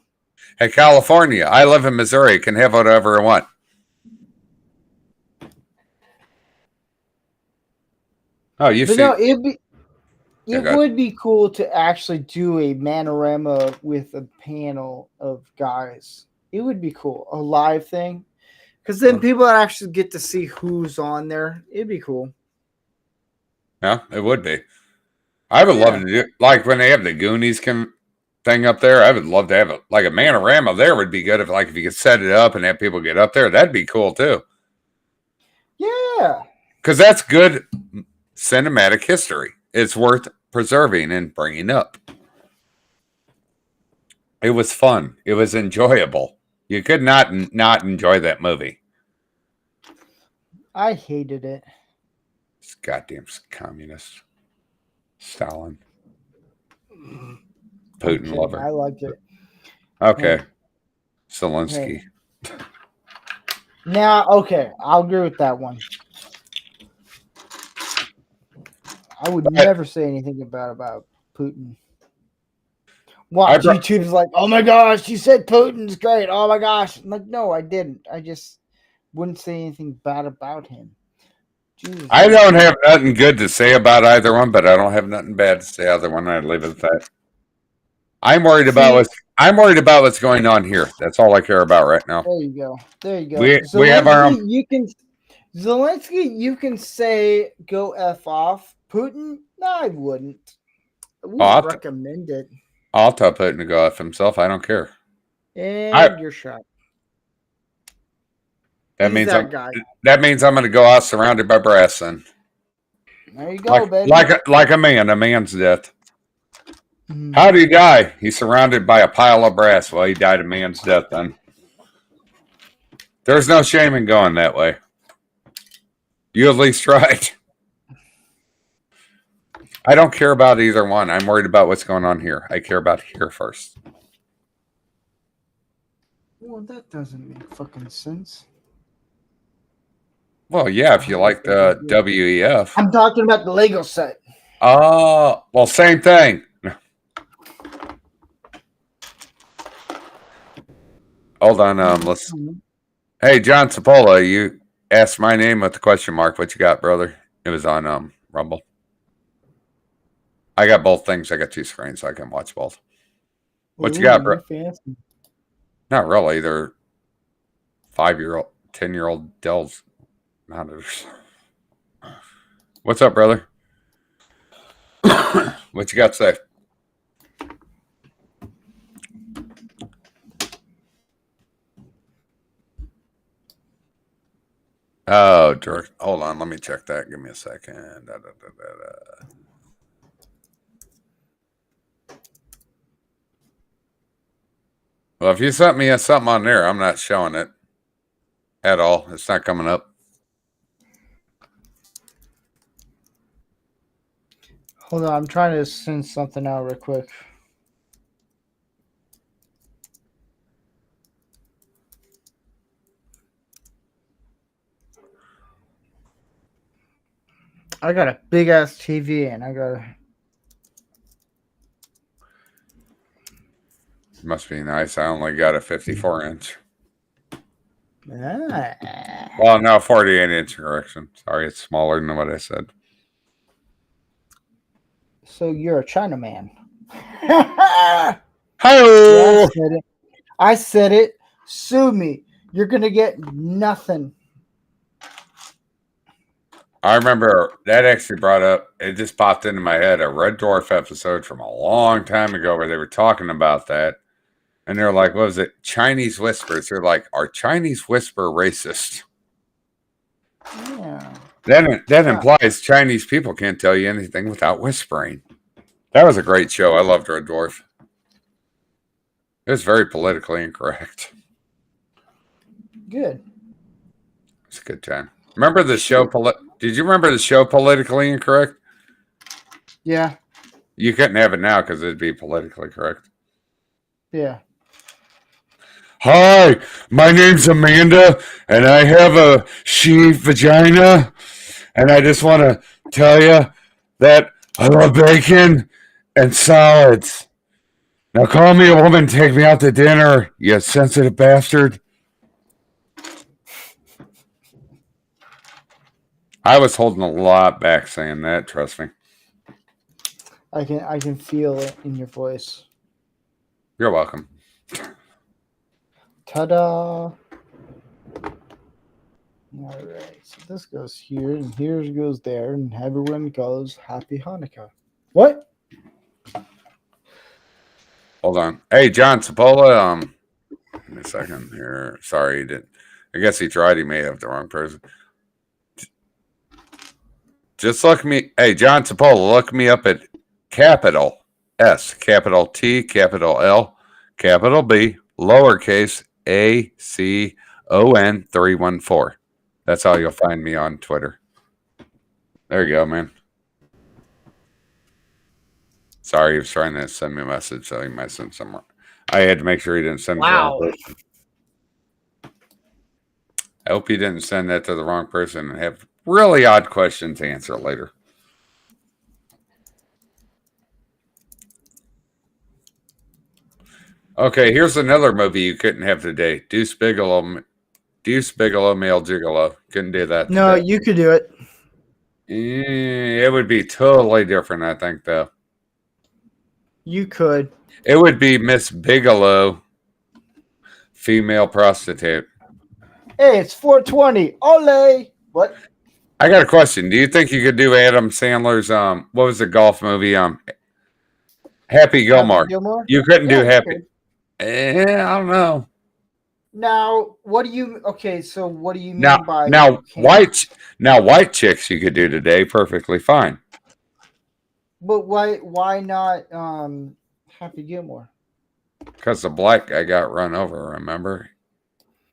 Hey, California. I live in Missouri. Can have whatever I want. Oh, you But see? no, Yeah, it go would be cool to actually do a Manorama with a panel of guys. It would be cool, a live thing, because then people actually get to see who's on there. It'd be cool. Yeah, it would be. I would love to do like when they have the Goonies thing up there. I would love to have it like a Manorama. There would be good if you could set it up and have people get up there. That'd be cool too. Yeah. Because that's good cinematic history. It's worth preserving and bringing up. It was fun. It was enjoyable. You could not enjoy that movie. I hated it. This goddamn communist. Stalin. Putin Okay, lover. I like it. Okay. Hey. Zelensky. Now, okay, I'll agree with that one. I would never say anything about Putin. Watch, brought- YouTube's like, oh my gosh, you said Putin's great. Oh my gosh. I'm like, no, I didn't. I just wouldn't say anything bad about him. Jesus. I don't have nothing good to say about either one, but I don't have nothing bad to say either one. I'd leave it at that. I'm worried about what's going on here. That's all I care about right now. There you go. There you go. We have our own. Zelensky, you can say go F off. Putin, no, I wouldn't. I wouldn't recommend it. I'll tell Putin to go F himself. I don't care. And you're shot. That He's means that guy. I'm going to go out surrounded by brass then. There you go, baby. Like a man's death. Mhm. How did he die? He's surrounded by a pile of brass. Well, he died a man's death then. There's no shame in going that way. You at least tried. I don't care about either one. I'm worried about what's going on here. I care about here first. Well, that doesn't make fucking sense. Well, yeah, if you like the WEF. I'm talking about the Lego set. Oh, well, same thing. Hold on, let's. Hey, John Cipolla, you asked my name with the question mark. What you got, brother? It was on Rumble. I got both things. I got two screens, so I can watch both. What you got, bro? Fancy. Not really. They're 5-year-old, 10-year-old Dell's monitors. What's up, brother? What you got to say? Oh, George. Hold on. Let me check that. Give me a second. Well, if you sent me something on there, I'm not showing it at all. It's not coming up. Hold on, I'm trying to send something out real quick. I got a big ass TV and I got. Must be nice. I only got a 54-inch. Ah. Well, no, 48-inch correction. Sorry, it's smaller than what I said. So you're a Chinaman. Hi. I said it. Sue me. You're gonna get nothing. I remember that actually brought up, it just popped into my head, a Red Dwarf episode from a long time ago where they were talking about that. And they're like, what was it? Chinese whispers. They're like, are Chinese whisper racist? Yeah. That implies Chinese people can't tell you anything without whispering. That was a great show. I loved Red Dwarf. It was very politically incorrect. Good. It's a good time. Remember the show? Did you remember the show Politically Incorrect? Yeah. You couldn't have it now because it'd be politically correct. Yeah. Hi, my name's Amanda, and I have a she vagina, and I just want to tell you that I love bacon and salads. Now call me a woman, take me out to dinner, you sensitive bastard. I was holding a lot back saying that, trust me. I can feel it in your voice. You're welcome. Ta-da! All right, so this goes here, and here goes there, and everyone goes Happy Hanukkah. What? Hold on. Hey, John Cipolla, give me a second here. Sorry, he didn't. I guess he tried. He may have the wrong person. Just look me. Hey, John Cipolla, look me up at capital S, capital T, capital L, capital B, lowercase ACON 314. That's how you'll find me on Twitter. There you go, man. Sorry, he was trying to send me a message, so he might send somewhere. I had to make sure he didn't send it to the Wow. wrong person. I hope he didn't send that to the wrong person and have really odd questions to answer later. Okay, here's another movie you couldn't have today. Deuce Bigelow, Male Gigolo. Couldn't do that No, today. you could do it. It would be totally different, I think, though. You could. It would be Miss Bigelow, female prostitute. Hey, it's 420. Ole. What? I got a question. Do you think you could do Adam Sandler's what was the golf movie? Happy Gilmore. Happy Gilmore? You couldn't Yeah, do you Happy. could. I don't know. Now, what do you? Okay, so what do you mean Now, by white chicks you could do today perfectly fine. But why not Happy Gilmore? Because the black guy got run over. Remember,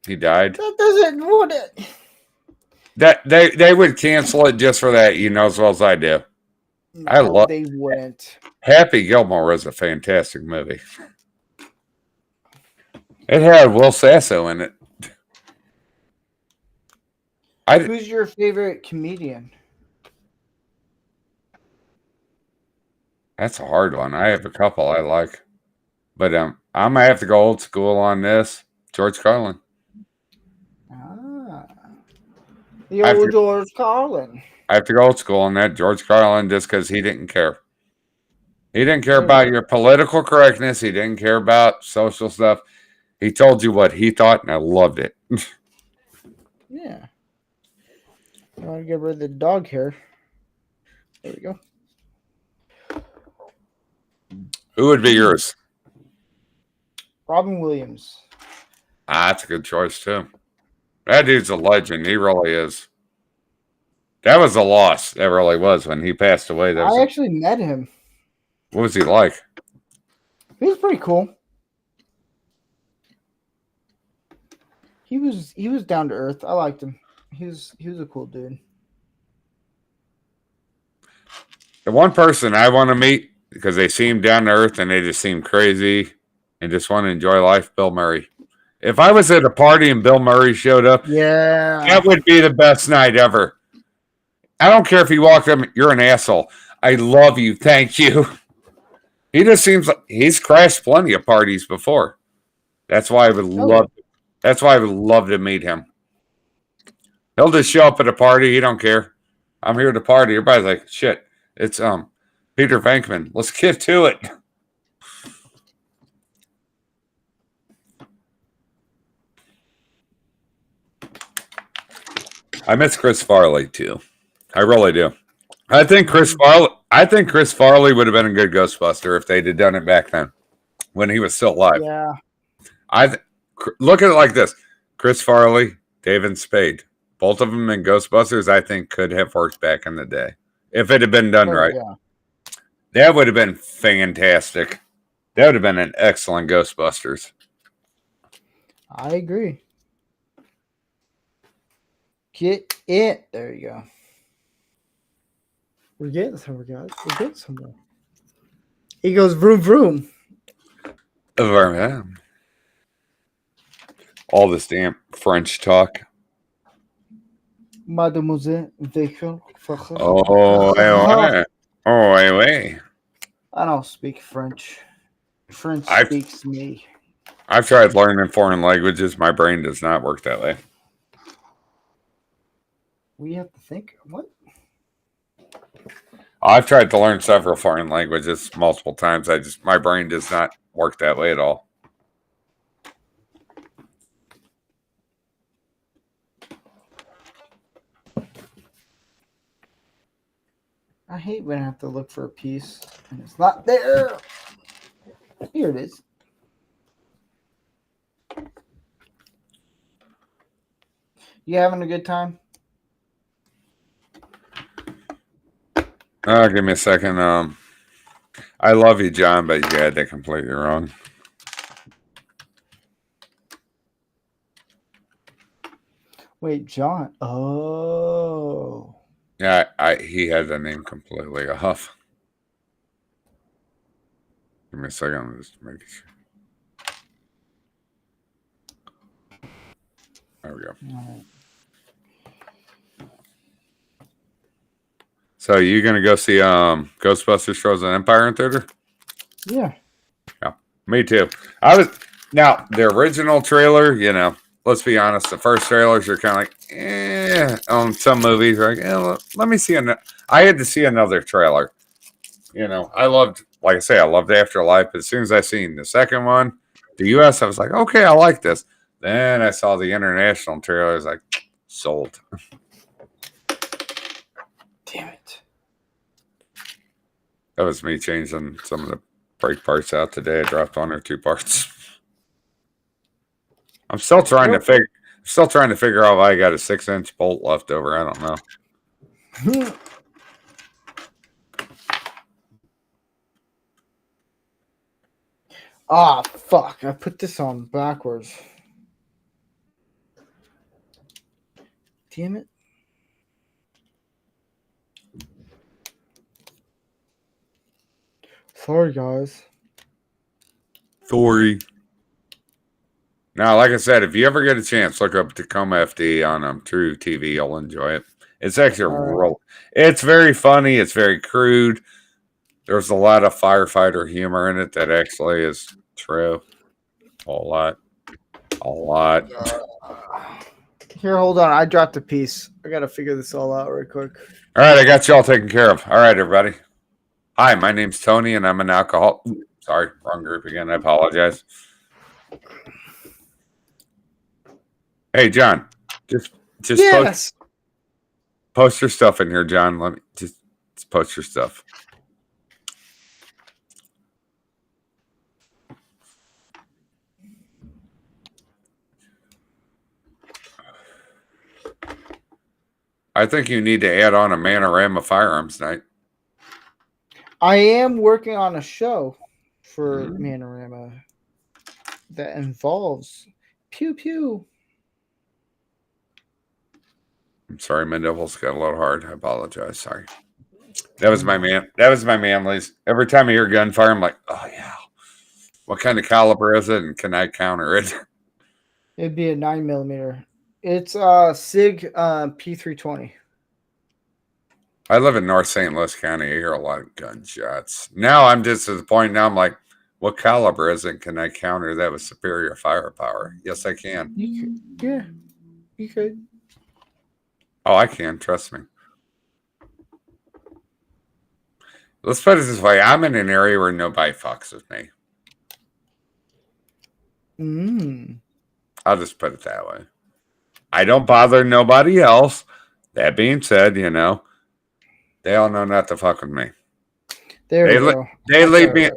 he died. That doesn't what it. That they would cancel it just for that. You know as well as I do. I No, love- they wouldn't. Happy Gilmore was a fantastic movie. It had Will Sasso in it. Who's your favorite comedian? That's a hard one. I have a couple I like, but I'm gonna have to go old school on this. George Carlin. The I have old to- George Carlin. I have to go old school on that. George Carlin, just because he didn't care. He didn't care Yeah. about your political correctness. He didn't care about social stuff. He told you what he thought, and I loved it. Yeah. I want to get rid of the dog hair. There we go. Who would be yours? Robin Williams. That's a good choice too. That dude's a legend. He really is. That was a loss. That really was when he passed away. That was I actually met him. what was he like? He was pretty cool. He was down to earth. I liked him. He was a cool dude. The one person I want to meet because they seem down to earth and they just seem crazy and just want to enjoy life, Bill Murray. If I was at a party and Bill Murray showed up, Yeah. that would be the best night ever. I don't care if he walked up, you're an asshole. I love you. Thank you. He just seems like he's crashed plenty of parties before. That's why I would love to meet him. He'll just show up at a party. He don't care. I'm here to party. Everybody's like, shit, it's Peter Venkman. Let's get to it. I miss Chris Farley too. I really do. I think Chris Farley would have been a good Ghostbuster if they'd have done it back then when he was still alive. Yeah. Look at it like this: Chris Farley, David Spade, both of them in Ghostbusters. I think could have worked back in the day if it had been done right. Yeah. That would have been fantastic. That would have been an excellent Ghostbusters. I agree. Get it. There you go. We're getting somewhere, guys. We're getting somewhere. He goes vroom vroom. All this damn French talk. Mademoiselle Vehicle. Oh, ouais. Oh, ouais. I don't speak French. French I've- speaks me. I've tried learning foreign languages. My brain does not work that way. We have to think. What? I've tried to learn several foreign languages multiple times. My brain does not work that way at all. I hate when I have to look for a piece and it's not there. Here it is. You having a good time? Give me a second. I love you, John, but you had that completely wrong. Wait, John. Oh. Yeah, he had the name completely off. Give me a second. I'm just making sure. There we go. So you gonna go see Ghostbusters Frozen Empire in theater? Yeah. Yeah, me too. Now the original trailer, you know, let's be honest, the first trailers are kind of like on some movies, like, let me see I had to see another trailer. You know, I loved Afterlife, but as soon as I seen the second one, the US, I was like, okay, I like this. Then I saw the international trailer, I was like, sold. Damn it. That was me changing some of the brake parts out today. I dropped 1 or 2 parts. I'm still trying to figure out why I got a 6-inch bolt left over. I don't know. Ah, fuck. I put this on backwards. Damn it. Sorry, guys. Sorry. Now, like I said, if you ever get a chance, look up Tacoma FD on True TV. You'll enjoy it. It's actually it's very funny. It's very crude. There's a lot of firefighter humor in it that actually is true. A lot. Here, hold on. I dropped a piece. I gotta figure this all out real quick. All right, I got you all taken care of. All right, everybody. Hi, my name's Tony, and I'm an alcoholic. Sorry, wrong group again. I apologize. Hey, John, just Yes. post your stuff in here, John. Let me just post your stuff. I think you need to add on a Manorama Firearms Night. I am working on a show for Manorama that involves pew pew. I'm sorry, my nipples got a little hard. I apologize. Sorry. That was my man. That was my manly's. Every time I hear gunfire, I'm like, oh yeah. What kind of caliber is it, and can I counter it? It'd be a 9mm. It's SIG P320. I live in North St. Louis County. I hear a lot of gunshots. Now I'm just at the point now I'm like, what caliber is it? Can I counter that with superior firepower? Yes, I can. You could, yeah, you could. Oh, I can. Trust me. Let's put it this way. I'm in an area where nobody fucks with me. I'll just put it that way. I don't bother nobody else. That being said, you know, they all know not to fuck with me. There we go. They leave me.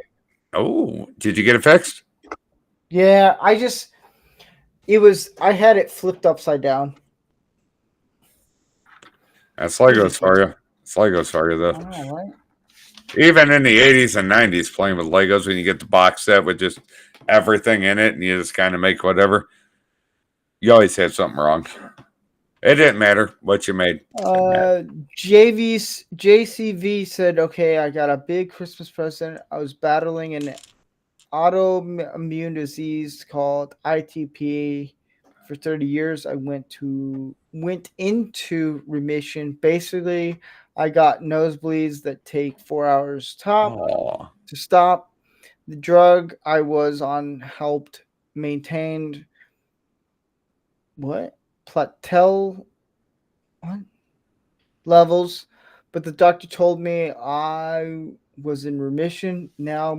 Oh, did you get it fixed? Yeah, I had it flipped upside down. That's Legos for you. It's Legos for you, though. All right. Even in the 80s and 90s, playing with Legos, when you get the box set with just everything in it and you just kind of make whatever, you always had something wrong. It didn't matter what you made. JCV said, okay, I got a big Christmas present. I was battling an autoimmune disease called ITP for 30 years. I went into remission. Basically, I got nosebleeds that take 4 hours to stop. The drug I was on helped maintained plateau levels, but the doctor told me I was in remission. Now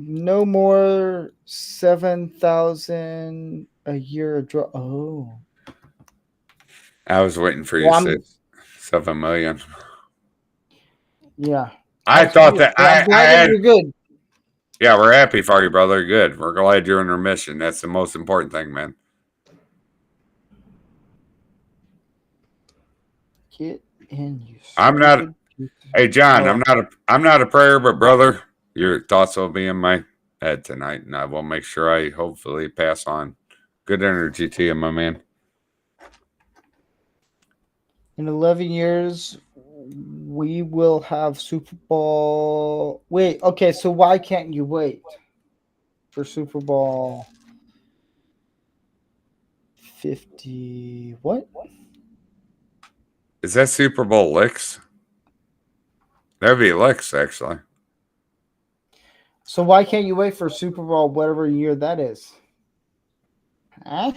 no more 7,000 a year drug. Oh, I was waiting for you to say 7 million. Yeah, I thought that you're good. Yeah, we're happy for you, brother. Good. We're glad you're in remission. That's the most important thing, man. Get in, you. Hey, John. I'm not a prayer, but brother, your thoughts will be in my head tonight, and I will make sure I hopefully pass on good energy to you, my man. In 11 years, we will have Super Bowl. Wait, okay, so why can't you wait for Super Bowl 50? What? Is that Super Bowl licks? That'd be licks, actually. So why can't you wait for Super Bowl whatever year that is? Huh?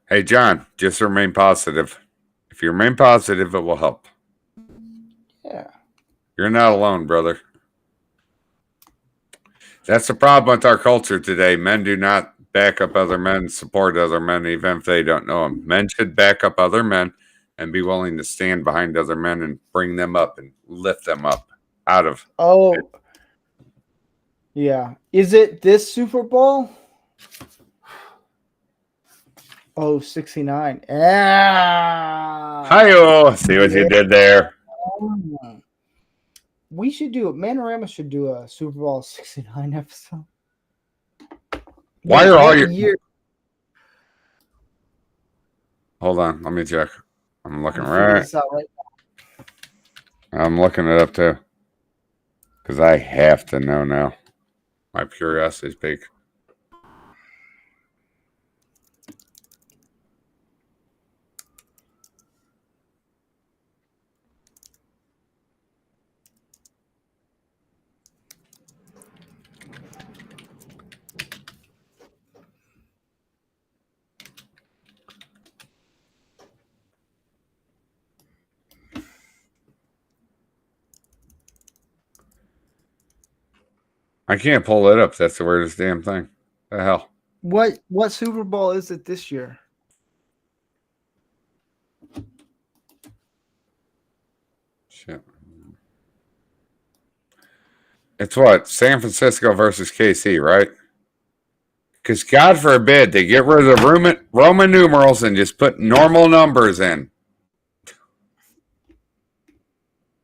Hey, John, just remain positive. If you remain positive, it will help. Yeah. You're not alone, brother. That's the problem with our culture today. Men do not back up other men, support other men, even if they don't know them. Men should back up other men and be willing to stand behind other men and bring them up and lift them up out of. Oh. Yeah. Is it this Super Bowl? Oh, 69. Yeah. Hi-oh. See what you did there? We should do it. Manorama should do a Super Bowl 69 episode. Why are all What your... year? Hold on. Let me check. I'm looking I'll figure right. this out right I'm looking it up, too. Because I have to know now. My curiosity's big. I can't pull it up. That's the weirdest damn thing. The hell? What Super Bowl is it this year? Shit. It's what? San Francisco versus KC, right? Because God forbid they get rid of the Roman numerals and just put normal numbers in.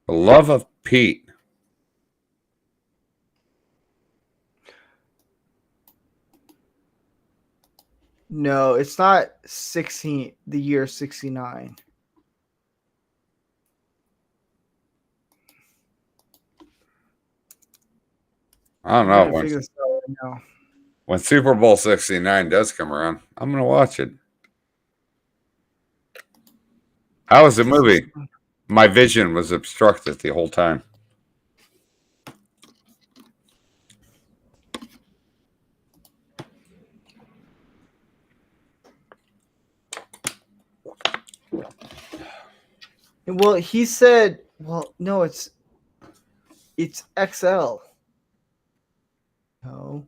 The love of Pete. No, it's not 16. The year 69. I don't I'm know. gonna figure this out right now. When Super Bowl 69 does come around, I'm going to watch it. How was the movie? My vision was obstructed the whole time. Well, he said, well, no, it's XL. No.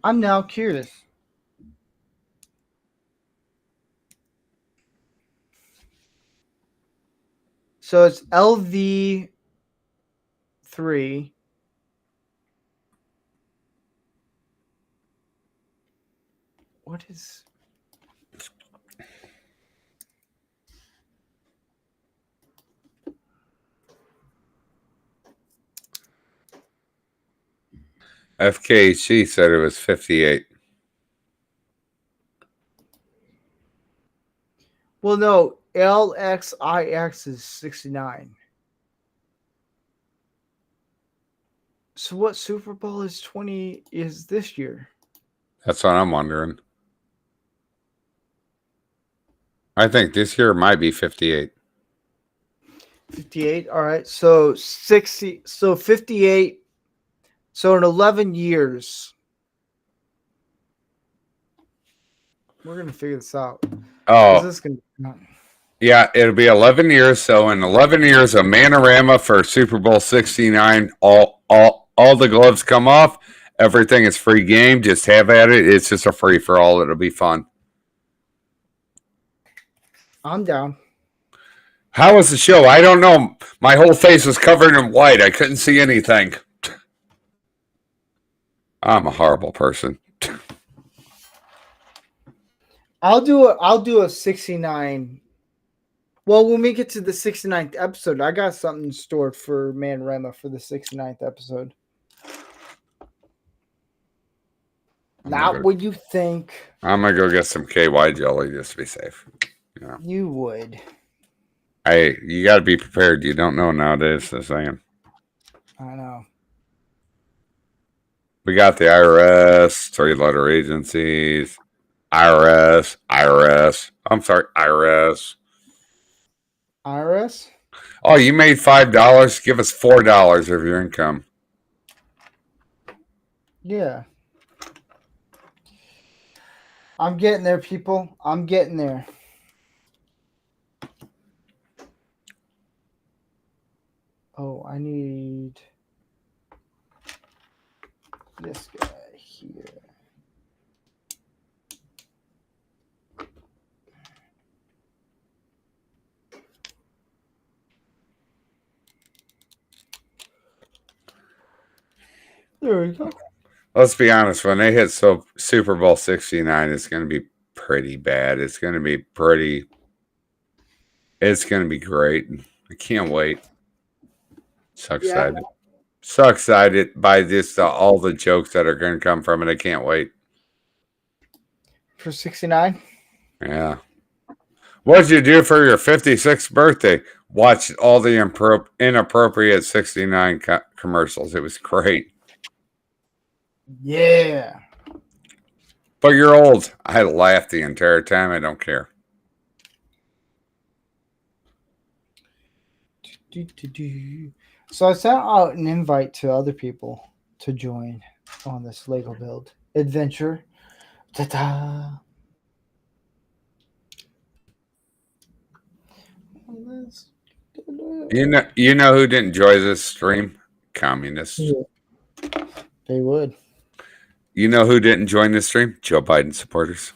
I'm now curious. So it's LV3. What is... FKHC said it was 58. Well, no, LXIX is 69. So what Super Bowl is this year? That's what I'm wondering. I think this year might be 58. 58. All right. So 60. So 58. So in 11 years, we're gonna figure this out. Oh, This is gonna... yeah, it'll be 11 years. So in 11 years, a Manorama for Super Bowl 69. All the gloves come off. Everything is free game. Just have at it. It's just a free for all. It'll be fun. I'm down. How was the show? I don't know. My whole face was covered in white. I couldn't see anything. I'm a horrible person. I'll do a 69. Well, when we get to the 69th episode, I got something stored for Manorama for the 69th episode. Not what you think I'm gonna go get some KY jelly just to be safe. you would. Hey, you got to be prepared. You don't know nowadays. The saying. I know. We got the IRS, 3-letter agencies, IRS. I'm sorry, IRS. IRS? Oh, you made $5. Give us $4 of your income. Yeah. I'm getting there, people. I'm getting there. Oh, I need this guy here. There we go. Let's be honest. When they hit Super Bowl 69, it's going to be pretty bad. It's going to be pretty. It's going to be great. I can't wait. So excited. Yeah. So excited by just all the jokes that are going to come from it. I can't wait. For 69? Yeah. What'd you do for your 56th birthday? Watched all the inappropriate 69 commercials. It was great. Yeah. But you're old. I laughed the entire time. I don't care. So I sent out an invite to other people to join on this Lego build adventure. Ta-da! You know who didn't enjoy this stream? Communists. Yeah. They would. You know who didn't join this stream? Joe Biden supporters.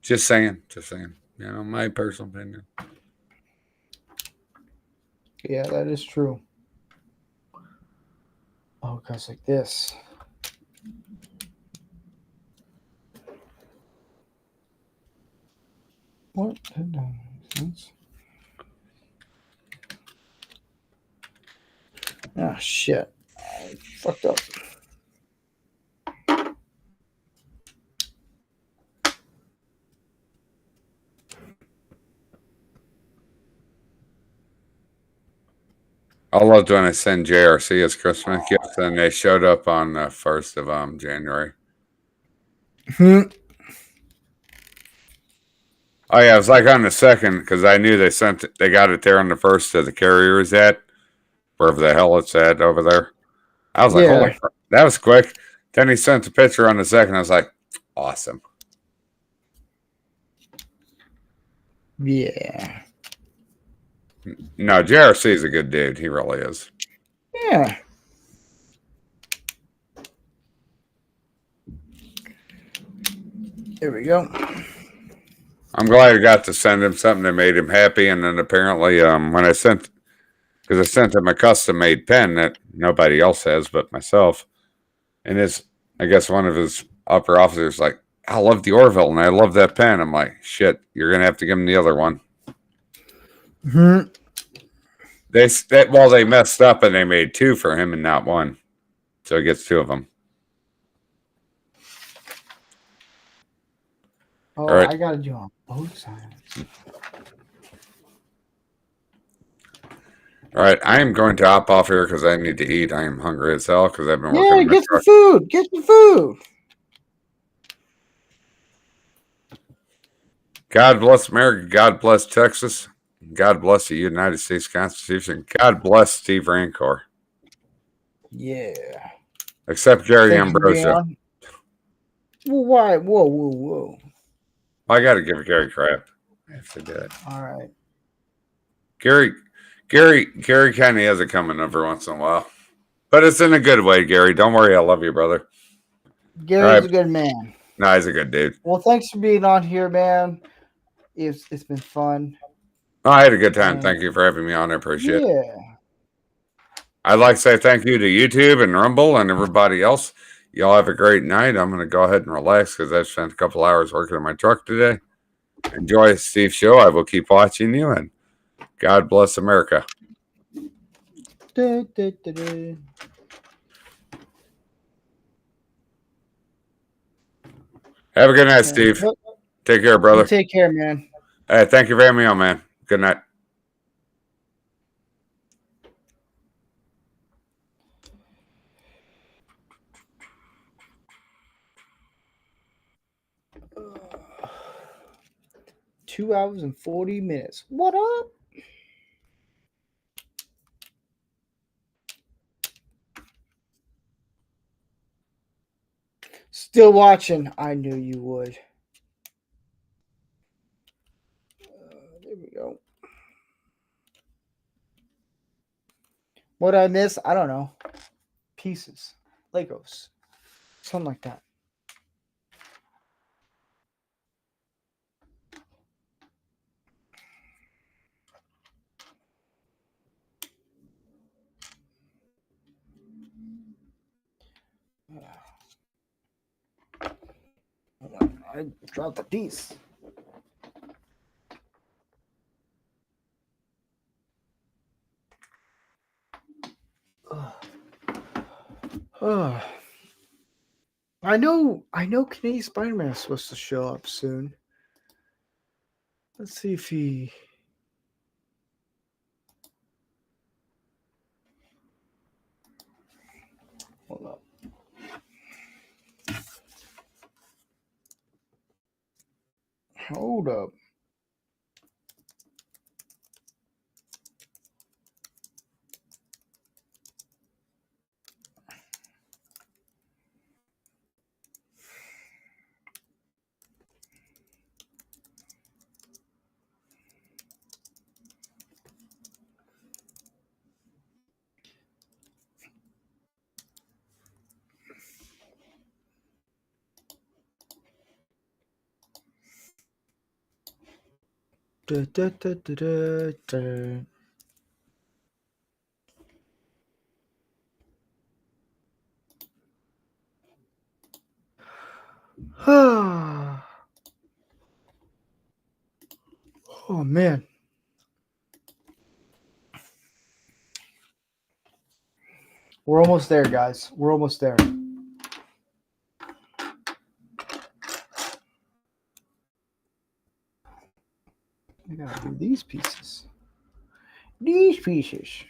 Just saying. Just saying. You know, my personal opinion. Yeah, that is true. Oh, it goes like this. What? Ah, shit. I fucked up. I loved when I sent JRC as Christmas gift, and they showed up on the 1st of January. Oh yeah, it was like on the 2nd because I knew they got it there on the 1st to the carrier is at, wherever the hell it's at over there. I was like, Yeah. holy crap, that was quick. Then he sent the picture on the 2nd. I was like, awesome. Yeah. No, JRC is a good dude. He really is. Yeah. There we go. I'm glad I got to send him something that made him happy. And then apparently, when I sent him a custom-made pen that nobody else has but myself, and I guess one of his upper officers like, I love the Orville and I love that pen. I'm like, shit, you're gonna have to give him the other one. Mm-hmm. They messed up and they made 2 for him and not 1, so he gets 2 of them. Oh, All right. I gotta do on both sides. All right, I am going to hop off here because I need to eat. I am hungry as hell because I've been working. Yeah, on my get truck. some food. Get some food. God bless America. God bless Texas. God bless the United States Constitution. God bless Steve Rancor. Yeah. Except Gary Thank you, Ambrosia. Leon. Well, why? Whoa. I got to give Gary crap. I have to do it. All right. Gary kind of has it coming every once in a while. But it's in a good way, Gary. Don't worry. I love you, brother. Gary's All right. a good man. No, he's a good dude. Well, thanks for being on here, man. It's been fun. Oh, I had a good time. Yeah. Thank you for having me on. I appreciate it. Yeah. I'd like to say thank you to YouTube and Rumble and everybody else. Y'all have a great night. I'm going to go ahead and relax because I've spent a couple hours working on my truck today. Enjoy Steve's show. I will keep watching you, and God bless America. Da, da, da, da. Have a good night, Steve. Yep. Take care, You brother. take care, man. Hey, thank you for having me on, man. Good night. Uh, 2 hours and 40 minutes. What up? Still watching. I knew you would. There we go. What I miss? I don't know. Pieces. Legos. Something like that. Hold on. I dropped the piece. I know Canadian Spider-Man is supposed to show up soon. Let's see if he hold up. Hold up. Da, da, da, da, da, da. Oh man. We're almost there, guys. We're almost there. I gotta do these pieces. These pieces.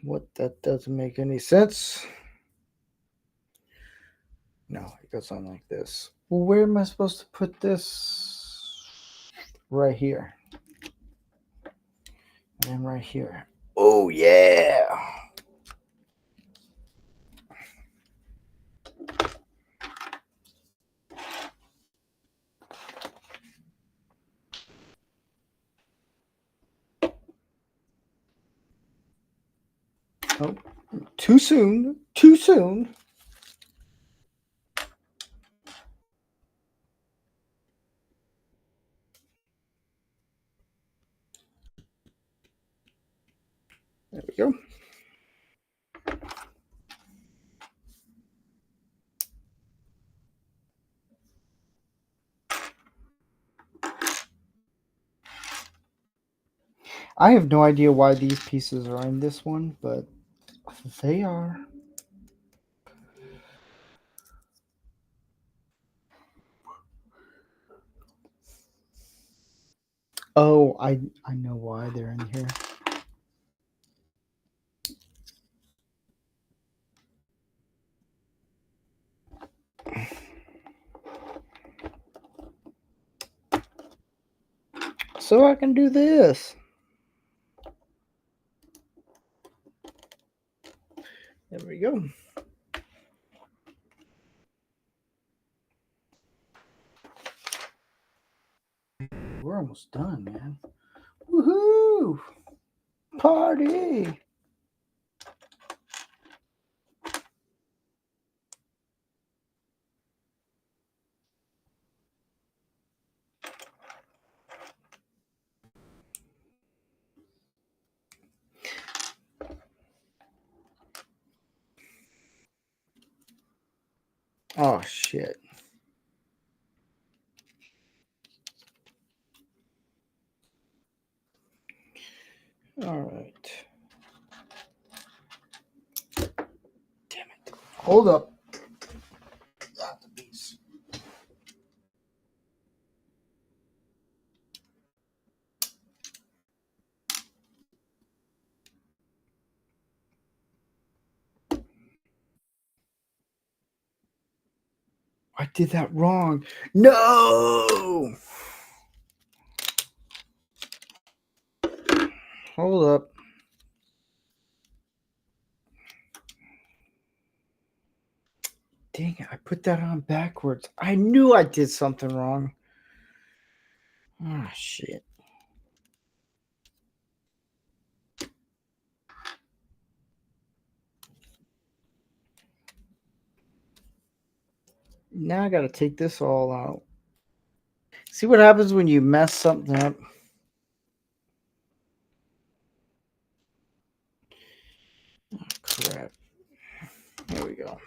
What? That doesn't make any sense. No, it goes on like this. Well, where am I supposed to put this? Right here. And then right here. Oh, yeah. Oh, too soon. Too soon. There we go. I have no idea why these pieces are in this one, but they are. Oh, I know why they're in here. So I can do this. There we go. We're almost done, man. Woohoo! Party! Oh, shit. All right. Damn it. Hold up. Not the beast. I did that wrong. No! Hold up. Dang it, I put that on backwards. I knew I did something wrong. Ah, shit. Now I gotta take this all out. See what happens when you mess something up? Oh, crap. There we go.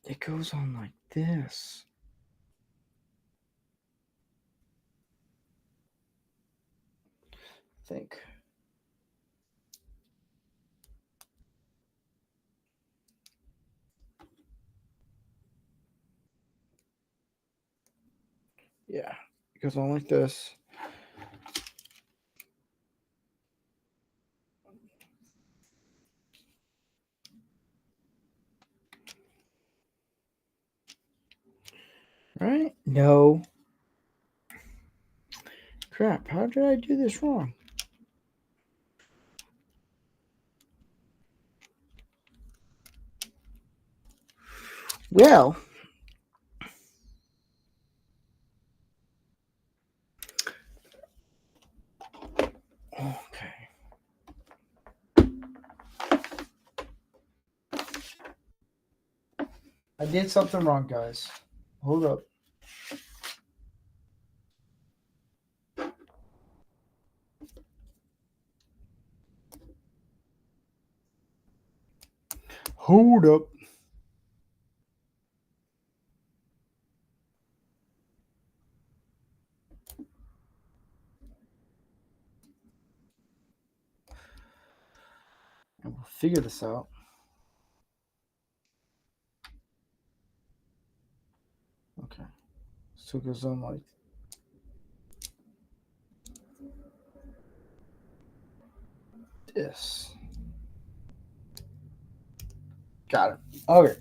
It goes on like this. I think. Yeah, it goes on like this. Right? No. Crap, how did I do this wrong? Well, okay. I did something wrong, guys. Hold up. Hold up. And we'll figure this out. Okay. So it goes on like this. Got it. Okay.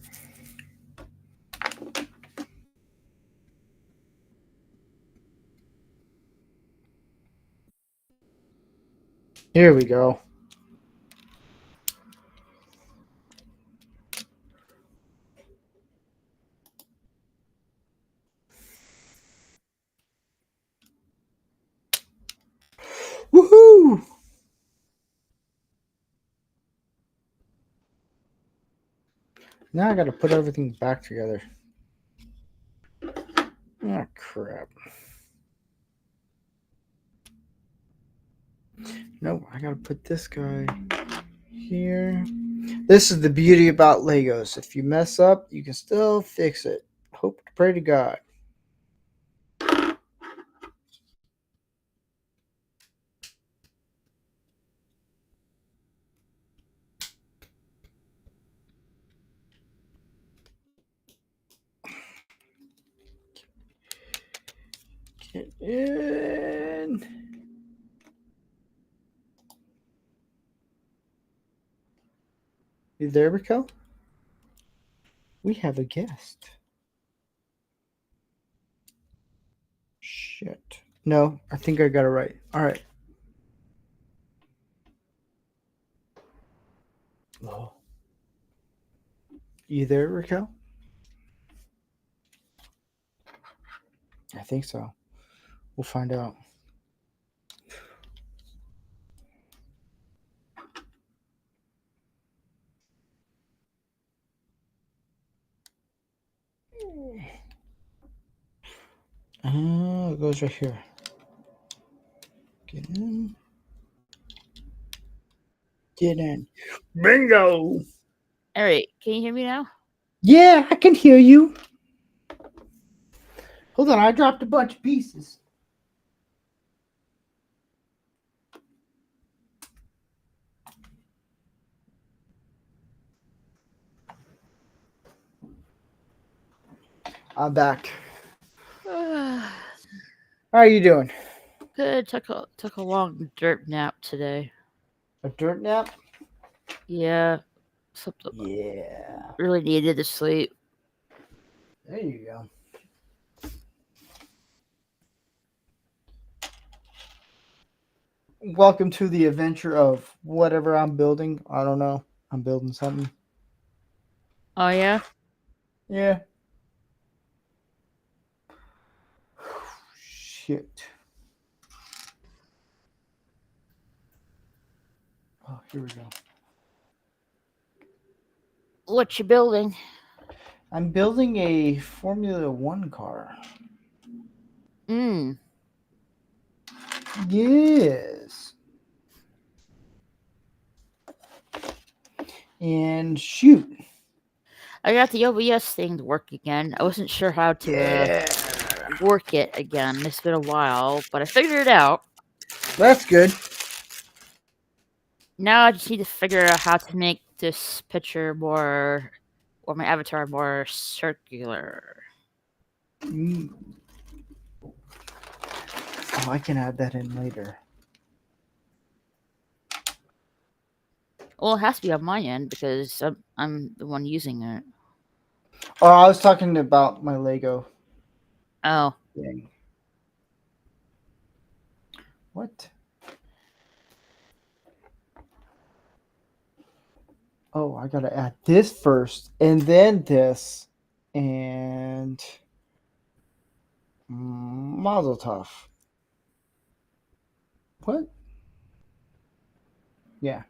Here we go. Woohoo! Now I gotta put everything back together. Ah, crap. Nope, I gotta put this guy here. This is the beauty about Legos. If you mess up, you can still fix it. Hope to pray to God. Get in. There we go. We have a guest. Shit. No, I think I got it right. All right. Whoa. You there, Raquel? I think so. We'll find out. It goes right here. Get in. didn't. Bingo. All right, can you hear me now? Yeah, I can hear you. Hold on, I dropped a bunch of pieces. I'm back. How are you doing? Good. Took a long dirt nap today. A dirt nap? Yeah, something Yeah. really needed to sleep. There you go. Welcome to the adventure of whatever I'm building. I don't know. I'm building something. Oh yeah. Yeah. Shit. Oh, here we go. What you building? I'm building a Formula One car. Yes. And shoot. I got the OBS thing to work again. I wasn't sure how to work it again. It's been a while, but I figured it out. That's good. Now I just need to figure out how to make this picture more, or my avatar more circular. Mm. Oh, I can add that in later. Well, it has to be on my end because I'm the one using it. Oh, I was talking about my Lego Oh, thing. What? Oh, I gotta add this first, and then this, and Mazel Tov. What? Yeah.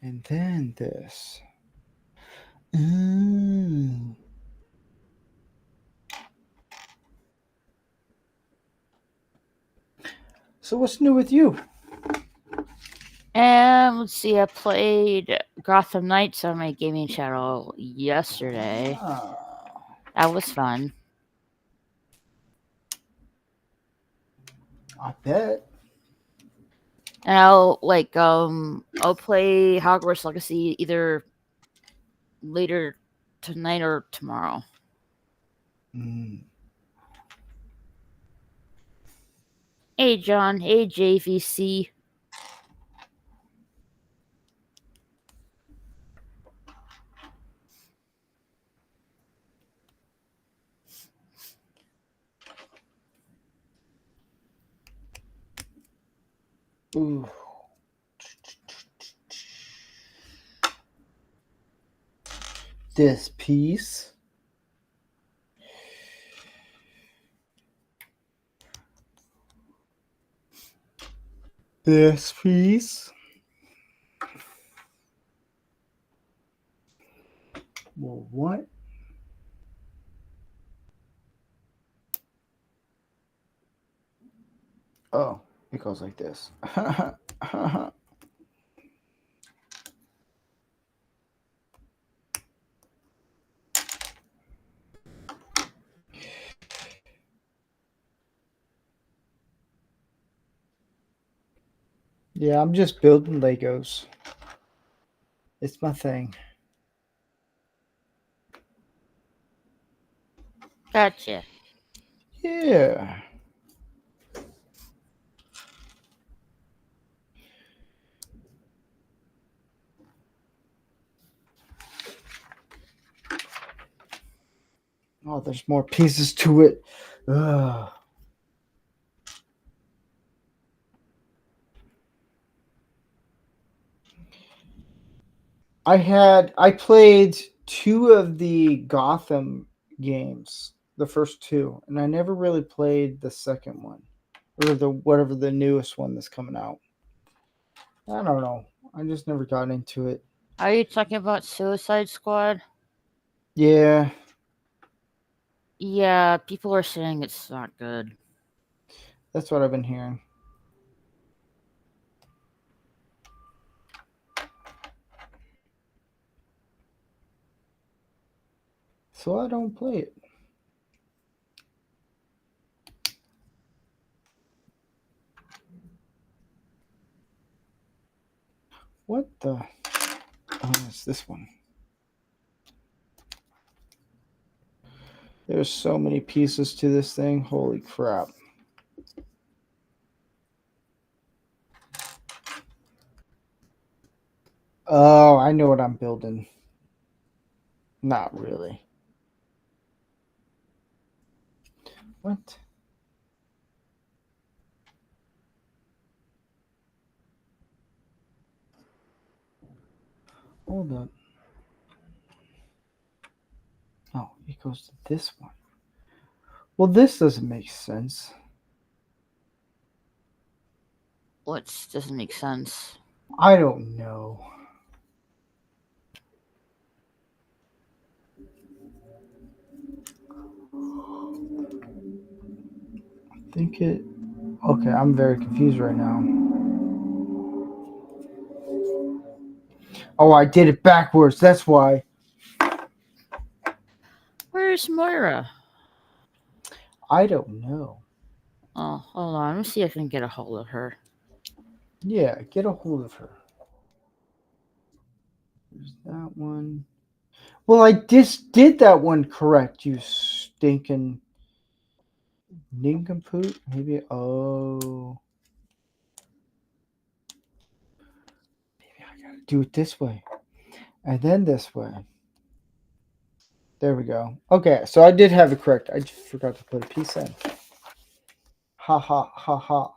And then this. Mm. So what's new with you? and let's see. I played Gotham Knights on my gaming channel yesterday. Ah, That was fun. I bet. And I'll play Hogwarts Legacy either later tonight or tomorrow. Mm. Hey John, hey JVC. Ooh. This piece. This piece. Well, what? Oh, it goes like this. Yeah, I'm just building Legos. It's my thing. Gotcha. Yeah. Oh, there's more pieces to it. Ugh. I played 2 of the Gotham games, the first 2, and I never really played the second one or the whatever the newest one that's coming out. I don't know. I just never got into it. Are you talking about Suicide Squad? Yeah. Yeah, people are saying it's not good. That's what I've been hearing. So I don't play it. What the? Oh, it's this one. There's so many pieces to this thing. Holy crap. Oh, I know what I'm building. Not really. What? Hold up. Oh, it goes to this one. Well, this doesn't make sense. What doesn't make sense? I don't know. I think it. Okay, I'm very confused right now. Oh, I did it backwards. That's why. Where's Moira? I don't know. Oh, hold on. Let me see if I can get a hold of her. Yeah, get a hold of her. There's that one. Well, I just did that one correct, you stinking nincompoop. Maybe, oh. Maybe I gotta do it this way. And then this way. There we go. Okay, so I did have it correct. I just forgot to put a piece in. Ha ha ha ha.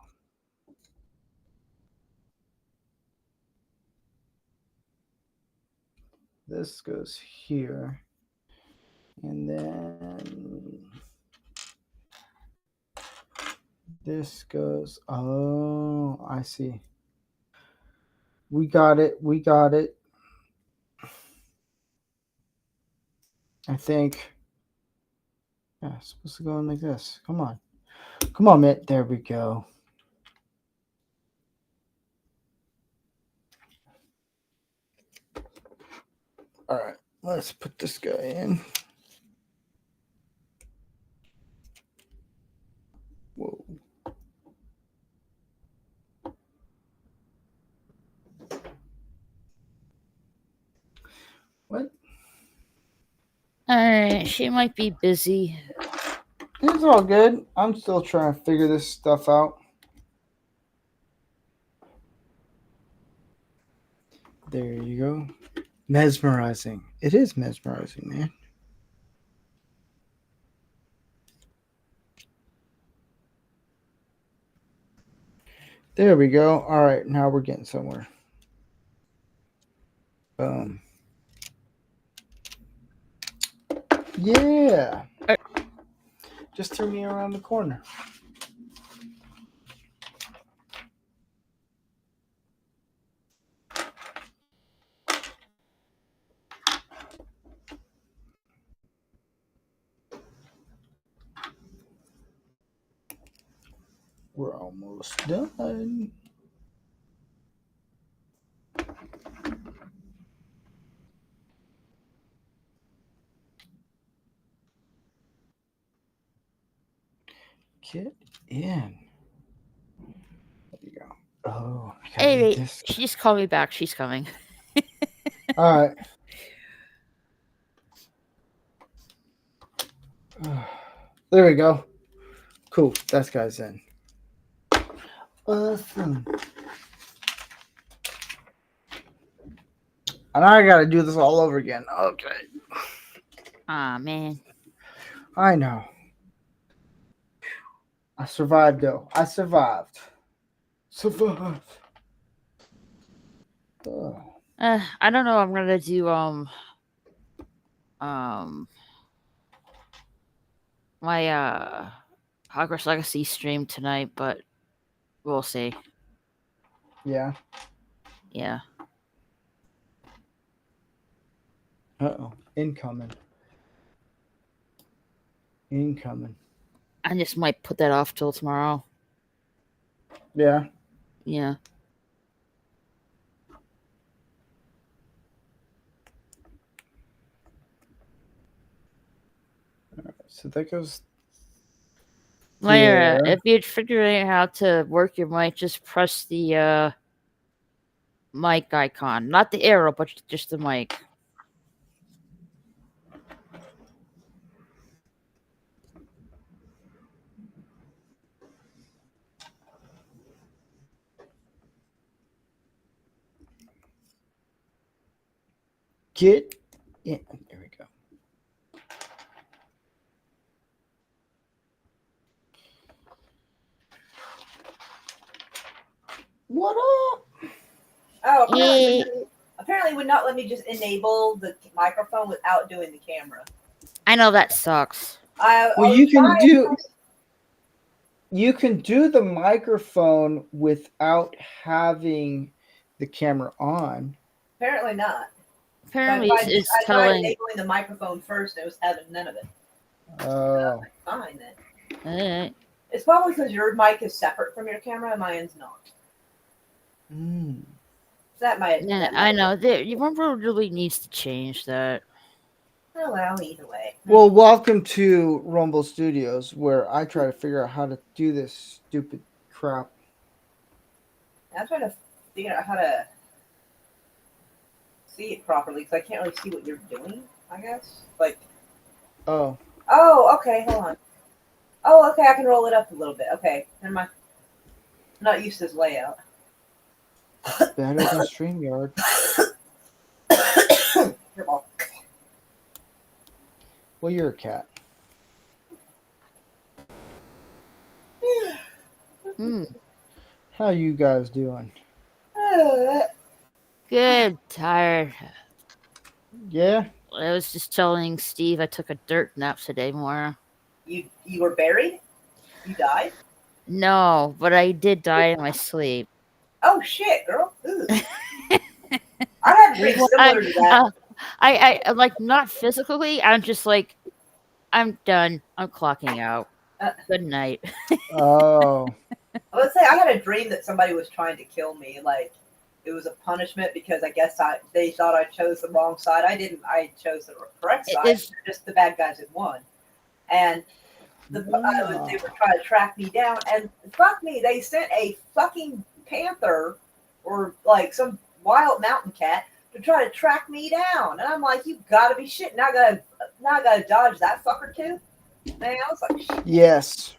This goes here. And then this goes. Oh, I see. We got it. We got it. I think. Yeah, it's supposed to go in like this. Come on. Come on, Mitt. There we go. All right. Let's put this guy in. Whoa. What? Alright, she might be busy. It's all good. I'm still trying to figure this stuff out. There you go. Mesmerizing. It is mesmerizing, man. There we go. All right, now we're getting somewhere. Boom. Yeah. Just threw me around the corner. We're almost done. Get in. There you go. Oh, I gotta Hey, do wait. this. She just called me back. She's coming. All right. There we go. Cool. That guy's in. Awesome. And I gotta do this all over again. Okay. Aw, man. I know. I survived though. I survived. Survived. Oh. I don't know. I'm gonna do my Hogwarts Legacy stream tonight, but we'll see. Yeah. Yeah. Uh-oh. Incoming. Incoming. I just might put that off till tomorrow. Yeah. Yeah. So that goes. Myra, Yeah. if you'd figure out how to work your mic, just press the mic icon. Not the arrow, but just the mic. Get in. There we go. What up? Oh, Yeah. apparently would not let me just enable the microphone without doing the camera. I know that sucks. Well, you can do the microphone without having the camera on. Apparently not. Apparently, I it's tried telling. enabling the microphone first, and it was having none of it. Oh. Fine then. Alright. It's probably because your mic is separate from your camera, and mine's not. Mm. That might. Yeah, that I might- know. Your number really needs to change that. Oh well, either way. Well, welcome to Rumble Studios, where I try to figure out how to do this stupid crap. I'm trying to figure out how to see it properly because I can't really see what you're doing. I guess like. Oh. Oh, okay. Hold on. Oh, okay. I can roll it up a little bit. Okay, never mind. I'm not used to this layout. Better than StreamYard. Your ball. Well, you're a cat. Hmm. How you guys doing? Good. Tired. Yeah? I was just telling Steve I took a dirt nap today, Maura. You were buried? You died? No, but I did die in my sleep. Oh shit, girl. Ooh. I had pretty similar to that. I like not physically. I'm just like, I'm done. I'm clocking out. Good night. Oh. Let's say I had a dream that somebody was trying to kill me. Like it was a punishment because I guess they thought I chose the wrong side. I didn't. I chose the correct side. It's- Just the bad guys had won, and they were trying to track me down. And fuck me, they sent a fucking panther or like some wild mountain cat to try to track me down. And I'm like, you gotta be shitting. Now I gotta dodge that fucker too. Man, I was like, shit. Yes.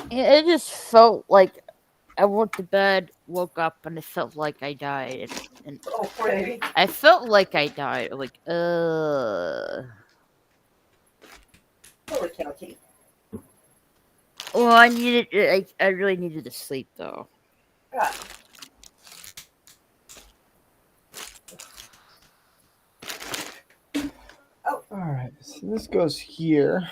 It just felt like I went to bed, woke up, and it felt like I died. And Oh, pretty. I felt like I died. Like, Holy cow, Kitty. Well, I really needed to sleep though. Right. Oh. All right. So this goes here.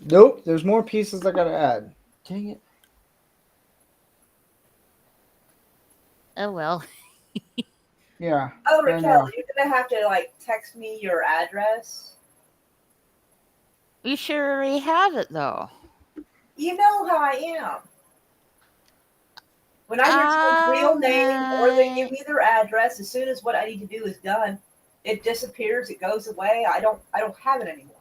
Nope. There's more pieces I gotta add. Dang it. Oh well. Yeah. Oh, I Raquel, know. you're gonna have to like text me your address. We should already have it though. You know how I am. When I hear someone's real name or they give me their address, as soon as what I need to do is done, it disappears. It goes away. I don't have it anymore.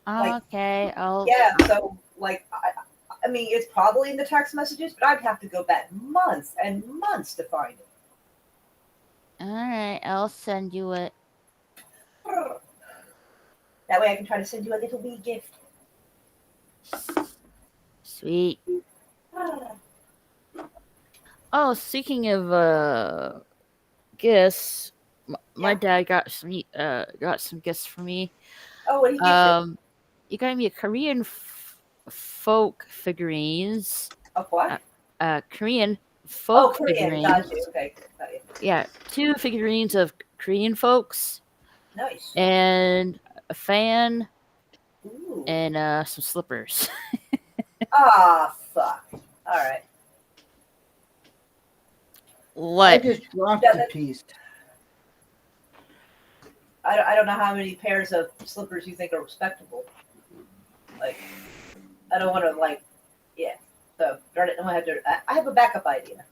Like- Okay. Yeah. So like, I mean, it's probably in the text messages, but I'd have to go back months and months to find it. All right. I'll send you it. That way I can try to send you a little wee gift. Sweet. Oh, speaking of gifts, my dad got some gifts for me. Oh, what do you get? He got me a Korean folk figurines. Of what? Korean Oh, folk Korean. figurines. Got you. Okay. Got you. Yeah, 2 figurines of Korean folks Nice. and a fan Ooh. and some slippers. Ah, fuck. All right. I What? just dropped Yeah, a piece. I don't know how many pairs of slippers you think are respectable. Like, I don't want to like, yeah. So darn it, I'm gonna have to. I have a backup idea.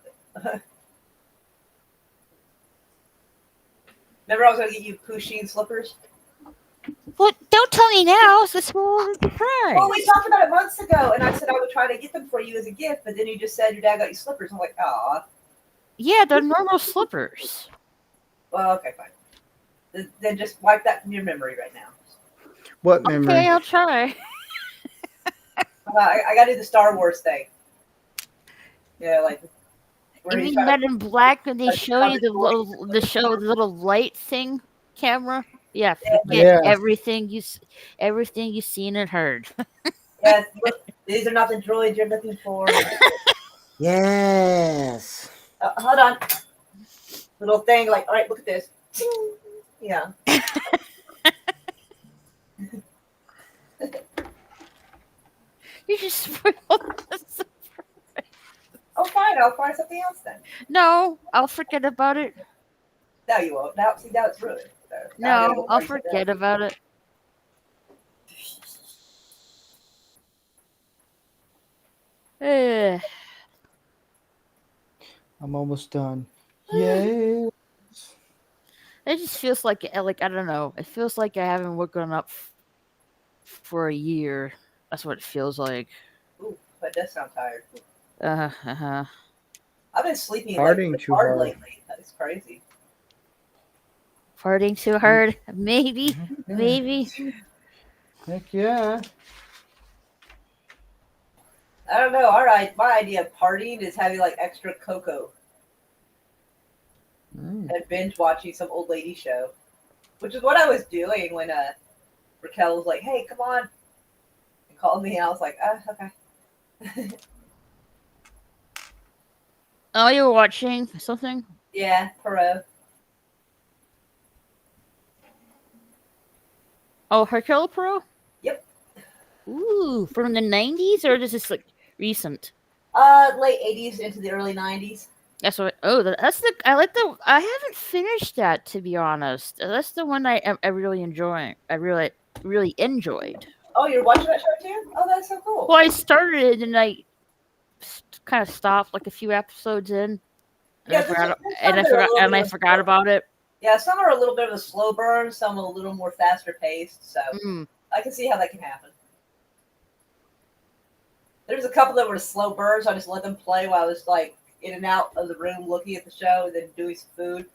Remember, I was gonna get you Pusheen slippers. Well, don't tell me now. It's a small surprise. Well, we talked about it months ago, and I said I would try to get them for you as a gift, but then you just said your dad got you slippers. I'm like, aw. Yeah, they're normal slippers. Well, okay, fine. Then just wipe that from your memory right now. What memory? Okay, I'll try. I gotta do the Star Wars thing. Yeah, like. You he's mean trying that to- in black when they like, show you the little light thing camera? Yeah, forget Yeah. everything you've seen and heard. Yeah, look, these are not the droids you're looking for. Yes. Hold on. Little thing, like, all right, look at this. Ting. Yeah. You just spoiled this. Oh, fine. I'll find something else then. No, I'll forget about it. No, you won't. Now, see, now it's ruined. So, now No, you'll I'll find something forget else. about it. Eh, I'm almost done. Yay. it just feels like I don't know. It feels like I haven't woken up for a year. That's what it feels like. Ooh, that does sound tired. Uh-huh. I've been sleeping Farting like too hard hard. lately. That's crazy. Farting too hard? Maybe. Maybe. Heck yeah. I don't know. All right, my idea of partying is having like extra cocoa Mm. and binge watching some old lady show, which is what I was doing when Raquel was like, "Hey, come on," and called me. And I was like, "Okay." Oh, you were watching something? Yeah, Perot. Oh, Hercule Pro? Yep. Ooh, from the 90s, or is this like recent? Late '80s into the early '90s. That's what. Oh, that's the. I like the. I haven't finished that, to be honest. That's the one I really enjoy. I really enjoyed. Oh, you're watching that show too? Oh, that's so cool. Well, I started it and I kind of stopped like a few episodes in, and Yeah, I there's- forgot. there's And I some that are a forgot. little And I bit of forgot slow. about it. Yeah, some are a little bit of a slow burn, some a little more faster paced. So Mm. I can see how that can happen. There's a couple that were slow burns. I just let them play while I was like in and out of the room looking at the show and then doing some food.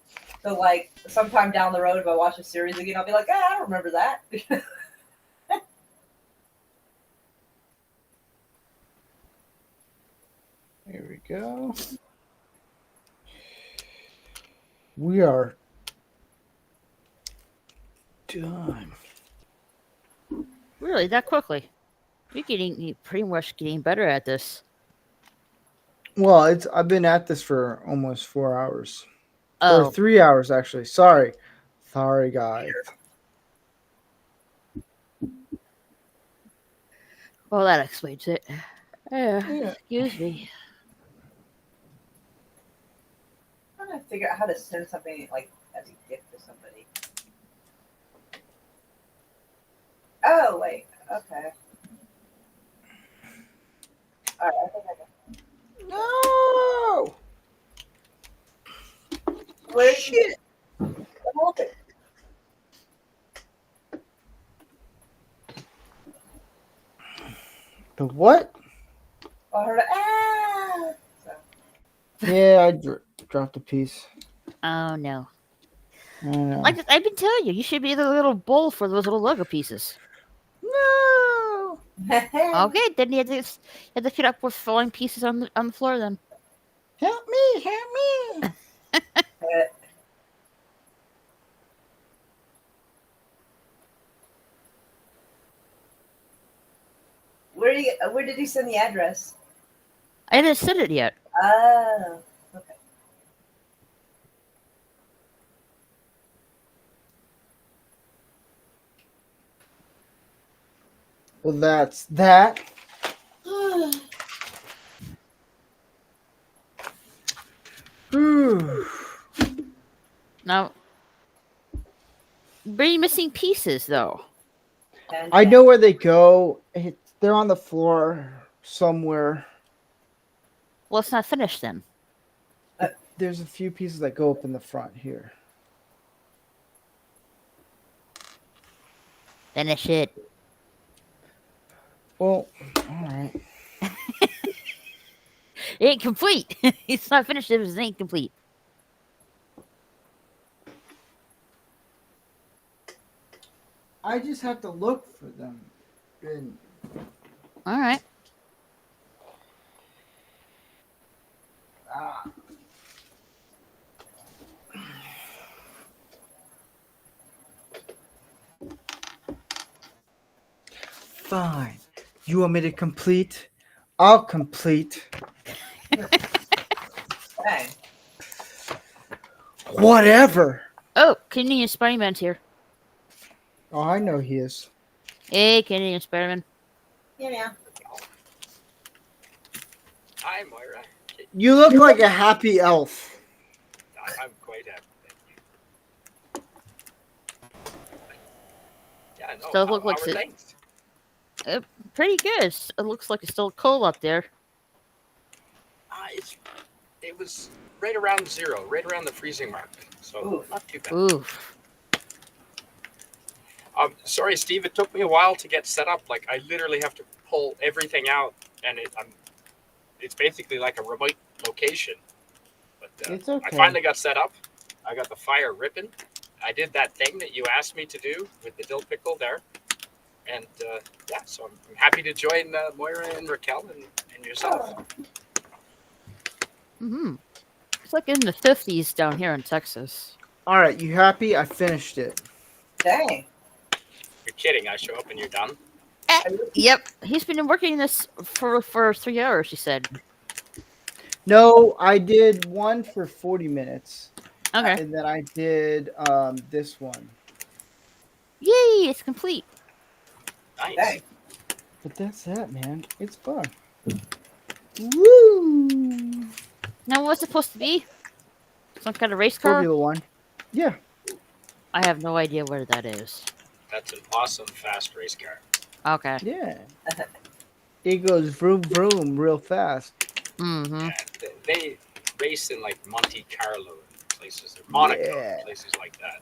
So like sometime down the road, if I watch a series again, I'll be like, I don't remember that. Here we go. We are done. Really, that quickly? You're pretty much getting better at this. Well, I've been at this for almost 4 hours. Oh, Or 3 hours actually. Sorry, guys. well, that explains it. Yeah. Excuse me. I'm trying to figure out how to send something like as a gift to somebody. Oh wait, okay. All right, I think I got. No. Where Shit. Hold it. The what? I heard a, So, Yeah, I dropped a piece. Oh no! I know. Like I've been telling you, you should be the little bowl for those little Lego pieces. No. Okay, then you have to fit up with falling pieces on the floor. Then Help me! Help me! where did you send the address? I didn't send it yet. Oh, okay. Well, that's that. Whew. Now, Where are you missing pieces, though? And, I know where they go. They're on the floor somewhere. Well, it's not finished then. There's a few pieces that go up in the front here. Finish it. Well, all right. It ain't complete. It's not finished if it ain't complete. I just have to look for them. And All right. fine. You want me to complete? I'll complete. Dang. Whatever. Oh, Canadian Spider-Man's here. Oh, I know he is. Hey, Canadian Spider-Man. Yeah. Hi, Moira. You look like a happy elf. I'm quite happy. Thank you. Yeah, no. Still look like how are it- things? Pretty good. It looks like it's still cold up there. It was right around zero, right around the freezing mark. So Oof. not too bad. Oof. Sorry, Steve. It took me a while to get set up. Like I literally have to pull everything out, and it's basically like a remote location. But It's okay. I finally got set up. I got the fire ripping. I did that thing that you asked me to do with the dill pickle there. And yeah, so I'm happy to join Moira and Raquel and yourself. Mm-hmm. It's like in the 50s down here in Texas. All right, you happy? I finished it. Dang. You're kidding. I show up and you're done. Yep. He's been working this for 3 hours, she said. No, I did one for 40 minutes. Okay. And then I did this one. Yay, it's complete. Nice. Dang. But that's it, man. It's fun. Woo! Now, what's it supposed to be? Some kind of race car? Formula One. Yeah. I have no idea where that is. That's an awesome fast race car. Okay. Yeah. It goes vroom vroom real fast. Mm-hmm. Yeah, they race in like Monte Carlo and places, or Monaco Yeah. and places like that.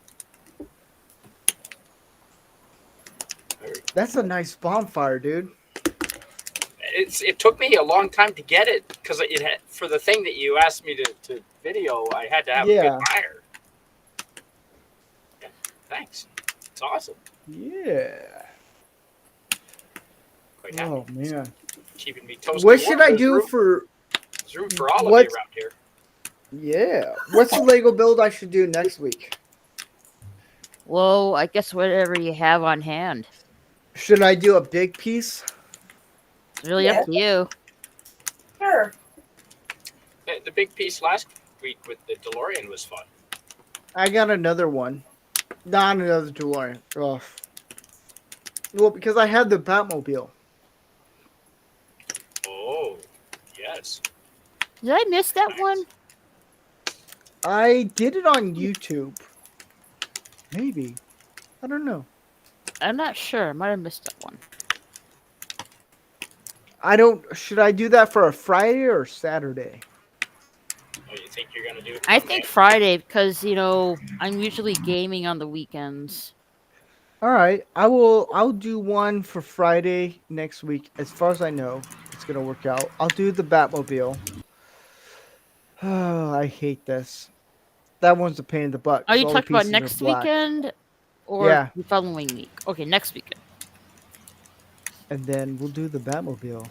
That's a nice bonfire, dude. It took me a long time to get it because it had, for the thing that you asked me to video, I had to have a Yeah. good fire. Yeah, thanks. It's awesome. Yeah. Quite happy. Oh man. Keeping me toasted. What should warm. I There's do room, for? There's room for all of what- you around here. Yeah. What's the Lego build I should do next week? Well, I guess whatever you have on hand. Should I do a big piece? It's really up to you. Sure. The big piece last week with the DeLorean was fun. I got another one. Not another DeLorean. Oh. Well, because I had the Batmobile. Oh, yes. Did I miss that Nice. one? I did it on YouTube. Maybe. I don't know. I'm not sure. I might have missed that one. I don't. Should I do that for a Friday or Saturday? Oh, you think you're gonna do it? I Monday? think Friday because, I'm usually gaming on the weekends. All right. I'll do one for Friday next week. As far as I know, it's gonna work out. I'll do the Batmobile. Oh, I hate this. That one's a pain in the butt. Are you 'cause all the talking about pieces are next black. weekend or Yeah. the following week? Okay, next weekend. And then we'll do the Batmobile.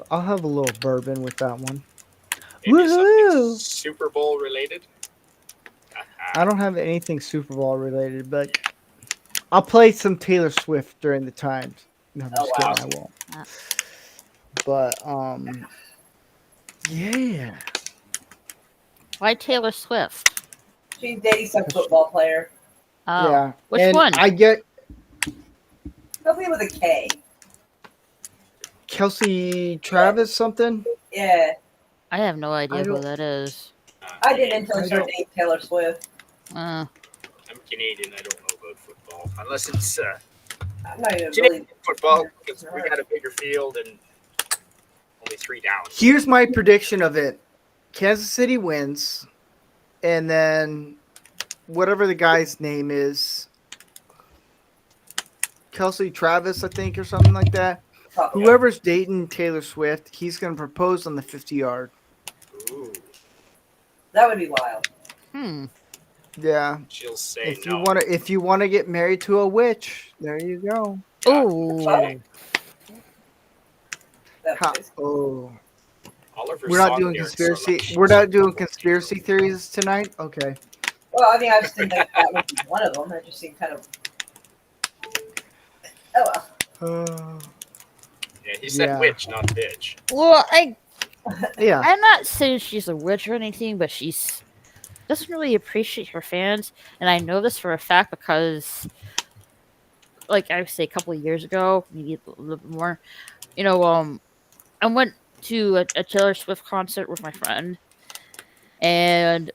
I'll have a little bourbon with that one. Maybe something Woohoo! Super Bowl related. I don't have anything Super Bowl related, but I'll play some Taylor Swift during the times. No, I'm just wow. kidding. I won't. But yeah. Why Taylor Swift? She's dating some football player. Oh, Yeah. which And one? I get Hopefully with a K. Kelsey Travis something. Yeah. I have no idea who don't- that is. I didn't until I I started don't- dating Taylor Swift. Uh, I'm Canadian, I don't know about football unless it's I'm not even Canadian really. football because we got a bigger field and only 3 downs. Here's my prediction of it: Kansas City wins, and then whatever the guy's name is, Kelsey Travis, I think, or something like that. Probably. Whoever's dating Taylor Swift, he's going to propose on the 50-yard. Ooh, That would be wild. Yeah. she'll say If no. you want to get married to a witch, there you go. Oh, That Ha- was- oh. All of her We're not song doing lyrics are conspiracy. like- We're not doing conspiracy theories tonight. Okay. Well, I mean, I just didn't think that would be one of them. That just seemed kind of. Oh well. Yeah, he said Yeah. witch, not bitch. well, Yeah. I'm not saying she's a witch or anything, but she's doesn't really appreciate her fans, and I know this for a fact because, like I would say, a couple of years ago, maybe a little bit more, I went to a Taylor Swift concert with my friend, and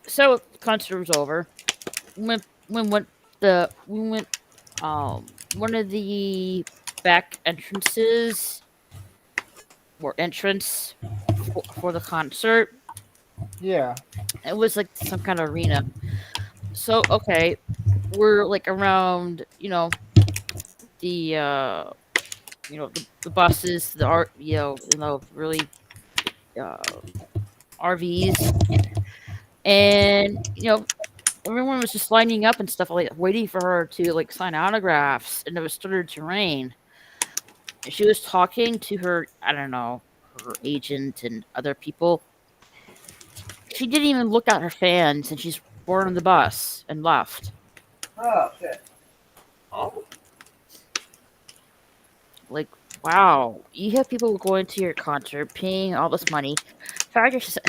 so the concert was over. We went one of the back entrances or entrance for the concert. Yeah. It was like some kind of arena. So okay, we're like around, the the buses, really RVs, and everyone was just lining up and stuff, like waiting for her to like sign autographs, and it was started to rain. And she was talking to her, I don't know, her agent and other people. She didn't even look at her fans, and she's boarded on the bus and left. Oh shit. Oh, Like, wow, you have people going to your concert, paying all this money,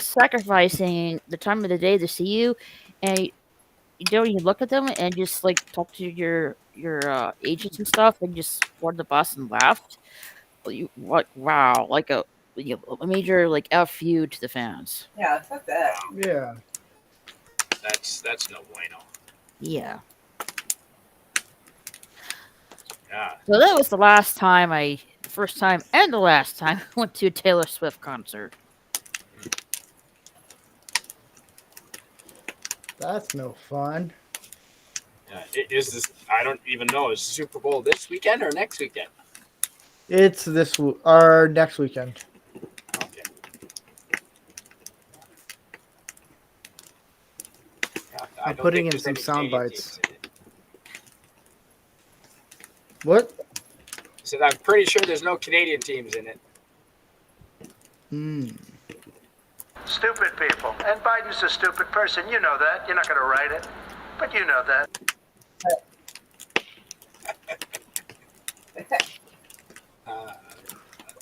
sacrificing the time of the day to see you, and you don't even look at them and just like talk to your agents and stuff, and just board the bus and left. Wow, like a major like F you to the fans. Yeah, fuck that. Yeah. that's no bueno. Yeah. Yeah. So that was the first time and the last time I went to a Taylor Swift concert. That's no fun. Yeah. Is this? I don't even know. Is Super Bowl this weekend or next weekend? It's or next weekend. Okay. Yeah, I I'm don't putting think in there's some any sound Canadian bites. teams in it. What? I said I'm pretty sure there's no Canadian teams in it. Stupid people. And Biden's a stupid person. You know that. You're not going to write it. But you know that.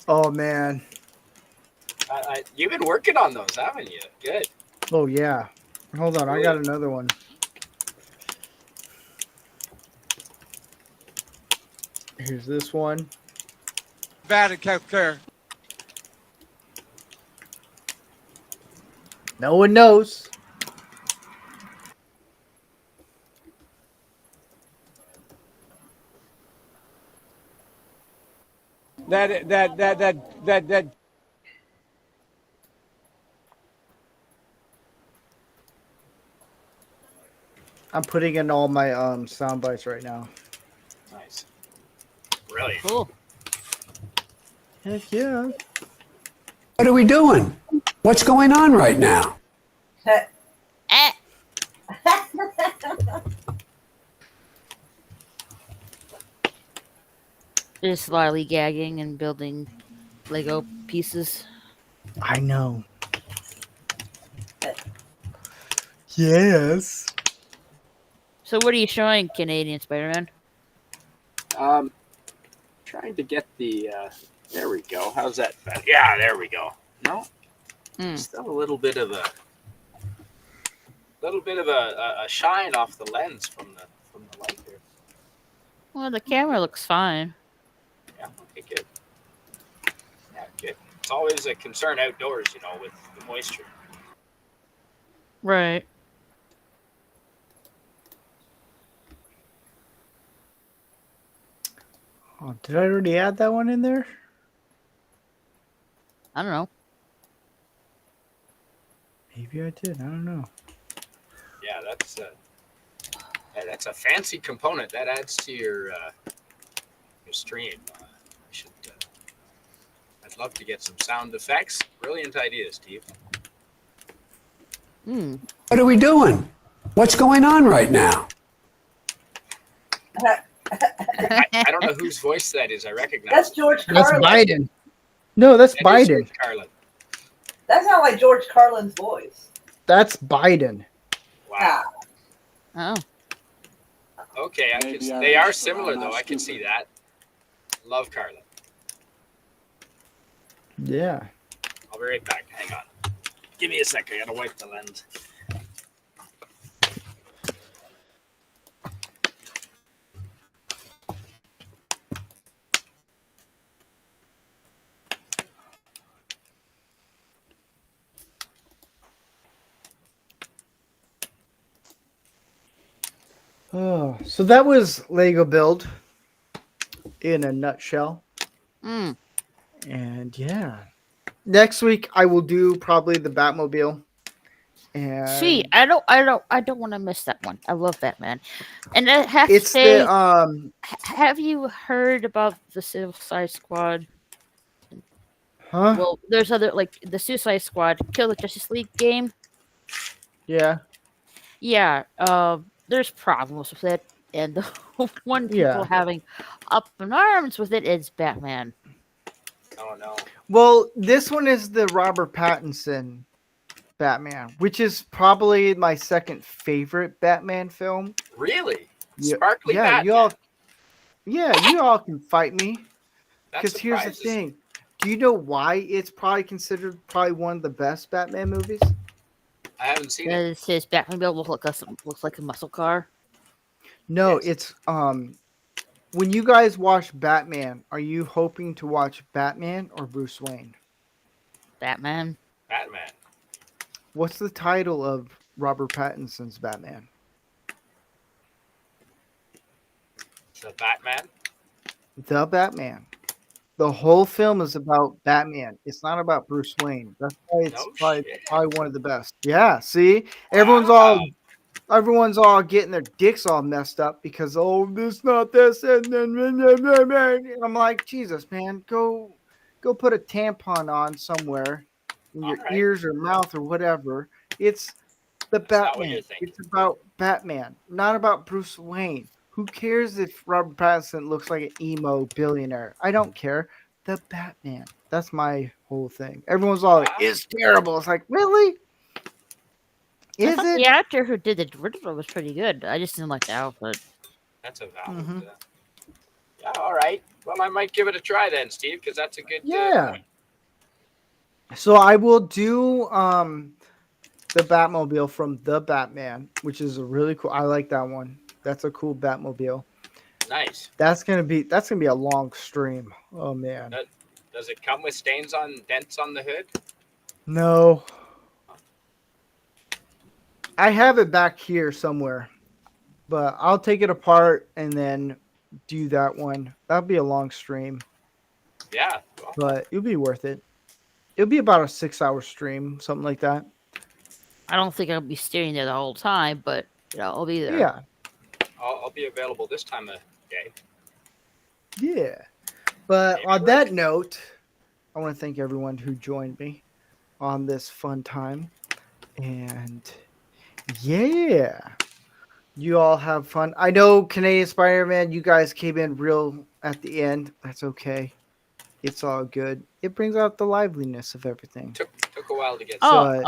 Oh man. You've been working on those, haven't you? Good. Oh yeah. Hold on, I got another one. Here's this one. Bad in healthcare. No one knows. That I'm putting in all my sound bites right now. Nice. Brilliant. Cool. Heck yeah. What are we doing? What's going on right now? Eh. Just lollygagging and building Lego pieces. I know. Yes. So what are you showing, Canadian Spider-Man? Trying to get the. There we go. How's that? Yeah, there we go. No, still a little bit of a shine off the lens from the light here. Well, the camera looks fine. Yeah, okay, good. Yeah, good. It's always a concern outdoors, with the moisture. Right. Oh, did I already add that one in there? I don't know. Maybe I did. I don't know. Yeah, that's a fancy component that adds to your stream. I'd love to get some sound effects. Brilliant idea, Steve. What are we doing? What's going on right now? I don't know whose voice that is. I recognize. That's George That's Carlin. Biden. No, that's That is Biden. George Carlin. That sounds like George Carlin's voice. That's Biden. Wow. Oh. Okay, Maybe they are Irish, but similar I'm not though. I can see stupid. that. Love Carlin. Yeah. I'll be right back. Hang on. Give me a sec. I gotta wipe the lens. Oh, so that was Lego Build in a nutshell. And yeah, next week I will do probably the Batmobile. And Sweet. I don't want to miss that one. I love Batman. And I have to it's say, the have you heard about the Suicide Squad? huh? Well, there's other like the Suicide Squad Kill the Justice League game. Yeah. Yeah. There's problems with it, and the one people Yeah. having up in arms with it is Batman. Oh no. Well, this one is the Robert Pattinson Batman, which is probably my second favorite Batman film. Really? Yeah, Sparkly yeah, Batman. you all can fight me. That Because here's the surprises- thing. Do you know why it's probably considered one of the best Batman movies? I haven't seen it. Does his Batmobile looks like a muscle car? No, Yes. it's when you guys watch Batman, are you hoping to watch Batman or Bruce Wayne? Batman. Batman. What's the title of Robert Pattinson's Batman? The Batman. The Batman. The whole film is about Batman. It's not about Bruce Wayne. That's why it's No probably, shit. probably one of the best. Yeah, see? Everyone's all getting their dicks all messed up because this not this and then and I'm like, Jesus, man, go put a tampon on somewhere in your Alright. ears or mouth or whatever. It's the That's not what Batman. you're thinking. It's about Batman, not about Bruce Wayne. Who cares if Robert Pattinson looks like an emo billionaire? I don't care. The Batman. That's my whole thing. Everyone's all like, it's terrible. It's like, really? I Is thought it? the actor who did the original was pretty good. I just didn't like the outfit. That's a valid. Mhm. Yeah. All right. Well, I might give it a try then, Steve, because that's a good. Yeah. Point. So I will do the Batmobile from The Batman, which is a really cool. I like that one. That's a cool Batmobile. Nice. That's gonna be a long stream. Oh man. Does it come with dents on the hood? No. I have it back here somewhere, but I'll take it apart and then do that one. That'll be a long stream, Yeah. Well, but it'll be worth it. It'll be about a 6-hour stream, something like that. I don't think I'll be staying there the whole time, but I'll be there. Yeah. I'll be available this time of day. Yeah. But on that note, I want to thank everyone who joined me on this fun time. And yeah, you all have fun. I know Canadian Spider-Man, you guys came in real at the end. That's okay. It's all good. It brings out the liveliness of everything. Took a while to get. Oh,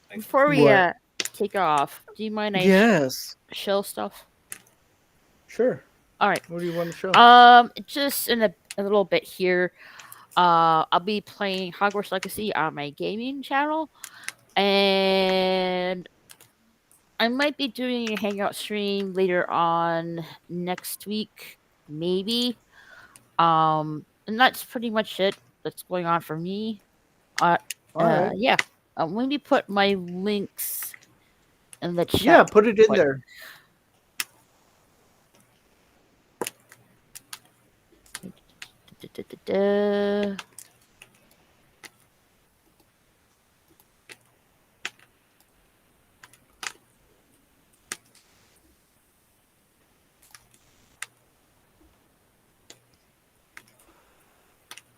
But- before we What? take off, do you mind I Yes. show stuff? Sure. All right. What do you want to show? Just in a little bit here, I'll be playing Hogwarts Legacy on my gaming channel, and I might be doing a hangout stream later on next week, maybe. And that's pretty much it that's going on for me. All right. Yeah. Let me put my links in the chat. Yeah, put it in What- there. Da-da-da-da.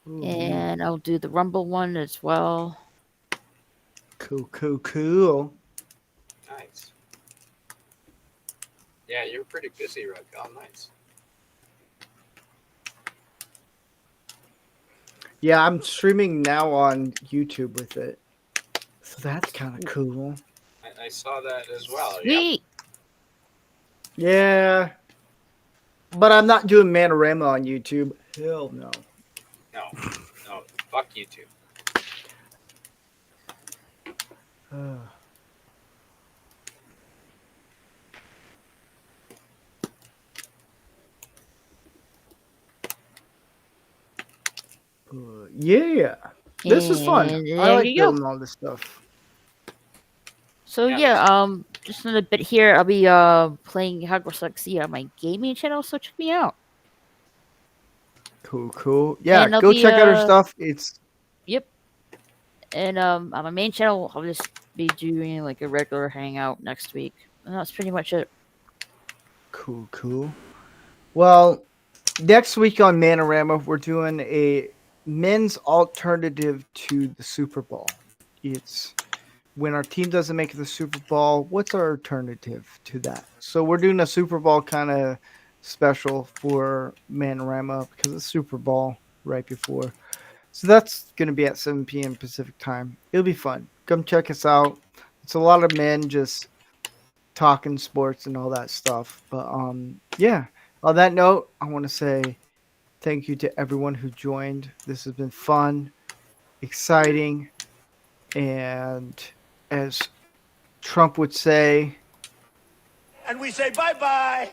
And I'll do the Rumble one as well. Cool. Nice. Yeah, you're pretty busy, Raquel. Nice. Yeah, I'm streaming now on YouTube with it. So that's kind of cool. I saw that as well. Yep. Sweet. Yeah. But I'm not doing Manorama on YouTube. Hell no. No, fuck YouTube. Yeah. This is fun. And I there like you go. building all this stuff. So Yeah, just in a bit here, I'll be playing Hogwarts Legacy on my gaming channel. So check me out. Cool. Yeah, And I'll go be, check out her stuff. It's Yep. And on my main channel, I'll just be doing like a regular hangout next week, and that's pretty much it. cool. Well, next week on Manorama, we're doing a men's alternative to the Super Bowl. It's when our team doesn't make the Super Bowl, what's our alternative to that? So we're doing a Super Bowl kind of special for Manorama because it's Super Bowl right before. So that's going to be at 7 p.m. Pacific time. It'll be fun. Come check us out. It's a lot of men just talking sports and all that stuff. But yeah, on that note, I want to say thank you to everyone who joined. This has been fun, exciting, and as Trump would say, And we say bye-bye.